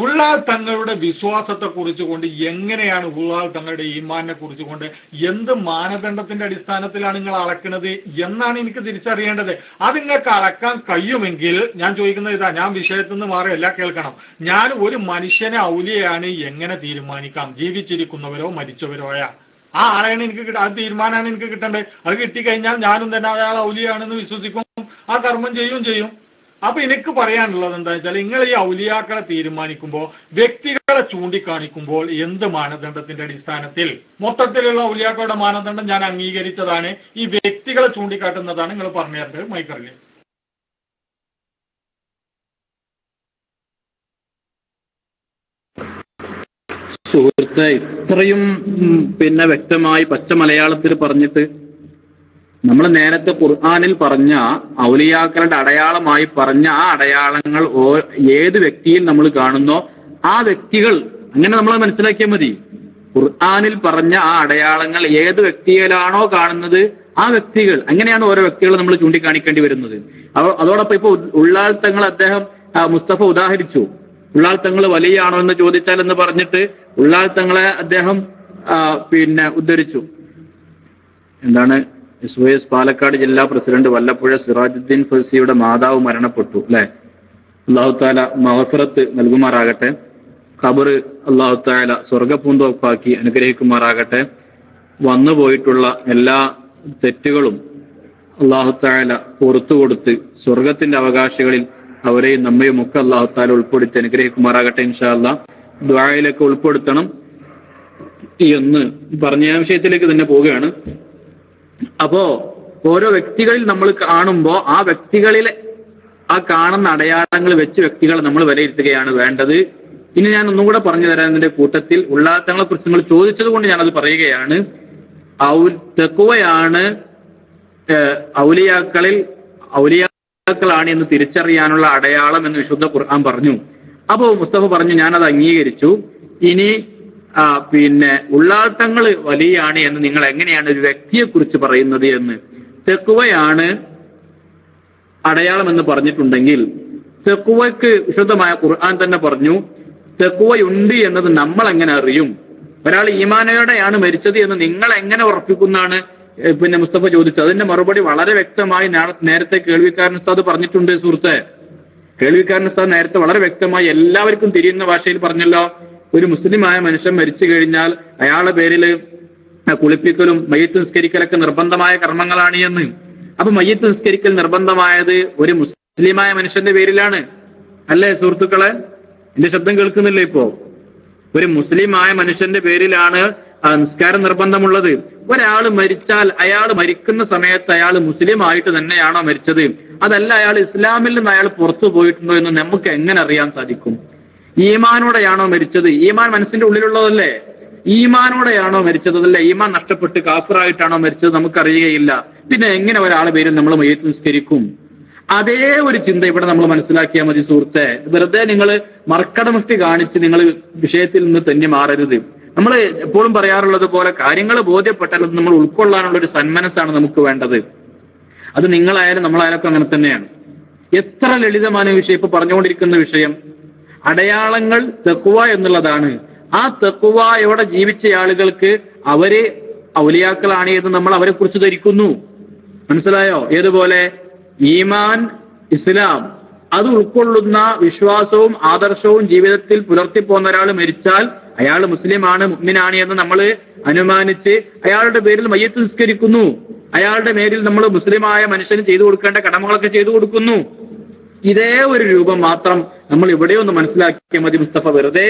ഉള്ളാൾ തങ്ങളുടെ വിശ്വാസത്തെ കുറിച്ചുകൊണ്ട് എങ്ങനെയാണ് ഉള്ളാൾ തങ്ങളുടെ ഈമാനെ കുറിച്ചുകൊണ്ട് എന്ത് മാനദണ്ഡത്തിന്റെ അടിസ്ഥാനത്തിലാണ് നിങ്ങൾ അളക്കുന്നത് എന്നാണ് എനിക്ക് തിരിച്ചറിയേണ്ടത്. അത് നിങ്ങൾക്ക് അളക്കാൻ കഴിയുമെങ്കിൽ ഞാൻ ചോദിക്കുന്നത് ഇതാ, ഞാൻ വിഷയത്തിൽ നിന്ന് മാറിയല്ല കേൾക്കണം. ഞാൻ ഒരു മനുഷ്യനെ ഔലിയാണ് എങ്ങനെ തീരുമാനിക്കാം? ജീവിച്ചിരിക്കുന്നവരോ മരിച്ചവരോയ ആ ആളെയാണ് എനിക്ക് ആ തീരുമാനമാണ് എനിക്ക് കിട്ടേണ്ടത്. അത് കിട്ടിക്കഴിഞ്ഞാൽ ഞാനും തന്നെ അയാൾ ഔലിയാണെന്ന് വിശ്വസിക്കും, ആ കർമ്മം ചെയ്യും. അപ്പൊ എനിക്ക് പറയാനുള്ളത് എന്താ വെച്ചാൽ, നിങ്ങൾ ഈ ഔലിയാക്കളെ തീരുമാനിക്കുമ്പോൾ വ്യക്തികളെ ചൂണ്ടിക്കാണിക്കുമ്പോൾ എന്ത് മാനദണ്ഡത്തിന്റെ അടിസ്ഥാനത്തിൽ? മൊത്തത്തിലുള്ള ഔലിയാക്കളുടെ മാനദണ്ഡം ഞാൻ അംഗീകരിച്ചതാണ്, ഈ വ്യക്തികളെ ചൂണ്ടിക്കാട്ടുന്നതാണ് നിങ്ങൾ പറഞ്ഞു തരേണ്ടത്. മൈക്കറില്ലേ? സുഹൃത്തെ, ഇത്രയും വ്യക്തമായി പച്ച മലയാളത്തിൽ പറഞ്ഞിട്ട് നമ്മൾ നേരത്തെ ഖുർആനിൽ പറഞ്ഞ ഔലിയാക്കളുടെ അടയാളമായി പറഞ്ഞ ആ അടയാളങ്ങൾ ഏത് വ്യക്തിയിൽ നമ്മൾ കാണുന്നോ ആ വ്യക്തികൾ, അങ്ങനെ നമ്മൾ മനസ്സിലാക്കിയാൽ മതി. ഖുർആനിൽ പറഞ്ഞ ആ അടയാളങ്ങൾ ഏത് വ്യക്തിയിലാണോ കാണുന്നത് ആ വ്യക്തികൾ, അങ്ങനെയാണ് ഓരോ വ്യക്തികൾ നമ്മൾ ചൂണ്ടിക്കാണിക്കേണ്ടി വരുന്നത്. അതോടൊപ്പം ഇപ്പൊ ഉള്ളാൾ തങ്ങൾ അദ്ദേഹം മുസ്തഫ ഉദാഹരിച്ചു. ഉള്ളാൾ തങ്ങൾ വലിയാണോ എന്ന് ചോദിച്ചാൽ എന്ന് പറഞ്ഞിട്ട് ഉള്ളാൾ തങ്ങളെ അദ്ദേഹം ഉദ്ധരിച്ചു. എന്താണ്, SYS പാലക്കാട് ജില്ലാ പ്രസിഡന്റ് വല്ലപ്പുഴ സിറാജുദ്ദീൻ ഫസിയുടെ മാതാവ് മരണപ്പെട്ടു അല്ലെ. അള്ളാഹു താല മഗ്ഫിറത്ത് നൽകുമാറാകട്ടെ. ഖബർ അള്ളാഹു താല സ്വർഗപൂന്തോപ്പാക്കി അനുഗ്രഹിക്കുമാറാകട്ടെ. വന്നുപോയിട്ടുള്ള എല്ലാ തെറ്റുകളും അള്ളാഹു താല പുറത്തു കൊടുത്ത് സ്വർഗത്തിന്റെ അവകാശികളിൽ അവരെയും നമ്മയും ഒക്കെ അള്ളാഹു താല ഉൾപ്പെടുത്തി അനുഗ്രഹിക്കുമാറാകട്ടെ. ഇൻഷാ അല്ലാഹ് ദുആയിലൊക്കെ ഉൾപ്പെടുത്തണം എന്ന് പറഞ്ഞ വിഷയത്തിലേക്ക് തന്നെ പോവുകയാണ്. അപ്പോ ഓരോ വ്യക്തികളിൽ നമ്മൾ കാണുമ്പോ ആ വ്യക്തികളിലെ ആ കാണുന്ന അടയാളങ്ങൾ വെച്ച് വ്യക്തികളെ നമ്മൾ വിലയിരുത്തുകയാണ് വേണ്ടത്. ഇനി ഞാൻ ഒന്നും കൂടെ പറഞ്ഞു തരാൻ ഇതിന്റെ കൂട്ടത്തിൽ ഉള്ളാത്തങ്ങളെ കുറിച്ച് നിങ്ങൾ ചോദിച്ചത് കൊണ്ട് ഞാനത് പറയുകയാണ്. തെക്കുവയാണ് ഔലിയാക്കളാണ് എന്ന് തിരിച്ചറിയാനുള്ള അടയാളം എന്ന് വിശുദ്ധ ഖുർആൻ പറഞ്ഞു. അപ്പോ മുസ്തഫ പറഞ്ഞു ഞാനത് അംഗീകരിച്ചു. ഇനി ഉള്ളാത്തങ്ങള് വലിയാണ് എന്ന് നിങ്ങൾ എങ്ങനെയാണ് ഒരു വ്യക്തിയെ കുറിച്ച് പറയുന്നത് എന്ന്? തെക്കുവയാണ് അടയാളം എന്ന് പറഞ്ഞിട്ടുണ്ടെങ്കിൽ തെക്കുവയ്ക്ക് വിശുദ്ധമായ ഖുർആൻ തന്നെ പറഞ്ഞു തെക്കുവയുണ്ട് എന്നത് നമ്മൾ എങ്ങനെ അറിയും? ഒരാൾ ഈമാനയോടെയാണ് മരിച്ചത് എന്ന് നിങ്ങൾ എങ്ങനെ ഉറപ്പിക്കുന്നതാണ് മുസ്തഫ ചോദിച്ചത്. അതിന്റെ മറുപടി വളരെ വ്യക്തമായി നേരത്തെ കേൾവിക്കാരൻ ഉസ്താദ് പറഞ്ഞിട്ടുണ്ട്. സുഹൃത്തെ, കേൾവിക്കാരൻ ഉസ്താദ് നേരത്തെ വളരെ വ്യക്തമായി എല്ലാവർക്കും തിരിയുന്ന ഭാഷയിൽ പറഞ്ഞല്ലോ, ഒരു മുസ്ലിമായ മനുഷ്യൻ മരിച്ചു കഴിഞ്ഞാൽ അയാളുടെ പേരിൽ കുളിപ്പിക്കലും മയ്യത്ത് നിസ്കരിക്കലൊക്കെ നിർബന്ധമായ കർമ്മങ്ങളാണ് എന്ന്. അപ്പൊ മയ്യത്ത് നിസ്കരിക്കൽ നിർബന്ധമായത് ഒരു മുസ്ലിമായ മനുഷ്യന്റെ പേരിലാണ് അല്ലേ സുഹൃത്തുക്കളെ? എന്റെ ശബ്ദം കേൾക്കുന്നില്ല ഇപ്പോ? ഒരു മുസ്ലിമായ മനുഷ്യന്റെ പേരിലാണ് നിസ്കാരം നിർബന്ധമുള്ളത്. ഒരാൾ മരിച്ചാൽ അയാൾ മരിക്കുന്ന സമയത്ത് അയാൾ മുസ്ലിം ആയിട്ട് തന്നെയാണോ മരിച്ചത്, അതല്ല അയാൾ ഇസ്ലാമിൽ നിന്ന് അയാൾ പുറത്തു പോയിട്ടുണ്ടോ എന്ന് നമുക്ക് എങ്ങനെ അറിയാൻ സാധിക്കും? ഈമാനോടെയാണോ മരിച്ചത്? ഈമാൻ മനസ്സിന്റെ ഉള്ളിലുള്ളതല്ലേ? ഈമാനോടെയാണോ മരിച്ചത്? അതല്ല ഈമാൻ നഷ്ടപ്പെട്ട് കാഫിറായിട്ടാണോ മരിച്ചത്? നമുക്കറിയുകയില്ല. പിന്നെ എങ്ങനെ ഒരാളെ പേരിൽ നമ്മൾ മയ്യത്ത് നിസ്കരിക്കും? അതേ ഒരു ചിന്ത ഇവിടെ നമ്മൾ മനസ്സിലാക്കിയാൽ മതി സുഹൃത്തെ. വെറുതെ നിങ്ങൾ മർക്കടമുഷ്ടി കാണിച്ച് നിങ്ങൾ വിഷയത്തിൽ നിന്ന് തന്നെ മാറരുത്. നമ്മൾ എപ്പോഴും പറയാറുള്ളത് പോലെ കാര്യങ്ങൾ ബോധ്യപ്പെട്ടാൽ നമ്മൾ ഉൾക്കൊള്ളാനുള്ള ഒരു സന്മനസ്സാണ് നമുക്ക് വേണ്ടത്. അത് നിങ്ങളായാലും നമ്മളായാലും അങ്ങനെ തന്നെയാണ്. എത്ര ലളിതമായ വിഷയം ഇപ്പൊ പറഞ്ഞുകൊണ്ടിരിക്കുന്ന വിഷയം അടയാളങ്ങൾ തഖ്വ എന്നുള്ളതാണ്. ആ തഖ്വയോടെ ജീവിച്ച ആളുകൾക്ക് അവര് ഔലിയാക്കളാണ് എന്ന് നമ്മൾ അവരെ കുറിച്ച് ധരിക്കുന്നു. മനസ്സിലായോ? ഏതുപോലെ ഈമാൻ, ഇസ്ലാം അത് ഉൾക്കൊള്ളുന്ന വിശ്വാസവും ആദർശവും ജീവിതത്തിൽ പുലർത്തിപ്പോന്ന ഒരാൾ മരിച്ചാൽ അയാൾ മുസ്ലിമാണ്, മുഅ്മിനാണ് എന്ന് നമ്മൾ അനുമാനിച്ച് അയാളുടെ പേരിൽ മയ്യത്ത് നിസ്കരിക്കുന്നു. അയാളുടെ പേരിൽ നമ്മൾ മുസ്ലിമായ മനുഷ്യന് ചെയ്തു കൊടുക്കേണ്ട കടമകളൊക്കെ ചെയ്തു കൊടുക്കുന്നു. ഇതേ ഒരു രൂപം മാത്രം നമ്മൾ ഇവിടെ ഒന്ന് മനസ്സിലാക്കിയാൽ മതി മുസ്തഫ. വെറുതെ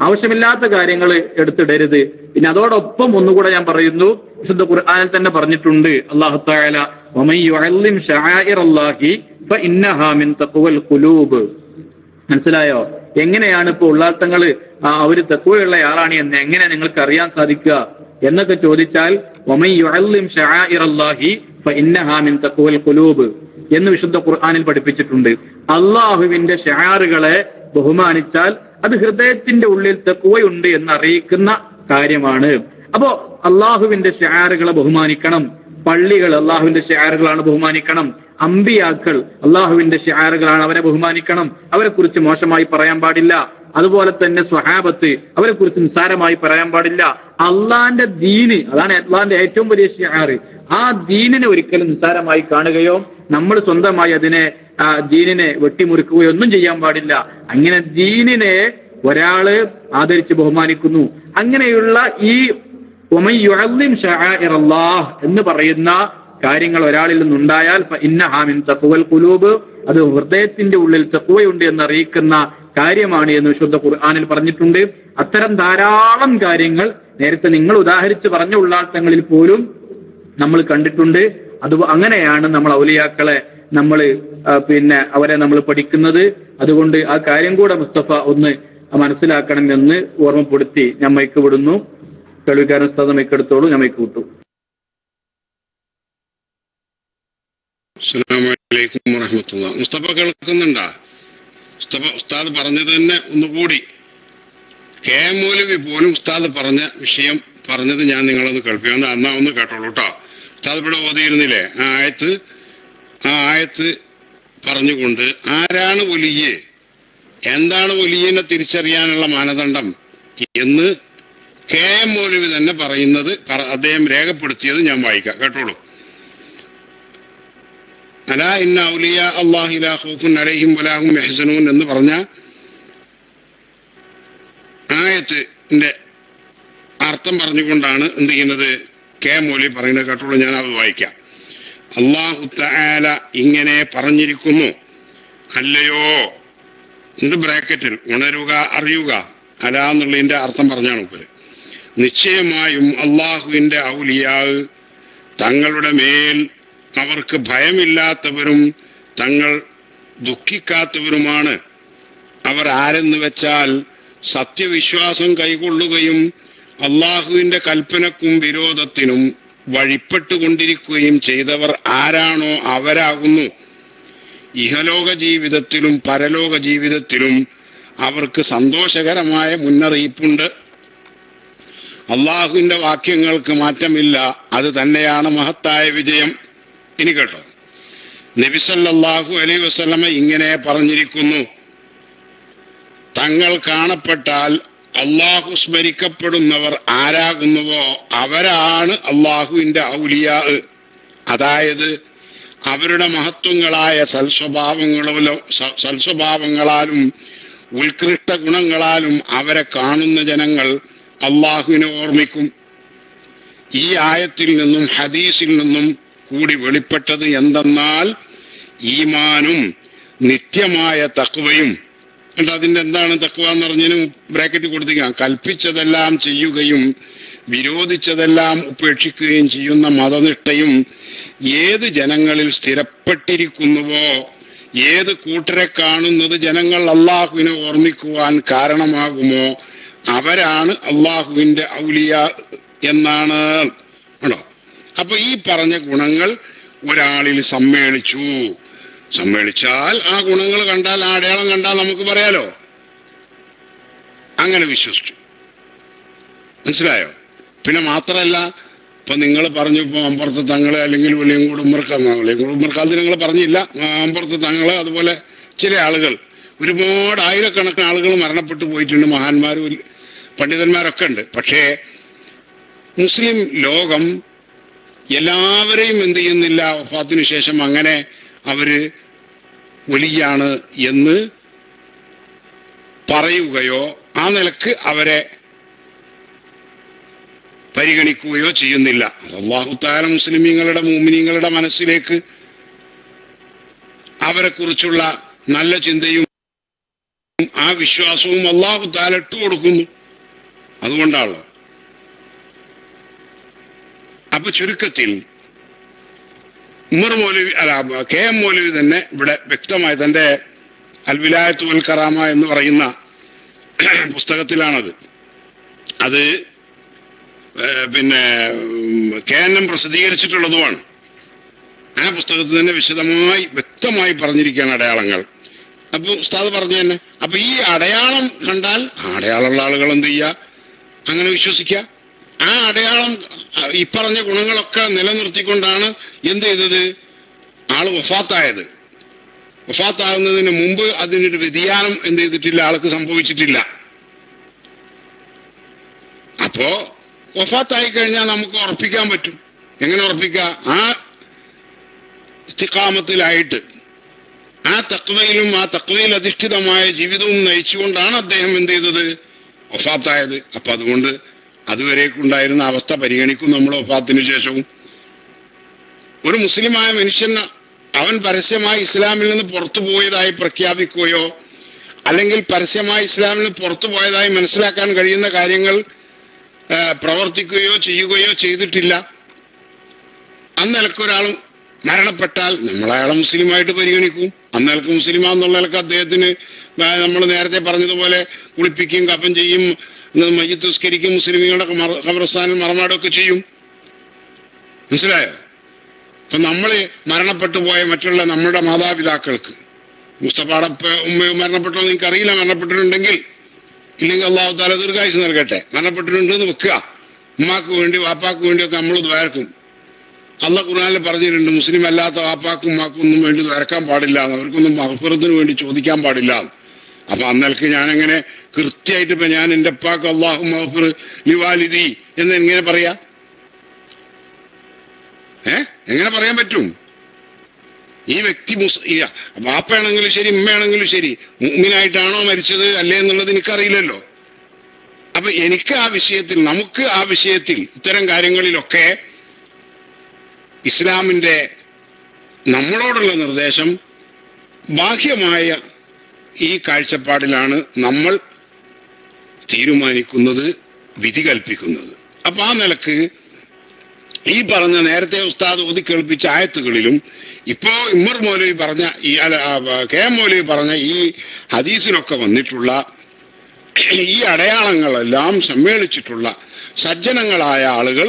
ആവശ്യമില്ലാത്ത കാര്യങ്ങൾ എടുത്തിടരുത്. പിന്നെ അതോടൊപ്പം ഒന്നുകൂടെ ഞാൻ പറയുന്നു, വിശുദ്ധ ഖുർആനിൽ തന്നെ പറഞ്ഞിട്ടുണ്ട് അല്ലാഹു തആല വമൻ യുഅല്ലിം ശആഇറല്ലാഹി ഫഇന്നഹാ മിൻ തഖ്വൽ ഖുലൂബ്. മനസ്സിലായോ? എങ്ങനെയാണ് ഇപ്പൊ ഉള്ളാത്തങ്ങള് അവര് തഖ്വയുള്ള ആളാണ് എന്ന് എങ്ങനെ നിങ്ങൾക്ക് അറിയാൻ സാധിക്കുക എന്നൊക്കെ ചോദിച്ചാൽ വമൻ യുഅല്ലിം ശആഇറല്ലാഹി ഫഇന്നഹാ മിൻ തഖ്വൽ ഖുലൂബ് എന്ന് വിശുദ്ധ ഖുർആനിൽ പഠിപ്പിച്ചിട്ടുണ്ട്. അള്ളാഹുവിന്റെ ശആറുകളെ ബഹുമാനിച്ചാൽ അത് ഹൃദയത്തിന്റെ ഉള്ളിൽ തഖ്വയുണ്ട് എന്ന് അറിയിക്കുന്ന കാര്യമാണ്. അപ്പോ അള്ളാഹുവിന്റെ ശആറുകളെ ബഹുമാനിക്കണം. പള്ളികൾ അള്ളാഹുവിന്റെ ഷിആറുകളാണ്, ബഹുമാനിക്കണം. അമ്പിയാക്കൾ അള്ളാഹുവിന്റെ ഷിആറുകളാണ്, അവരെ ബഹുമാനിക്കണം. അവരെ കുറിച്ച് മോശമായി പറയാൻ പാടില്ല. അതുപോലെ തന്നെ സ്വഹാബത്ത്, അവരെ കുറിച്ച് നിസ്സാരമായി പറയാൻ പാടില്ല. അള്ളാന്റെ ദീന്, അതാണ് അള്ളാന്റെ ഏറ്റവും വലിയ ഷിആർ. ആ ദീനിനെ ഒരിക്കലും നിസ്സാരമായി കാണുകയോ നമ്മൾ സ്വന്തമായി അതിനെ ദീനിനെ വെട്ടിമുറിക്കുകയോ ഒന്നും ചെയ്യാൻ പാടില്ല. അങ്ങനെ ദീനിനെ ഒരാള് ആദരിച്ച് ബഹുമാനിക്കുന്നു. അങ്ങനെയുള്ള ഈ എന്ന് പറയുന്ന കാര്യങ്ങൾ ഒരാളിൽ നിന്നുണ്ടായാൽ അത് ഹൃദയത്തിന്റെ ഉള്ളിൽ തഖ്വയുണ്ട് എന്ന് അറിയിക്കുന്ന കാര്യമാണ് എന്ന് വിശുദ്ധ ഖുർആനിൽ പറഞ്ഞിട്ടുണ്ട്. അത്തരം ധാരാളം കാര്യങ്ങൾ നേരത്തെ നിങ്ങൾ ഉദാഹരിച്ച് പറഞ്ഞ ഉള്ളാർത്ഥങ്ങളിൽ പോലും നമ്മൾ കണ്ടിട്ടുണ്ട്. അത് അങ്ങനെയാണ് നമ്മൾ ഔലിയാക്കളെ നമ്മൾ അവരെ നമ്മൾ പഠിക്കുന്നത്. അതുകൊണ്ട് ആ കാര്യം കൂടെ മുസ്തഫ ഒന്ന് മനസ്സിലാക്കണമെന്ന് ഓർമ്മപ്പെടുത്തി ഞാൻ മൈക്ക് വിടുന്നു. കേൾവിക്കാരൻ ഉസ്താദ് മൈക്ക് എടുത്തോളൂ, ഞാൻ മൈക്ക് വിട്ടു. അസ്സലാമു അലൈക്കും വറഹ്മത്തുള്ളാഹി. മുസ്തഫ കേൾക്കുന്നുണ്ടാ? ഉസ്താദ് പറഞ്ഞത് തന്നെ ഒന്നുകൂടി കെ മൗലവി പോലും ഉസ്താദ് പറഞ്ഞ വിഷയം പറഞ്ഞത് ഞാൻ നിങ്ങളൊന്ന് കേൾപ്പിക്കാം. എന്നാ ഒന്ന് കേട്ടോളൂ കേട്ടോ. ഉസ്താദ് ഇവിടെ ഓതിയിരുന്നില്ലേ ആ ആയത്ത് പറഞ്ഞുകൊണ്ട് ആരാണ് വലിയെ, എന്താണ് വലിയനെ തിരിച്ചറിയാനുള്ള മാനദണ്ഡം എന്ന് കെ എം മൗലവി തന്നെ പറയുന്നത്, അദ്ദേഹം രേഖപ്പെടുത്തിയത് ഞാൻ വായിക്കാം, കേട്ടോളൂ. അലാ ഇന്ന ഔലിയ അല്ലാഹി ലാ ഖൗഫുൻ അലൈഹിം വലാ ഹും യഹ്സനൂൻ എന്ന് പറഞ്ഞ ആയത്തിന്റെ അർത്ഥം പറഞ്ഞുകൊണ്ടാണ് എന്ത് ചെയ്യുന്നത് കെ മൗലവി പറയുന്നത്, കേട്ടോളൂ. ഞാൻ അത് വായിക്കാം. അല്ലാഹു തആല ഇങ്ങനെ പറഞ്ഞിരിക്കുന്നു, അല്ലയോ എന്നിട്ട് ബ്രാക്കറ്റിൽ ഉണരുക, അറിയുക, അലാ എന്നുള്ളതിന്റെ അർത്ഥം പറഞ്ഞാണ് ഇവര്. നിശ്ചയമായും അള്ളാഹുവിന്റെ ഔലിയാ തങ്ങളുടെ മേൽ അവർക്ക് ഭയമില്ലാത്തവരും തങ്ങൾ ദുഃഖിക്കാത്തവരുമാണ്. അവർ ആരെന്ന് വെച്ചാൽ സത്യവിശ്വാസം കൈക്കൊള്ളുകയും അള്ളാഹുവിന്റെ കൽപ്പനക്കും വിരോധത്തിനും വഴിപ്പെട്ടുകൊണ്ടിരിക്കുകയും ചെയ്തവർ ആരാണോ അവരാകുന്നു. ഇഹലോക ജീവിതത്തിലും പരലോക ജീവിതത്തിലും അവർക്ക് സന്തോഷകരമായ മുന്നറിയിപ്പുണ്ട്. അള്ളാഹുവിന്റെ വാക്യങ്ങൾക്ക് മാറ്റമില്ല, അത് തന്നെയാണ് മഹത്തായ വിജയം. ഇനി കേട്ടോ, നബി സല്ലല്ലാഹു അലൈഹി വസല്ലമ ഇങ്ങനെ പറഞ്ഞിരിക്കുന്നു, തങ്ങൾ കാണപ്പെട്ടാൽ അള്ളാഹു സ്മരിക്കപ്പെടുന്നവർ ആരാകുന്നുവോ അവരാണ് അള്ളാഹുവിന്റെ ഔലിയാ. അതായത് അവരുടെ മഹത്വങ്ങളായ സൽസ്വഭാവങ്ങളാലും ഉത്കൃഷ്ട ഗുണങ്ങളാലും അവരെ കാണുന്ന ജനങ്ങൾ അള്ളാഹുവിനെ ഓർമ്മിക്കും. ഈ ആയത്തിൽ നിന്നും ഹദീസിൽ നിന്നും കൂടി വെളിപ്പെട്ടത് എന്തെന്നാൽ ഈമാനും നിത്യമായ തഖ്വയും. അതിന്റെ എന്താണ് തഖ്വ എന്ന് പറഞ്ഞതിന് ബ്രാക്കറ്റ് കൊടുത്തിരിക്കാം. കൽപ്പിച്ചതെല്ലാം ചെയ്യുകയും വിരോധിച്ചതെല്ലാം ഉപേക്ഷിക്കുകയും ചെയ്യുന്ന മതനിഷ്ഠയും ഏത് ജനങ്ങളിൽ സ്ഥിരപ്പെട്ടിരിക്കുന്നുവോ, ഏത് കൂട്ടരെ കാണുന്നത് ജനങ്ങൾ അള്ളാഹുവിനെ ഓർമ്മിക്കുവാൻ കാരണമാകുമോ അവരാണ് അള്ളാഹുവിന്റെ ഔലിയാ എന്നാണ് ആണോ. അപ്പൊ ഈ പറഞ്ഞ ഗുണങ്ങൾ ഒരാളിൽ സമ്മേളിച്ചാൽ ആ ഗുണങ്ങൾ കണ്ടാൽ, ആ അടയാളം കണ്ടാൽ നമുക്ക് പറയാലോ. അങ്ങനെ വിശ്വസിച്ചു, മനസ്സിലായോ? പിന്നെ മാത്രല്ല, ഇപ്പൊ നിങ്ങൾ പറഞ്ഞു ഇപ്പൊ അമ്പുറത്ത് തങ്ങള് അല്ലെങ്കിൽ വെളിയങ്കോട് ഉമ്മർക്കാലത്ത് നിങ്ങൾ പറഞ്ഞില്ല, അമ്പുറത്ത് തങ്ങള് അതുപോലെ ചില ആളുകൾ, ഒരുപാട് ആയിരക്കണക്കിന് ആളുകൾ മരണപ്പെട്ടു പോയിട്ടുണ്ട്, മഹാന്മാരും പണ്ഡിതന്മാരൊക്കെ ഉണ്ട്. പക്ഷേ മുസ്ലിം ലോകം എല്ലാവരെയും എന്ത് ചെയ്യുന്നില്ല, വഫാത്തിന് ശേഷം അങ്ങനെ അവര് വലിയാണ് എന്ന് പറയുകയോ ആ നിലക്ക് അവരെ പരിഗണിക്കുകയോ ചെയ്യുന്നില്ല. അല്ലാഹു തആല മുസ്ലിമീങ്ങളുടെ മുഅ്മിനീങ്ങളുടെ മനസ്സിലേക്ക് അവരെ കുറിച്ചുള്ള നല്ല ചിന്തയും ആ വിശ്വാസവും അല്ലാഹു തആല ഇട്ടു കൊടുക്കുന്നു. അതുകൊണ്ടാണല്ലോ. അപ്പൊ ചുരുക്കത്തിൽ ഉമർ മൗലവി കെ എം മൗലവി തന്നെ ഇവിടെ വ്യക്തമായി തന്റെ അൽ വിലായത്ത് വൽ കറാമ എന്ന് പറയുന്ന പുസ്തകത്തിലാണത്. അത് പിന്നെ KNM പ്രസിദ്ധീകരിച്ചിട്ടുള്ളതുമാണ്. ആ പുസ്തകത്തിൽ തന്നെ വിശദമായി വ്യക്തമായി പറഞ്ഞിരിക്കുകയാണ് അടയാളങ്ങൾ. അപ്പൊ ഉസ്താദ് പറഞ്ഞു തന്നെ. അപ്പൊ ഈ അടയാളം കണ്ടാൽ അടയാളമുള്ള ആളുകൾ എന്ത് ചെയ്യുക, അങ്ങനെ വിശ്വസിക്കുക. ആ അടയാളം ഇപ്പറഞ്ഞ ഗുണങ്ങളൊക്കെ നിലനിർത്തിക്കൊണ്ടാണ് എന്ത് ചെയ്തത്, ആള് വഫാത്തായത്. വഫാത്താകുന്നതിന് മുമ്പ് അതിനൊരു വ്യതിയാനം എന്ത് ചെയ്തിട്ടില്ല, ആൾക്ക് സംഭവിച്ചിട്ടില്ല. അപ്പോ വഫാത്തായി കഴിഞ്ഞാൽ നമുക്ക് ഉറപ്പിക്കാൻ പറ്റും. എങ്ങനെ ഉറപ്പിക്കുക? ആ ഇസ്തിഖാമത്തിലായിട്ട് ആ തഖ്വയിലും ആ തഖ്വയിൽ അധിഷ്ഠിതമായ ജീവിതവും നയിച്ചുകൊണ്ടാണ് അദ്ദേഹം എന്ത് ചെയ്തത്, വഫാത്തായത്. അപ്പൊ അതുകൊണ്ട് അതുവരേക്കുണ്ടായിരുന്ന അവസ്ഥ പരിഗണിക്കും നമ്മൾ വഫാത്തിന് ശേഷവും. ഒരു മുസ്ലിമായ മനുഷ്യൻ അവൻ പരസ്യമായി ഇസ്ലാമിൽ നിന്ന് പുറത്തു പോയതായി പ്രഖ്യാപിക്കുകയോ അല്ലെങ്കിൽ പരസ്യമായി ഇസ്ലാമിൽ നിന്ന് പുറത്തു പോയതായി മനസ്സിലാക്കാൻ കഴിയുന്ന കാര്യങ്ങൾ പ്രവർത്തിക്കുകയോ ചെയ്യുകയോ ചെയ്തിട്ടില്ല. അന്നലക്ക് ഒരാൾ മരണപ്പെട്ടാൽ നമ്മൾ അയാളെ മുസ്ലിമായിട്ട് പരിഗണിക്കും. അന്നലക്ക് മുസ്ലിമാന്നുള്ള നിലക്ക് അദ്ദേഹത്തിന് നമ്മൾ നേരത്തെ പറഞ്ഞതുപോലെ കുളിപ്പിക്കുകയും കഫൻ ചെയ്യും, മയ്യിത്ത് നിസ്കരിക്കും, മുസ്ലിമീങ്ങളുടെ ഖബർസ്ഥാനിൽ മറമാടൊക്കെ ചെയ്യും. മനസ്സിലായോ? അപ്പൊ നമ്മൾ മരണപ്പെട്ടു പോയ മറ്റുള്ള നമ്മുടെ മാതാപിതാക്കൾക്ക്, മുസ്തഫാടെ ഉമ്മ മരണപ്പെട്ടോ നിങ്ങൾക്ക് അറിയില്ല, മരണപ്പെട്ടിട്ടുണ്ടെങ്കിൽ ഇല്ലെങ്കിൽ അള്ളാഹു താല ദീർഘായുസ് നൽകട്ടെ, മരണപ്പെട്ടിട്ടുണ്ടെന്ന് വെക്കുക. ഉമ്മാക്ക് വേണ്ടി വാപ്പാക്ക് വേണ്ടിയൊക്കെ നമ്മൾ ദ്വാരക്കും. അള്ളാഹ് ഖുർആനിൽ പറഞ്ഞിട്ടുണ്ട്, മുസ്ലിം അല്ലാത്ത വാപ്പാക്കും ഉമ്മാക്കും ഒന്നും വേണ്ടി ദ്വാരക്കാൻ പാടില്ല, അവർക്കൊന്നും മഗ്ഫിറത്തിന് വേണ്ടി ചോദിക്കാൻ പാടില്ല. അപ്പൊ അന്നൽക്ക് ഞാനെങ്ങനെ കൃത്യമായിട്ട് ഇപ്പൊ ഞാൻ എൻ്റെ ഉപ്പാക്ക് അള്ളാഹു മഗ്ഫിർ ലിവാലിദി എന്ന് എങ്ങനെ പറയാ? എങ്ങനെ പറയാൻ പറ്റും? ഈ വ്യക്തി വാപ്പയാണെങ്കിലും ശരി ഉമ്മയാണെങ്കിലും ശരി മുഅ്മിനായിട്ടാണോ മരിച്ചത് അല്ലേ എന്നുള്ളത് എനിക്കറിയില്ലല്ലോ. അപ്പൊ എനിക്ക് ആ വിഷയത്തിൽ, നമുക്ക് ആ വിഷയത്തിൽ ഇത്തരം കാര്യങ്ങളിലൊക്കെ ഇസ്ലാമിന്റെ നമ്മളോടുള്ള നിർദ്ദേശം ബാഹ്യമായ ഈ കാഴ്ചപ്പാടിലാണ് നമ്മൾ തീരുമാനിക്കുന്നത്, വിധി കൽപ്പിക്കുന്നത്. അപ്പൊ ആ നിലക്ക് ഈ പറഞ്ഞ നേരത്തെ ഉസ്താദ് ഓതി കേൾപ്പിച്ച ആയത്തുകളിലും ഇപ്പോ ഉമർ മൗലവി പറഞ്ഞ ഈ കെ എം മൗലവി പറഞ്ഞ ഈ ഹദീസിലൊക്കെ വന്നിട്ടുള്ള ഈ അടയാളങ്ങളെല്ലാം സമ്മേളിച്ചിട്ടുള്ള സജ്ജനങ്ങളായ ആളുകൾ,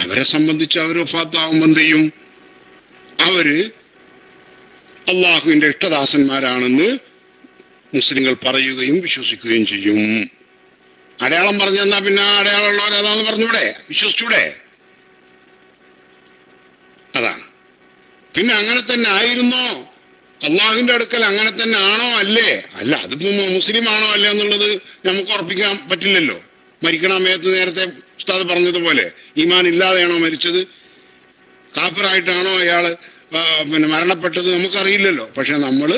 അവരെ സംബന്ധിച്ച് അവർ വഫാത്താവുമ്പോൾ എന്ത് ചെയ്യും? അവര് അള്ളാഹുവിന്റെ ഇഷ്ടദാസന്മാരാണെന്ന് മുസ്ലിങ്ങൾ പറയുകയും വിശ്വസിക്കുകയും ചെയ്യും. അടയാളം പറഞ്ഞെന്നാ പിന്നെ ആ അടയാളമുള്ളവർ അതാന്ന് പറഞ്ഞൂടെ, വിശ്വസിച്ചൂടെ? അതാണ്. പിന്നെ അങ്ങനെ തന്നെ ആയിരുന്നോ, അള്ളാഹുവിന്റെ അടുക്കൽ അങ്ങനെ തന്നെ ആണോ അല്ലേ? അല്ല, അതിപ്പോ മുസ്ലിം ആണോ അല്ലേ എന്നുള്ളത് നമുക്ക് ഉറപ്പിക്കാൻ പറ്റില്ലല്ലോ. മരിക്കണ സമയത്ത് നേരത്തെ ഉസ്താദ് പറഞ്ഞതുപോലെ ഈമാൻ ഇല്ലാതെയാണോ മരിച്ചത്, കാഫിറായിട്ടാണോ അയാള് മരണപ്പെട്ടത്, നമുക്കറിയില്ലല്ലോ. പക്ഷെ നമ്മൾ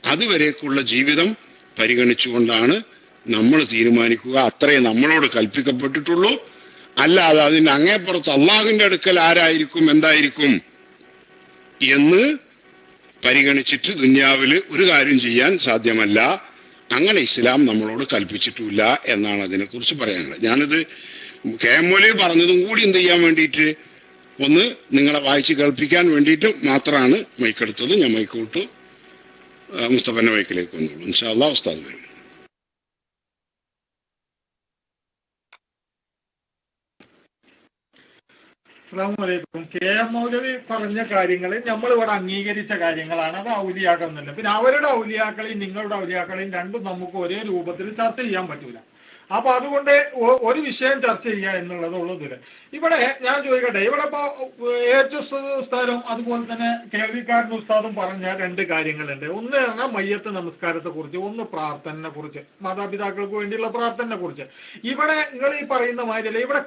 അതുവരേക്കുള്ള ജീവിതം പരിഗണിച്ചുകൊണ്ടാണ് നമ്മൾ തീരുമാനിക്കുക. അത്രേ നമ്മളോട് കൽപ്പിക്കപ്പെട്ടിട്ടുള്ളൂ. അല്ലാതെ അതിന്റെ അങ്ങേപ്പുറത്ത് അള്ളാഹുവിന്റെ അടുക്കൽ ആരായിരിക്കും എന്തായിരിക്കും എന്ന് പരിഗണിച്ചിട്ട് ദുന്യാവില് ഒരു കാര്യം ചെയ്യാൻ സാധ്യമല്ല. അങ്ങനെ ഇസ്ലാം നമ്മളോട് കൽപ്പിച്ചിട്ടില്ല എന്നാണ് അതിനെക്കുറിച്ച് പറയാനുള്ളത്. ഞാനിത് കെ എം മൗലവി പറഞ്ഞതും കൂടി എന്ത് ചെയ്യാൻ വേണ്ടിയിട്ട് ഒന്ന് നിങ്ങളെ വായിച്ച് കേൾപ്പിക്കാൻ വേണ്ടിയിട്ട് മാത്രമാണ് മൈക്കെടുത്തത്. ഞാൻ മൈക്ക് വിട്ടു, മുസ്തഫന്റെ മൈക്കിലേക്ക് വന്നോളൂ. ഇൻഷാ അല്ലാഹ് ഉസ്താദ് വരും. അസ്സലാമു കെ എം മൗലവി പറഞ്ഞ കാര്യങ്ങൾ നമ്മളിവിടെ അംഗീകരിച്ച കാര്യങ്ങളാണ്. അത് ഔലിയാക്കളെന്നല്ല. പിന്നെ അവരുടെ ഔലിയാക്കളെയും നിങ്ങളുടെ ഔലിയാക്കളെയും രണ്ടും നമുക്ക് ഒരേ രൂപത്തിൽ ചർച്ച ചെയ്യാൻ പറ്റൂല. അപ്പൊ അതുകൊണ്ട് ഒരു വിഷയം ചർച്ച ചെയ്യുക എന്നുള്ളതുള്ളത്. ഇവിടെ ഞാൻ ചോദിക്കട്ടെ, ഇവിടെ ഇപ്പൊ ഉസ്താദും അതുപോലെ തന്നെ കേൾവിക്കാരൻ ഉസ്താദും പറഞ്ഞ രണ്ട് കാര്യങ്ങളുണ്ട്. ഒന്ന് പറഞ്ഞാൽ മയ്യത്ത് നമസ്കാരത്തെ കുറിച്ച്, ഒന്ന് പ്രാർത്ഥനയെ കുറിച്ച്, മാതാപിതാക്കൾക്ക് വേണ്ടിയുള്ള പ്രാർത്ഥനയെ കുറിച്ച്. ഇവിടെ നിങ്ങൾ ഈ പറയുന്ന മാതിരിയല്ല, ഇവിടെ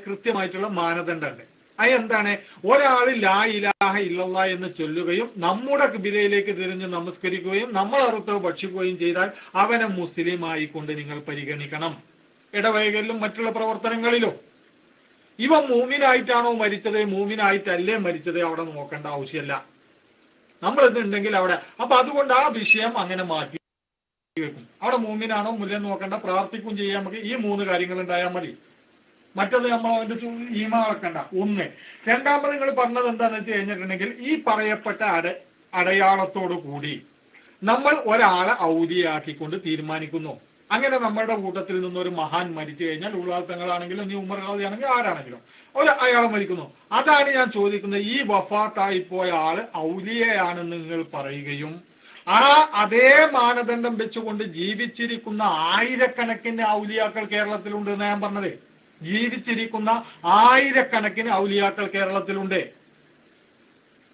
കൃത്യമായിട്ടുള്ള മാനദണ്ഡമുണ്ട്. അതെന്താണ്? ഒരാൾ ലാ ഇലാഹ ഇല്ലല്ലാ എന്ന് ചൊല്ലുകയും നമ്മുടെ ഖിബിലയിലേക്ക് തിരിഞ്ഞ് നമസ്കരിക്കുകയും നമ്മൾ അറുത്ത് ഭക്ഷിക്കുകയും ചെയ്താൽ അവനെ മുസ്ലിം ആയിക്കൊണ്ട് നിങ്ങൾ പരിഗണിക്കണം. ഇടവകകളിലും മറ്റുള്ള പ്രവർത്തനങ്ങളിലും. ഇവ മൂമിനായിട്ടാണോ മരിച്ചത്, മൂമിനായിട്ടല്ലേ മരിച്ചത്, അവിടെ നോക്കേണ്ട ആവശ്യമല്ല. നമ്മളിതുണ്ടെങ്കിൽ അവിടെ. അപ്പൊ അതുകൊണ്ട് ആ വിഷയം അങ്ങനെ മാറ്റി വെക്കും. അവിടെ മൂമിനാണോ മുല്ല നോക്കേണ്ട, പ്രാർത്ഥിക്കും ചെയ്യാൻ നമുക്ക് ഈ മൂന്ന് കാര്യങ്ങൾ ഉണ്ടായാൽ മതി. മറ്റത് നമ്മൾ അവന്റെ ഈമ അളക്കണ്ട. ഒന്ന്. രണ്ടാമത് നിങ്ങൾ പറഞ്ഞത് എന്താണെന്ന് വെച്ച് കഴിഞ്ഞിട്ടുണ്ടെങ്കിൽ, ഈ പറയപ്പെട്ട അടയാളത്തോടു കൂടി നമ്മൾ ഒരാളെ ഔലിയാക്കിക്കൊണ്ട് തീരുമാനിക്കുന്നു. അങ്ങനെ നമ്മളുടെ കൂട്ടത്തിൽ നിന്നൊരു മഹാൻ മരിച്ചു കഴിഞ്ഞാൽ, ഉള്ളാത്തങ്ങളാണെങ്കിലും ഇനി ഉമർ ഖാദി ആണെങ്കിലും ആരാണെങ്കിലും അയാൾ മരിക്കുന്നു. അതാണ് ഞാൻ ചോദിക്കുന്നത്. ഈ വഫാത്തായി പോയ ആള് ഔലിയയാണെന്ന് നിങ്ങൾ പറയുകയും അതേ മാനദണ്ഡം വെച്ചുകൊണ്ട് ജീവിച്ചിരിക്കുന്ന ആയിരക്കണക്കിന് ഔലിയാക്കൾ കേരളത്തിലുണ്ട് എന്ന് ഞാൻ പറഞ്ഞത്. ജീവിച്ചിരിക്കുന്ന ആയിരക്കണക്കിന് ഔലിയാക്കൾ കേരളത്തിലുണ്ട്.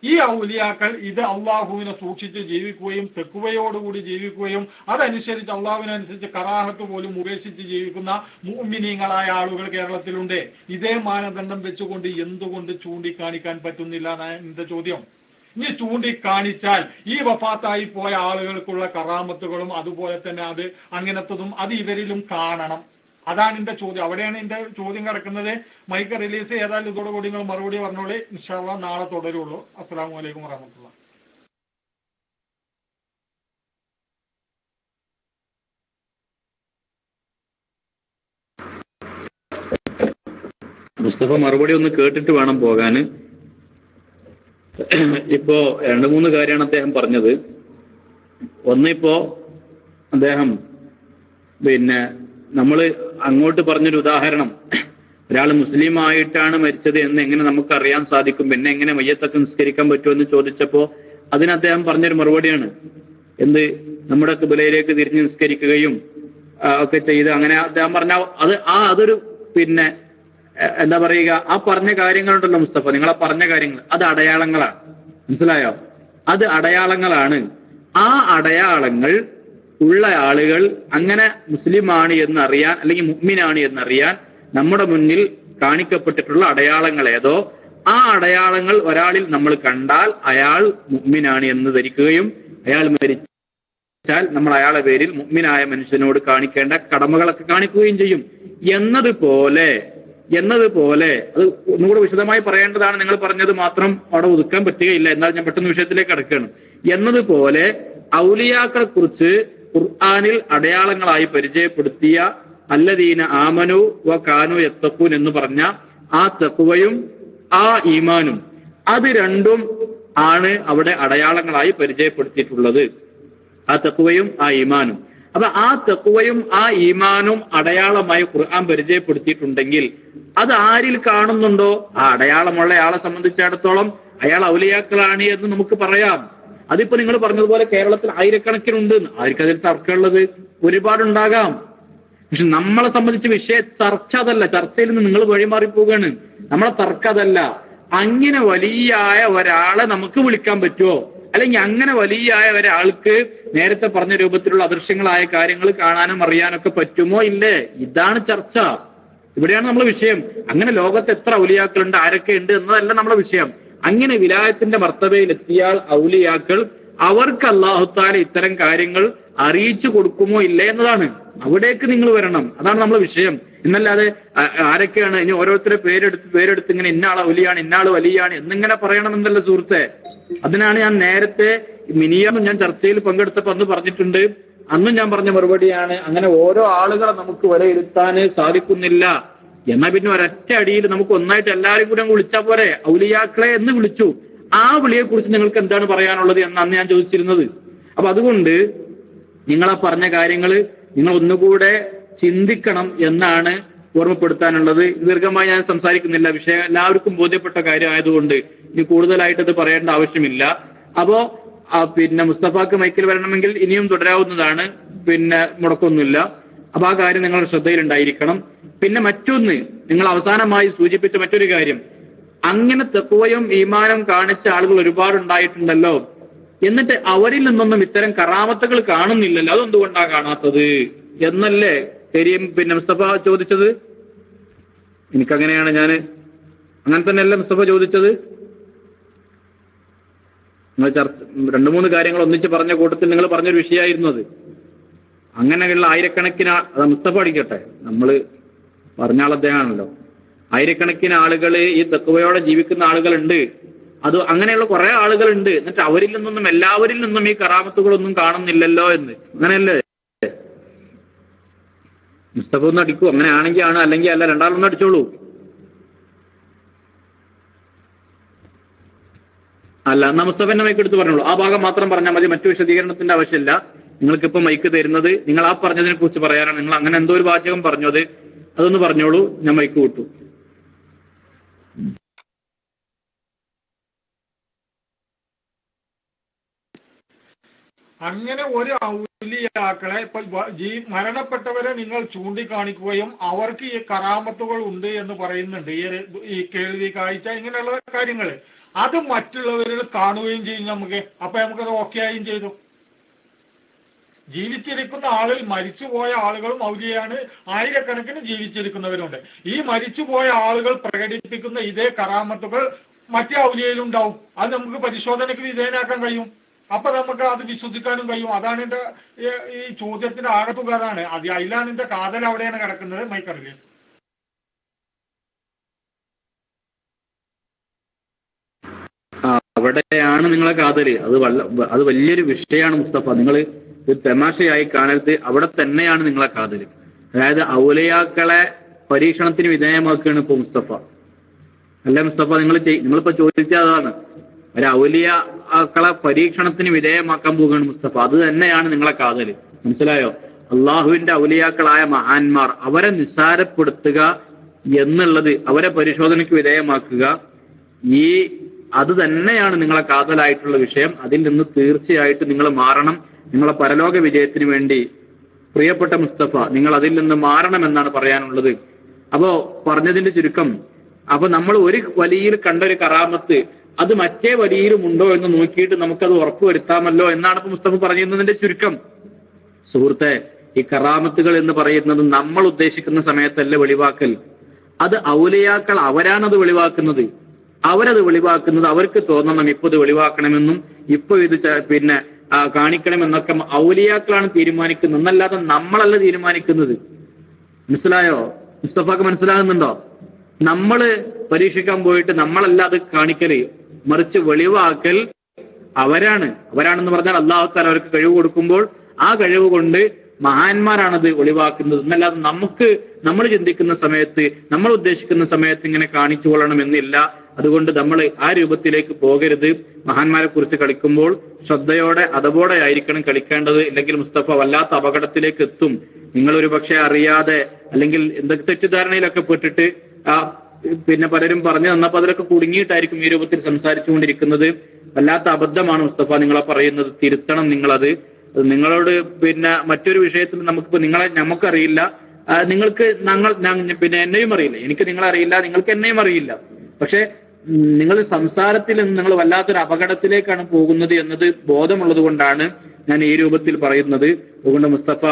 ഈ ഔലിയാക്കൾ ഇത് അള്ളാഹുവിനെ സൂക്ഷിച്ച് ജീവിക്കുകയും തെക്കുവയോടുകൂടി ജീവിക്കുകയും അതനുസരിച്ച് അള്ളാഹുവിനനുസരിച്ച് കറാഹത്ത് പോലും ഉപേക്ഷിച്ച് ജീവിക്കുന്ന മുഅ്മിനീങ്ങളായ ആളുകൾ കേരളത്തിലുണ്ട്. ഇതേ മാനദണ്ഡം വെച്ചുകൊണ്ട് എന്തുകൊണ്ട് ചൂണ്ടിക്കാണിക്കാൻ പറ്റുന്നില്ല എന്നാണ് എന്റെ ചോദ്യം. ഇനി ചൂണ്ടിക്കാണിച്ചാൽ ഈ വഫാത്തായി പോയ ആളുകൾക്കുള്ള കറാമത്തുകളും അതുപോലെ തന്നെ അത് അങ്ങനത്തതും അത് ഇവരിലും കാണണം. അതാണ് എന്റെ ചോദ്യം. അവിടെയാണ് എന്റെ ചോദ്യം കിടക്കുന്നത്. മൈക്ക് റിലീസ് ചെയ്താൽ ഇതോടുകൂടി നിങ്ങൾ മറുപടി പറഞ്ഞോളി. ഇൻഷാ അല്ലാഹ് നാളെ തുടരുള്ളൂ. അസ്സലാമു അലൈക്കും വറഹ്മത്തുള്ളാഹി. മുസ്തഫ മറുപടി ഒന്ന് കേട്ടിട്ട് വേണം പോകാന്. ഇപ്പോ 2-3 കാര്യമാണ് അദ്ദേഹം പറഞ്ഞത്. ഒന്നിപ്പോ അദ്ദേഹം നമ്മള് അങ്ങോട്ട് പറഞ്ഞൊരു ഉദാഹരണം, ഒരാൾ മുസ്ലിം ആയിട്ടാണ് മരിച്ചത് എന്ന് എങ്ങനെ നമുക്ക് അറിയാൻ സാധിക്കും, പിന്നെ എങ്ങനെ മയ്യത്തൊക്കെ നിസ്കരിക്കാൻ പറ്റുമെന്ന് ചോദിച്ചപ്പോ അതിന് അദ്ദേഹം പറഞ്ഞൊരു മറുപടിയാണ് എന്ത്, നമ്മുടെ ഖിബലയിലേക്ക് തിരിഞ്ഞ് നിസ്കരിക്കുകയും ഒക്കെ ചെയ്ത് അങ്ങനെ അദ്ദേഹം പറഞ്ഞ അതൊരു എന്താ പറയുക, ആ പറഞ്ഞ കാര്യങ്ങളുണ്ടല്ലോ മുസ്തഫ, നിങ്ങളെ പറഞ്ഞ കാര്യങ്ങൾ അത് അടയാളങ്ങളാണ്. മനസ്സിലായോ? അത് അടയാളങ്ങളാണ്. ആ അടയാളങ്ങൾ ഉള്ള ആളുകൾ അങ്ങനെ മുസ്ലിമാണ് എന്നറിയാൻ അല്ലെങ്കിൽ മുഅ്മിനാണ് എന്നറിയാൻ നമ്മുടെ മുന്നിൽ കാണിക്കപ്പെട്ടിട്ടുള്ള അടയാളങ്ങൾ ഏതോ ആ അടയാളങ്ങൾ ഒരാളിൽ നമ്മൾ കണ്ടാൽ അയാൾ മുഅ്മിനാണ് എന്ന് ധരിക്കുകയും അയാൾ മരിച്ചാൽ നമ്മൾ അയാളെ പേരിൽ മുഅ്മിനായ മനുഷ്യനോട് കാണിക്കേണ്ട കടമകളൊക്കെ കാണിക്കുകയും ചെയ്യും. എന്നതുപോലെ അത് ഒന്നുകൂടെ വിശദമായി പറയേണ്ടതാണ്. നിങ്ങൾ പറഞ്ഞത് മാത്രം അവിടെ ഒതുക്കാൻ പറ്റുകയില്ല. എന്നാൽ ഞാൻ പെട്ടെന്ന് വിഷയത്തിലേക്ക് കടക്കുകയാണ്. എന്നതുപോലെ ഔലിയാക്കളെ കുറിച്ച് ഖുർആനിൽ അടയാളങ്ങളായി പരിചയപ്പെടുത്തിയ അല്ലദീന ആമനു വ കാനു യത്തഖൂൻ എന്ന് പറഞ്ഞ ആ തഖ്വയും ആ ഈമാനും, അത് രണ്ടും ആണ് അവിടെ അടയാളങ്ങളായി പരിചയപ്പെടുത്തിയിട്ടുള്ളത്. ആ തഖ്വയും ആ ഈമാനും. അപ്പൊ ആ തഖ്വയും ആ ഈമാനും അടയാളമായി ഖുർആൻ പരിചയപ്പെടുത്തിയിട്ടുണ്ടെങ്കിൽ അത് ആരിൽ കാണുന്നുണ്ടോ ആ അടയാളമുള്ള ആളെ സംബന്ധിച്ചിടത്തോളം അയാൾ ഔലിയാക്കളാണ് എന്ന് നമുക്ക് പറയാം. അതിപ്പോ നിങ്ങൾ പറഞ്ഞതുപോലെ കേരളത്തിൽ ആയിരക്കണക്കിനുണ്ട്. ആർക്കും അതിൽ തർക്കമുള്ളത്? ഒരുപാടുണ്ടാകാം. പക്ഷെ നമ്മളെ സംബന്ധിച്ച് ചർച്ച അതല്ല. ചർച്ചയിൽ നിന്ന് നിങ്ങൾ വഴിമാറിപ്പോവുകയാണ്. നമ്മളെ തർക്കം അതല്ല. അങ്ങനെ വലിയായ ഒരാളെ നമുക്ക് വിളിക്കാൻ പറ്റുമോ, അല്ലെങ്കിൽ അങ്ങനെ വലിയായ ഒരാൾക്ക് നേരത്തെ പറഞ്ഞ രൂപത്തിലുള്ള അദൃശ്യങ്ങളായ കാര്യങ്ങൾ കാണാനും അറിയാനൊക്കെ പറ്റുമോ ഇല്ലേ? ഇതാണ് ചർച്ച. ഇവിടെയാണ് നമ്മളെ വിഷയം. അങ്ങനെ ലോകത്ത് എത്ര ഔലിയാക്കളുണ്ട്, ആരൊക്കെ ഉണ്ട് എന്നതല്ല നമ്മളെ വിഷയം. അങ്ങനെ വിലായത്തിന്റെ മർത്തബയിൽ എത്തിയാൽ ഔലിയാക്കൾ അവർക്ക് അല്ലാഹു തആല ഇത്തരം കാര്യങ്ങൾ അറിയിച്ചു കൊടുക്കുമോ ഇല്ലേ എന്നതാണ്. അവിടേക്ക് നിങ്ങൾ വരണം. അതാണ് നമ്മളെ വിഷയം. എന്നല്ലാതെ ആരൊക്കെയാണ് ഇനി ഓരോരുത്തരെ പേരെടുത്ത് ഇങ്ങനെ ഇന്നാളെ ഔലിയാണ് ഇന്നാള് വലിയാണ് എന്നിങ്ങനെ പറയണമെന്നല്ല സുഹൃത്തെ. അതിനാണ് ഞാൻ നേരത്തെ മിനിയാന്ന് ഞാൻ ചർച്ചയിൽ പങ്കെടുത്തപ്പോ അന്ന് പറഞ്ഞിട്ടുണ്ട്. അന്നും ഞാൻ പറഞ്ഞ മറുപടിയാണ്, അങ്ങനെ ഓരോ ആളുകളെ നമുക്ക് വിലയിരുത്താൻ സാധിക്കുന്നില്ല. എന്നാ പിന്നെ ഒരൊറ്റ അടിയിൽ നമുക്ക് ഒന്നായിട്ട് എല്ലാവരും കൂടെ വിളിച്ചാൽ പോരെ? ഔലിയാക്കളെ എന്ന് വിളിച്ചു. ആ വിളിയെ കുറിച്ച് നിങ്ങൾക്ക് എന്താണ് പറയാനുള്ളത് എന്ന് അന്ന് ഞാൻ ചോദിച്ചിരുന്നത്. അപ്പൊ അതുകൊണ്ട് നിങ്ങളെ പറഞ്ഞ കാര്യങ്ങൾ നിങ്ങൾ ഒന്നുകൂടെ ചിന്തിക്കണം എന്നാണ് ഓർമ്മപ്പെടുത്താനുള്ളത്. ദീർഘമായി ഞാൻ സംസാരിക്കുന്നില്ല. വിഷയം എല്ലാവർക്കും ബോധ്യപ്പെട്ട കാര്യമായതുകൊണ്ട് ഇനി കൂടുതലായിട്ട് അത് പറയേണ്ട ആവശ്യമില്ല. അപ്പോ മുസ്തഫാക്ക് മൈക്കിൽ വരണമെങ്കിൽ ഇനിയും തുടരാവുന്നതാണ്. മുടക്കൊന്നുമില്ല. അപ്പൊ ആ കാര്യം നിങ്ങളുടെ ശ്രദ്ധയിലുണ്ടായിരിക്കണം. പിന്നെ മറ്റൊന്ന്, നിങ്ങൾ അവസാനമായി സൂചിപ്പിച്ച മറ്റൊരു കാര്യം, അങ്ങനെ തഖ്വയും ഈമാനും കാണിച്ച ആളുകൾ ഒരുപാടുണ്ടായിട്ടുണ്ടല്ലോ, എന്നിട്ട് അവരിൽ നിന്നൊന്നും ഇത്തരം കറാമത്തുകൾ കാണുന്നില്ലല്ലോ, അതെന്തുകൊണ്ടാണ് കാണാത്തത് എന്നല്ലേ കരീം മുസ്തഫ ചോദിച്ചത്? എനിക്കങ്ങനെയാണ്, അങ്ങനെ തന്നെയല്ല മുസ്തഫ ചോദിച്ചത്. നിങ്ങൾ 2-3 കാര്യങ്ങൾ ഒന്നിച്ച് പറഞ്ഞ കൂട്ടത്തിൽ നിങ്ങൾ പറഞ്ഞൊരു വിഷയമായിരുന്നു അത്. അങ്ങനെയുള്ള ആയിരക്കണക്കിന് മുസ്തഫ അടിക്കട്ടെ, നമ്മള് പറഞ്ഞ ആൾ അദ്ദേഹമാണല്ലോ. ആയിരക്കണക്കിന് ആളുകൾ ഈ തഖ്വയോടെ ജീവിക്കുന്ന ആളുകളുണ്ട്. അത് അങ്ങനെയുള്ള കുറെ ആളുകളുണ്ട്. എന്നിട്ട് അവരിൽ നിന്നൊന്നും എല്ലാവരിൽ നിന്നും ഈ കറാമത്തുകളൊന്നും കാണുന്നില്ലല്ലോ എന്ന്. അങ്ങനെയല്ലേ? മുസ്തഫ ഒന്ന് അടിക്കൂ. അങ്ങനെ ആണെങ്കിൽ ആണ്, അല്ലെങ്കിൽ അല്ല. രണ്ടാളൊന്നും അടിച്ചോളൂ. അല്ല, എന്നാ മുസ്തഫന്റെ മൈക്ക് എടുത്ത് പറഞ്ഞോളൂ. ആ ഭാഗം മാത്രം പറഞ്ഞാൽ മതി, മറ്റു വിശദീകരണത്തിന്റെ ആവശ്യമില്ല. നിങ്ങൾക്ക് ഇപ്പൊ മൈക്ക് തരുന്നത് നിങ്ങൾ ആ പറഞ്ഞതിനെ കുറിച്ച് പറയാനാണ്. നിങ്ങൾ അങ്ങനെ എന്തോ ഒരു വാചകം പറഞ്ഞു, അതൊന്ന് പറഞ്ഞോളൂ. ഞാൻ മൈക്ക് വിട്ടു. അങ്ങനെ ഒരു ഔലിയാക്കളെ ഇപ്പൊ മരണപ്പെട്ടവരെ നിങ്ങൾ ചൂണ്ടിക്കാണിക്കുകയും അവർക്ക് ഈ കറാമത്തുകൾ ഉണ്ട് എന്ന് പറയുന്നുണ്ട്. ഈ കേൾവി, കാഴ്ച, ഇങ്ങനെയുള്ള കാര്യങ്ങൾ അത് മറ്റുള്ളവരിൽ കാണുകയും ചെയ്യും നമുക്ക്. അപ്പൊ നമുക്കത് ഓക്കെ ആയും ചെയ്തു. ജീവിച്ചിരിക്കുന്ന ആളിൽ മരിച്ചുപോയ ആളുകളും ഔലിയാണ്, ആയിരക്കണക്കിന് ജീവിച്ചിരിക്കുന്നവരുണ്ട്. ഈ മരിച്ചുപോയ ആളുകൾ പ്രകടിപ്പിക്കുന്ന ഇതേ കറാമത്തുകൾ മറ്റേ ഔലിയയിലുണ്ടാവും. അത് നമുക്ക് പരിശോധനയ്ക്ക് വിധേയനാക്കാൻ കഴിയും. അപ്പൊ നമുക്ക് അത് വിശ്വസിക്കാനും കഴിയും. അതാണ് എന്റെ ഈ ചോദ്യത്തിന്റെ ആകത്തുക. അതാണ് അതിലാണ് എന്റെ കാതൽ അവിടെയാണ് കിടക്കുന്നത്. മൈക്കറില്ലേ? അവിടെയാണ് നിങ്ങളെ കാതല്. അത് വലിയൊരു വിഷയമാണ് മുസ്തഫ. നിങ്ങൾ ഒരു തമാശയായി കാണരുത്. അവിടെ തന്നെയാണ് നിങ്ങളെ കാതല്. അതായത് ഔലിയാക്കളെ പരീക്ഷണത്തിന് വിധേയമാക്കുകയാണ് ഇപ്പൊ മുസ്തഫ. അല്ല മുസ്തഫ, നിങ്ങളിപ്പോ ചോദിച്ചത് അതാണ്. ഒരു ഔലിയാക്കളെ പരീക്ഷണത്തിന് വിധേയമാക്കാൻ പോവുകയാണ് മുസ്തഫ. അത് തന്നെയാണ് നിങ്ങളെ കാതല്. മനസ്സിലായോ? അള്ളാഹുവിന്റെ ഔലിയാക്കളായ മഹാന്മാർ, അവരെ നിസ്സാരപ്പെടുത്തുക എന്നുള്ളത്, അവരെ പരിശോധനയ്ക്ക് വിധേയമാക്കുക, അത് തന്നെയാണ് നിങ്ങളെ കാതലായിട്ടുള്ള വിഷയം. അതിൽ നിന്ന് തീർച്ചയായിട്ടും നിങ്ങൾ മാറണം. നിങ്ങളെ പരലോക വിജയത്തിന് വേണ്ടി പ്രിയപ്പെട്ട മുസ്തഫ, നിങ്ങൾ അതിൽ നിന്ന് മാറണമെന്നാണ് പറയാനുള്ളത്. അപ്പോ പറഞ്ഞതിന്റെ ചുരുക്കം, അപ്പൊ നമ്മൾ ഒരു വലിയിൽ കണ്ട ഒരു കറാമത്ത് അത് മറ്റേ വലിയിലും ഉണ്ടോ എന്ന് നോക്കിയിട്ട് നമുക്കത് ഉറപ്പുവരുത്താമല്ലോ എന്നാണ് ഇപ്പൊ മുസ്തഫ പറഞ്ഞിരുന്നതിന്റെ ചുരുക്കം. സുഹൃത്തെ, ഈ കറാമത്തുകൾ എന്ന് പറയുന്നത് നമ്മൾ ഉദ്ദേശിക്കുന്ന സമയത്തല്ല വെളിവാക്കൽ. അത് ഔലിയാക്കൾ അവരാണത് വെളിവാക്കുന്നത്. അവരത് വെളിവാക്കുന്നത് അവർക്ക് തോന്നണം ഇപ്പൊ ഇത് വെളിവാക്കണമെന്നും ഇപ്പൊ ഇത് കാണിക്കണമെന്നൊക്കെ ഔലിയാക്കളാണ് തീരുമാനിക്കുന്നത്, എന്നല്ലാതെ നമ്മളല്ല തീരുമാനിക്കുന്നത്. മനസ്സിലായോ മുസ്തഫക്ക്? മനസ്സിലാകുന്നുണ്ടോ? നമ്മള് പരീക്ഷിക്കാൻ പോയിട്ട് നമ്മളല്ല അത് കാണിക്കല്, മറിച്ച് വെളിവാക്കൽ അവരാണെന്ന് പറഞ്ഞാൽ അല്ലാഹു തആല അവർക്ക് കഴിവ് കൊടുക്കുമ്പോൾ ആ കഴിവ് കൊണ്ട് മഹാന്മാരാണത് ഒളിവാക്കുന്നത്, എന്നല്ലാതെ നമ്മൾ ചിന്തിക്കുന്ന സമയത്ത്, നമ്മൾ ഉദ്ദേശിക്കുന്ന സമയത്ത് ഇങ്ങനെ കാണിച്ചു കൊള്ളണം എന്നില്ല. അതുകൊണ്ട് നമ്മൾ ആ രൂപത്തിലേക്ക് പോകരുത്. മഹാന്മാരെ കുറിച്ച് കളിക്കുമ്പോൾ ശ്രദ്ധയോടെ അതവോടെ ആയിരിക്കണം കളിക്കേണ്ടത്. ഇല്ലെങ്കിൽ മുസ്തഫ വല്ലാത്ത അപകടത്തിലേക്ക് എത്തും. നിങ്ങളൊരു പക്ഷെ അറിയാതെ അല്ലെങ്കിൽ എന്തൊക്കെ തെറ്റിദ്ധാരണയിലൊക്കെ പെട്ടിട്ട് പലരും പറഞ്ഞു തന്നപ്പോ അതിലൊക്കെ കുടുങ്ങിയിട്ടായിരിക്കും ഈ രൂപത്തിൽ സംസാരിച്ചുകൊണ്ടിരിക്കുന്നത്. വല്ലാത്ത അബദ്ധമാണ് മുസ്തഫ നിങ്ങളെ പറയുന്നത്. തിരുത്തണം നിങ്ങളത്. നിങ്ങളോട് മറ്റൊരു വിഷയത്തിൽ നമുക്കറിയില്ല, നിങ്ങൾക്ക് എന്നെയും അറിയില്ല, എനിക്ക് നിങ്ങളെ അറിയില്ല, നിങ്ങൾക്ക് എന്നെയും അറിയില്ല. പക്ഷെ നിങ്ങൾ സംസാരത്തിൽ നിന്ന് നിങ്ങൾ വല്ലാത്തൊരു അപകടത്തിലേക്കാണ് പോകുന്നത് എന്നത് ബോധമുള്ളത് കൊണ്ടാണ് ഞാൻ ഈ രൂപത്തിൽ പറയുന്നത്. അതുകൊണ്ട് മുസ്തഫ,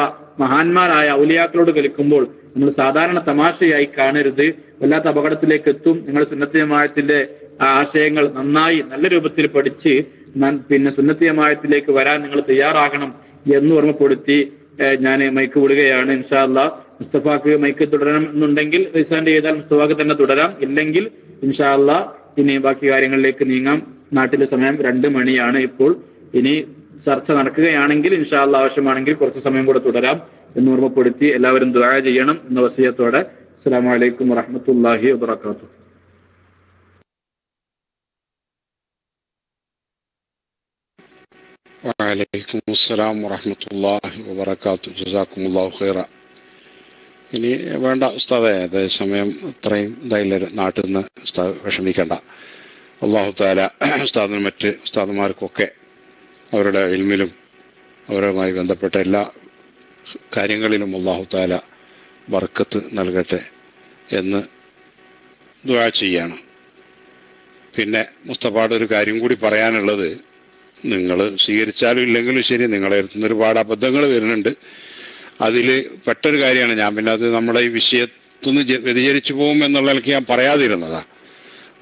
മഹാന്മാരായ ഔലിയാക്കളോട് കളിക്കുമ്പോൾ നമ്മൾ സാധാരണ തമാശയായി കാണരുത്, വല്ലാത്ത അപകടത്തിലേക്ക് എത്തും. നിങ്ങൾ സുന്നത്ത് ജമാഅത്തിന്റെ ആശയങ്ങൾ നന്നായി നല്ല രൂപത്തിൽ പഠിച്ച് സുന്നത്ത് ജമാഅത്തിലേക്ക് വരാൻ നിങ്ങൾ തയ്യാറാകണം എന്ന് ഓർമ്മപ്പെടുത്തി ഞാൻ മൈക്ക് വിടുകയാണ്. ഇൻഷാ അല്ലാഹ് മുസ്തഫാക്ക് മൈക്ക് തുടരണം എന്നുണ്ടെങ്കിൽ റിസാൻഡ് ചെയ്താൽ മുസ്തഫാക്ക് തന്നെ തുടരാം. ഇല്ലെങ്കിൽ ഇൻഷാ അല്ലാഹ് ഇനി ബാക്കി കാര്യങ്ങളിലേക്ക് നീങ്ങാം. നാട്ടിലെ സമയം 2 മണിയാണ് ഇപ്പോൾ. ഇനി ചർച്ച നടക്കുകയാണെങ്കിൽ ഇൻഷാ അല്ലാഹ് ആവശ്യമാണെങ്കിൽ കുറച്ച് സമയം കൂടെ തുടരാം എന്ന് ഓർമ്മപ്പെടുത്തി എല്ലാവരും ദുആ ചെയ്യണം എന്ന വസിയത്തോടെ അസ്സലാമു അലൈക്കും വറഹ്മത്തുള്ളാഹി വബറകാതുഹു. വഅലൈക്കും അസ്സലാം വറഹ്മത്തുള്ളാഹി വബറകാതുഹു. ജസാക്കുമുല്ലാഹു ഖൈറ. ഇനി വേണ്ട ഉസ്താദേ, അതേ സമയം ഇത്രയും ഇതായില്ല, നാട്ടിൽ നിന്ന് ഉസ്താദ് വിഷമിക്കേണ്ട. അല്ലാഹു തആല ഉസ്താദിനും മറ്റ് ഉസ്താദുമാർക്കൊക്കെ അവരുടെ ഇൽമിലും അവരുമായി ബന്ധപ്പെട്ട എല്ലാ കാര്യങ്ങളിലും അല്ലാഹു തആല ബർക്കത്ത് നൽകട്ടെ എന്ന് ദുആ ചെയ്യാണ്. പിന്നെ മുസ്തഫയുടെ ഒരു കാര്യം കൂടി പറയാനുള്ളത്, നിങ്ങൾ സ്വീകരിച്ചാലും ഇല്ലെങ്കിലും ശരി, നിങ്ങളെ അടുത്തുനിന്ന് ഒരുപാട് അബദ്ധങ്ങൾ വരുന്നുണ്ട്. അതിൽ പെട്ടൊരു കാര്യമാണ്. ഞാൻ പിന്നെ അത് നമ്മുടെ ഈ വിഷയത്തുനിന്ന് വ്യതിചരിച്ചു പോകും എന്നുള്ളതിലേക്ക് ഞാൻ പറയാതിരുന്നതാ.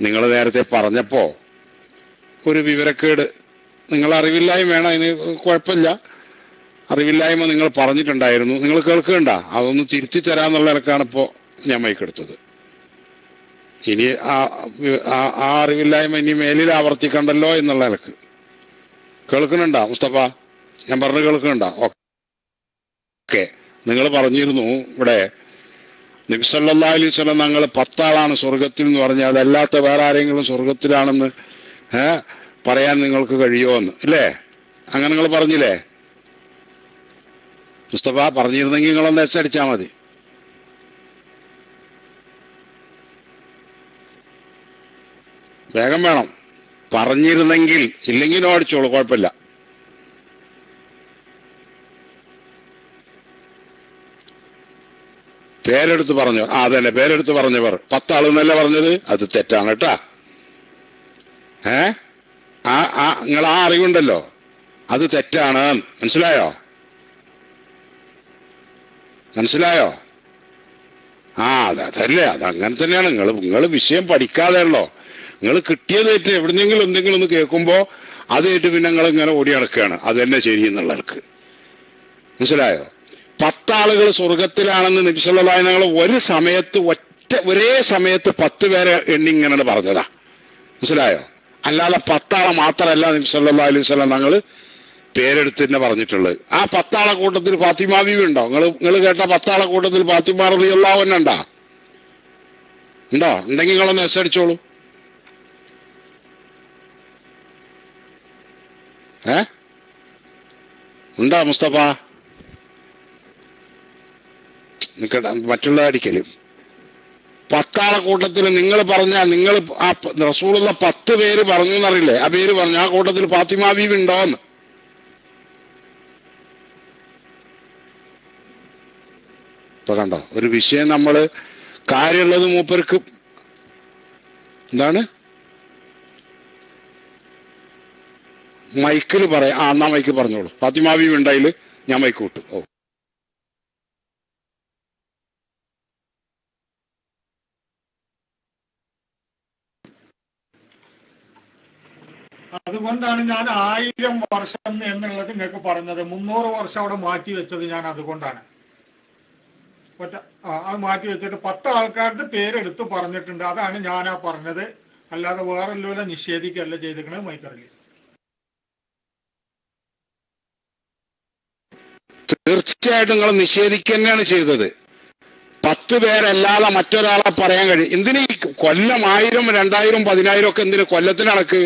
നിങ്ങൾ നേരത്തെ പറഞ്ഞപ്പോൾ ഒരു വിവരക്കേട്, നിങ്ങൾ അറിവില്ലായ്മ, അതിന് കുഴപ്പമില്ല, അറിവില്ലായ്മ നിങ്ങൾ പറഞ്ഞിട്ടുണ്ടായിരുന്നു. നിങ്ങൾ കേൾക്കണ്ട, അതൊന്ന് തിരുത്തി തരാന്നുള്ള നിലക്കാണ് ഇപ്പോൾ ഞാൻ മൈക്കെടുത്തത്. ഇനി ആ അറിവില്ലായ്മ ഇനി മേലിൽ ആവർത്തിക്കണ്ടല്ലോ എന്നുള്ള നിലക്ക്. കേൾക്കുന്നുണ്ടോ മുസ്തഫ? ഞാൻ പറഞ്ഞു കേൾക്കുന്നുണ്ടോ? ഓക്കെ. നിങ്ങൾ പറഞ്ഞിരുന്നു ഇവിടെ നബി സല്ലല്ലാഹു അലൈഹി വസല്ലം ഞങ്ങൾ 10 ആളാണ് സ്വർഗത്തിൽ എന്ന് പറഞ്ഞാൽ അതല്ലാത്ത വേറെ ആരെങ്കിലും സ്വർഗത്തിലാണെന്ന് പറയാൻ നിങ്ങൾക്ക് കഴിയുമോ എന്ന്, അല്ലേ? അങ്ങനെ നിങ്ങൾ പറഞ്ഞില്ലേ മുസ്തഫ? പറഞ്ഞിരുന്നെങ്കിൽ നിങ്ങളൊന്ന് എച്ചടിച്ചാൽ മതി. വേഗം വേണം, പറഞ്ഞിരുന്നെങ്കിൽ. ഇല്ലെങ്കിൽ അടിച്ചോളൂ, കുഴപ്പമില്ല. പേരെടുത്ത് പറഞ്ഞവർ, അതന്നെ പേരെടുത്ത് പറഞ്ഞവർ 10 ആളെന്നല്ല പറഞ്ഞത്, അത് തെറ്റാണ് കേട്ടാ. നിങ്ങൾ ആ അറിവുണ്ടല്ലോ, അത് തെറ്റാണ്. മനസ്സിലായോ? അതല്ലേ, അതങ്ങനെ തന്നെയാണ്. നിങ്ങൾ വിഷയം പഠിക്കാതെയല്ലോ, നിങ്ങൾ കിട്ടിയതായിട്ട് എവിടെന്നെങ്കിലും എന്തെങ്കിലും ഒന്ന് കേൾക്കുമ്പോ അതായിട്ട് പിന്നെ നിങ്ങൾ ഇങ്ങനെ ഓടി നടക്കുകയാണ്. അത് തന്നെ ശരി എന്നുള്ളവർക്ക്. മനസ്സിലായോ? 10 ആളുകൾ സ്വർഗത്തിലാണെന്ന് നബി സല്ലല്ലാഹു അലൈഹി വസല്ലം ഒരേ സമയത്ത് 10 പേരെ എണ്ണി ഇങ്ങനെ പറഞ്ഞതാ. മനസ്സിലായോ? അല്ലാതെ 10 ആളെ മാത്രമല്ല നബി സല്ലല്ലാഹു അലൈഹി വസല്ലം ഞങ്ങൾ പേരെടുത്ത് തന്നെ പറഞ്ഞിട്ടുള്ളത്. ആ 10 ആളെ കൂട്ടത്തിൽ ഫാത്തിമ ബീവി ഉണ്ടോ? നിങ്ങൾ കേട്ട 10 ആളെ കൂട്ടത്തിൽ ഫാത്തിമ റളിയല്ലാഹു അൻഹ ഉണ്ടോ? ഉണ്ടെങ്കിൽ നിങ്ങളൊന്ന് എസ് അടിച്ചോളൂ. ഉണ്ടോ മുസ്തഫ? നിൽക്കട്ടെ, മറ്റുള്ള അടിക്കല്. 10 ആളെ കൂട്ടത്തിൽ നിങ്ങൾ നിങ്ങൾ ആ റസൂലുള്ള 10 പേര് പറഞ്ഞു എന്നറിയില്ലേ? ആ പേര് പറഞ്ഞു. ആ കൂട്ടത്തിൽ ഫാത്തിമ ബീവി ഉണ്ടോന്ന്? ഇപ്പൊ കണ്ടോ, ഒരു വിഷയം നമ്മള് കാര്യമുള്ളത് മൂപ്പർക്ക് എന്താണ് മൈക്കിൽ പറയാം. എന്നാ മൈക്ക് പറഞ്ഞോളൂ. ഫാത്തിമ ബീവി ഉണ്ടായില് ഞാൻ മൈക്ക് വിട്ടു. അതുകൊണ്ടാണ് ഞാൻ 1000 വർഷം എന്നുള്ളത് നിങ്ങൾക്ക് പറഞ്ഞത്. 300 വർഷം അവിടെ മാറ്റി വെച്ചത് ഞാൻ അതുകൊണ്ടാണ്. അത് മാറ്റി വെച്ചിട്ട് 10 ആൾക്കാരുടെ പേരെടുത്ത് പറഞ്ഞിട്ടുണ്ട്. അതാണ് ഞാനാ പറഞ്ഞത്. അല്ലാതെ വേറെല്ലോ നിഷേധിക്കല്ല ചെയ്തിരിക്കണത്. മൈക്കറിയില്ല. തീർച്ചയായിട്ടും നിങ്ങൾ നിഷേധിക്കുക തന്നെയാണ് ചെയ്തത്. 10 പേരല്ലാതെ മറ്റൊരാളെ പറയാൻ കഴിയും. എന്തിനീ കൊല്ലം 1000, 2000, 10000 ഒക്കെ എന്തിനു കൊല്ലത്തിന് കണക്ക്?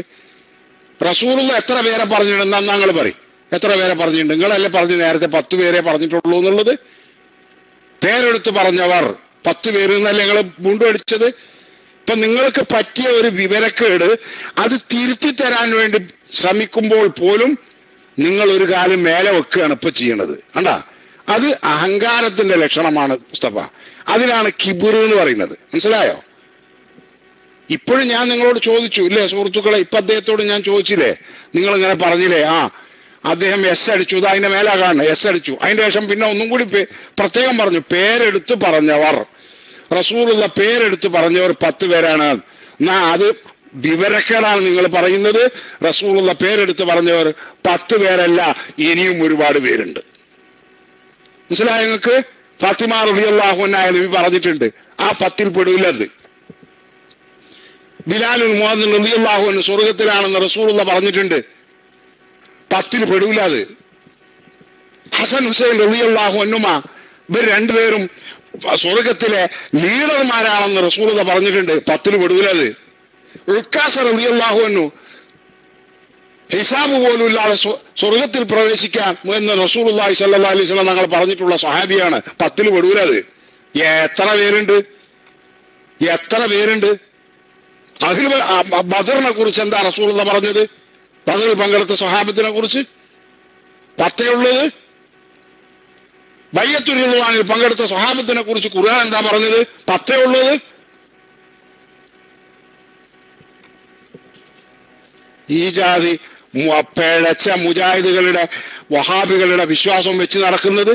റസൂലുള്ള എത്ര പേരെ പറഞ്ഞിട്ടുണ്ട്? എന്നാ നിങ്ങൾ പറയും, എത്ര പേരെ പറഞ്ഞിട്ടുണ്ട്? നിങ്ങളല്ലേ പറഞ്ഞു നേരത്തെ 10 പേരെ പറഞ്ഞിട്ടുള്ളൂ എന്നുള്ളത്. പേരെടുത്ത് പറഞ്ഞവർ 10 പേര് എന്നല്ലേ നിങ്ങൾ വീണ്ടും അടിച്ചത്. ഇപ്പൊ നിങ്ങൾക്ക് പറ്റിയ ഒരു വിവരക്കേട് അത് തിരുത്തി തരാൻ വേണ്ടി ശ്രമിക്കുമ്പോൾ പോലും നിങ്ങൾ ഒരു കാലം മേലെ വെക്കുകയാണ് ഇപ്പൊ ചെയ്യണത്. കണ്ടാ, അത് അഹങ്കാരത്തിന്റെ ലക്ഷണമാണ് മുസ്തഫ. അതിനാണ് കിബിർ എന്ന് പറയുന്നത്. മനസ്സിലായോ? ഇപ്പോഴും ഞാൻ നിങ്ങളോട് ചോദിച്ചു ഇല്ലേ സുഹൃത്തുക്കളെ? ഇപ്പൊ അദ്ദേഹത്തോട് ഞാൻ ചോദിച്ചില്ലേ? നിങ്ങൾ ഇങ്ങനെ പറഞ്ഞില്ലേ, അദ്ദേഹം എസ് അടിച്ചു, ഇത് അതിന്റെ മേലെ കാണണം, എസ് അടിച്ചു. അതിന്റെ ശേഷം പിന്നെ ഒന്നും കൂടി പ്രത്യേകം പറഞ്ഞു, പേരെടുത്ത് പറഞ്ഞവർ, റസൂലുള്ള പേരെടുത്ത് പറഞ്ഞവർ 10 പേരാണ്. എന്നാ അത് വിവരക്കേടാണ് നിങ്ങൾ പറയുന്നത്. റസൂലുള്ള പേരെടുത്ത് പറഞ്ഞവർ 10 പേരല്ല, ഇനിയും ഒരുപാട് പേരുണ്ട്. മനസ്സിലായോ നിങ്ങൾക്ക്? ഫാത്തിമ റളിയല്ലാഹു അൻഹ നബി പറഞ്ഞിട്ടുണ്ട്, ആ 10ൽ പെടൂലത്. ബിലാലുൽ മുഅദ്ദിൻ റളിയല്ലാഹു അൻഹു സ്വർഗത്തിലാണെന്ന് റസൂലുള്ള പറഞ്ഞിട്ടുണ്ട്, 10ൽ പെടൂലത്. ഹസൻ ഹുസൈൻ റളിയല്ലാഹു അൻഹുമ ഇവർ രണ്ടുപേരും സ്വർഗത്തിലെ ലീഡർമാരാണെന്ന് റസൂലുള്ള പറഞ്ഞിട്ടുണ്ട്, 10ൽ പെടൂലത്. ഉക്കാസ റളിയല്ലാഹു അൻഹു ഹിസാബ് പോലും ഇല്ലാതെ സ്വർഗത്തിൽ പ്രവേശിക്കാൻ എന്ന് റസൂലുള്ളാഹി സ്വല്ലല്ലാഹു അലൈഹി വസല്ലം തങ്ങൾ പറഞ്ഞിട്ടുള്ള സ്വഹാബിയാണ്, 10ൽ പെടൂലത്. എത്ര പേരുണ്ട്? അതിൽ ബദറിനെ കുറിച്ച് എന്താ റസൂലുള്ള പറഞ്ഞത്? ബദറിൽ പങ്കെടുത്ത സ്വഹാബത്തിനെ കുറിച്ച് 10 ഉള്ളത്. ബൈഅത്തുർ റിദ്വാനിൽ പങ്കെടുത്ത സ്വഹാബത്തിനെ കുറിച്ച് ഖുർആൻ എന്താ പറഞ്ഞത്? 10 ഉള്ളത്. ഈ ജാതി പിഴച്ച മുജാഹിദുകളുടെ വഹാബികളുടെ വിശ്വാസം വെച്ച് നടക്കുന്നത്.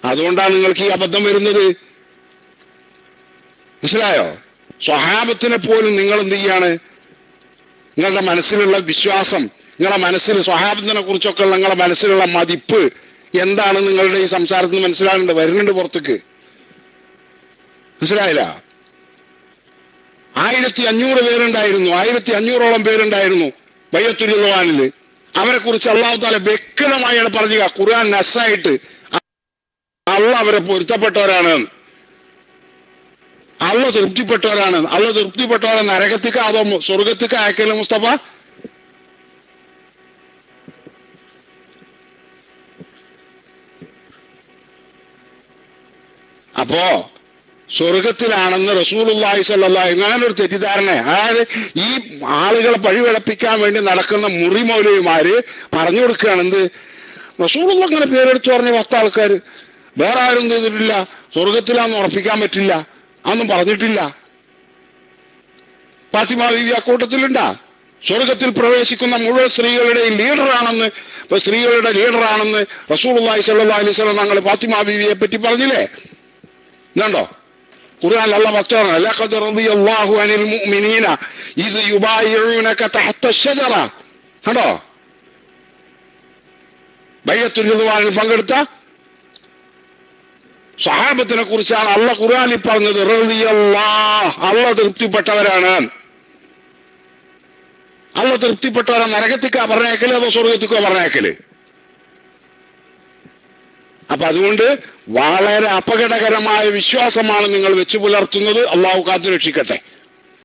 അതുകൊണ്ടാണ് നിങ്ങൾക്ക് ഈ അബദ്ധം വരുന്നത്. മനസ്സിലായോ? സ്വഹാബത്തിനെ പോലും നിങ്ങൾ എന്ത് ചെയ്യാണ്? നിങ്ങളുടെ മനസ്സിലുള്ള വിശ്വാസം, നിങ്ങളുടെ മനസ്സിൽ സ്വഹാബത്തിനെ കുറിച്ചൊക്കെ ഉള്ള നിങ്ങളുടെ മനസ്സിലുള്ള മതിപ്പ് എന്താണ് നിങ്ങളുടെ ഈ സംസാരത്തിൽ മനസ്സിലാകുന്നുണ്ട്, വരുന്നുണ്ട് പുറത്തേക്ക്. മനസ്സിലായില്ല? 1500 പേരുണ്ടായിരുന്നു, 1500ഓളം പേരുണ്ടായിരുന്നു ബൈഅത്തുർ റിദ്വാനില്. അവരെ കുറിച്ച് അല്ലാഹു തആല വ്യക്തമായാണ് പറഞ്ഞുക, ഖുർആൻ നസ്സായിട്ട് അള്ളാഹ് അവരെ പൊരുത്തപ്പെട്ടവരാണ്, അള്ളാഹ് തൃപ്തിപ്പെട്ടവരാണ്. അള്ളാഹ് തൃപ്തിപ്പെട്ടവരെ നരകത്തിക്ക് അതോ സ്വർഗത്തിക്ക് അയക്കല് മുസ്തഫ? അപ്പോ സ്വർഗത്തിലാണെന്ന് റസൂലുള്ളാഹി സ്വല്ലല്ലാഹു അലൈഹി വസല്ലം അങ്ങനൊരു തെറ്റിദ്ധാരണ, അതായത് ഈ ആളുകളെ പഴിവിളപ്പിക്കാൻ വേണ്ടി നടക്കുന്ന മുറി മൗലവിമാര് പറഞ്ഞു കൊടുക്കുകയാണ്. എന്ത്? റസൂലുള്ള അങ്ങനെ പേരെടുത്ത് പറഞ്ഞ 10 ആൾക്കാർ, വേറെ ആരും ചെയ്തിട്ടില്ല. സ്വർഗത്തിലാന്ന് ഉറപ്പിക്കാൻ പറ്റില്ല, അതൊന്നും പറഞ്ഞിട്ടില്ല. ഫാത്തിമ ബീവി അക്കൂട്ടത്തിലുണ്ടാ? സ്വർഗത്തിൽ പ്രവേശിക്കുന്ന മുഴുവൻ സ്ത്രീകളുടെയും ലീഡറാണെന്ന്, ഇപ്പൊ സ്ത്രീകളുടെ ലീഡറാണെന്ന് റസൂലുള്ളാഹി സ്വല്ലല്ലാഹു അലൈഹി വസല്ലം ഞങ്ങൾ ഫാത്തിമ ബീവിയെ പറ്റി പറഞ്ഞില്ലേ? ഇതുണ്ടോ ഖുർആനിൽ അല്ലാഹു പറഞ്ഞു, ലഖദ് റളിയല്ലാഹു അനിൽ മുഅ്മിനീന ഇദ് യുബായിഊനക തഹത അശ്ശജറ. കണ്ടോ, ബൈഅത്തുൽ റിദ്വാനിൽ പങ്കെടുത്ത സ്വഹാബത്തിനെ കുറിച്ചാണ് അല്ലാഹു ഖുർആനിൽ പറഞ്ഞത്. റളിയല്ലാഹ്, അല്ലാഹു തൃപ്തിപ്പെട്ടവരാണ്. അല്ലാഹു തൃപ്തിപ്പെട്ടവരെ നരകത്തിക്കാ പറഞ്ഞേക്കല് അതോ സ്വർഗത്തിക്കോ പറഞ്ഞേക്കല്? അപ്പൊ അതുകൊണ്ട് വളരെ അപകടകരമായ വിശ്വാസമാണ് നിങ്ങൾ വെച്ചു പുലർത്തുന്നത്. അള്ളാഹു കാത്തു രക്ഷിക്കട്ടെ.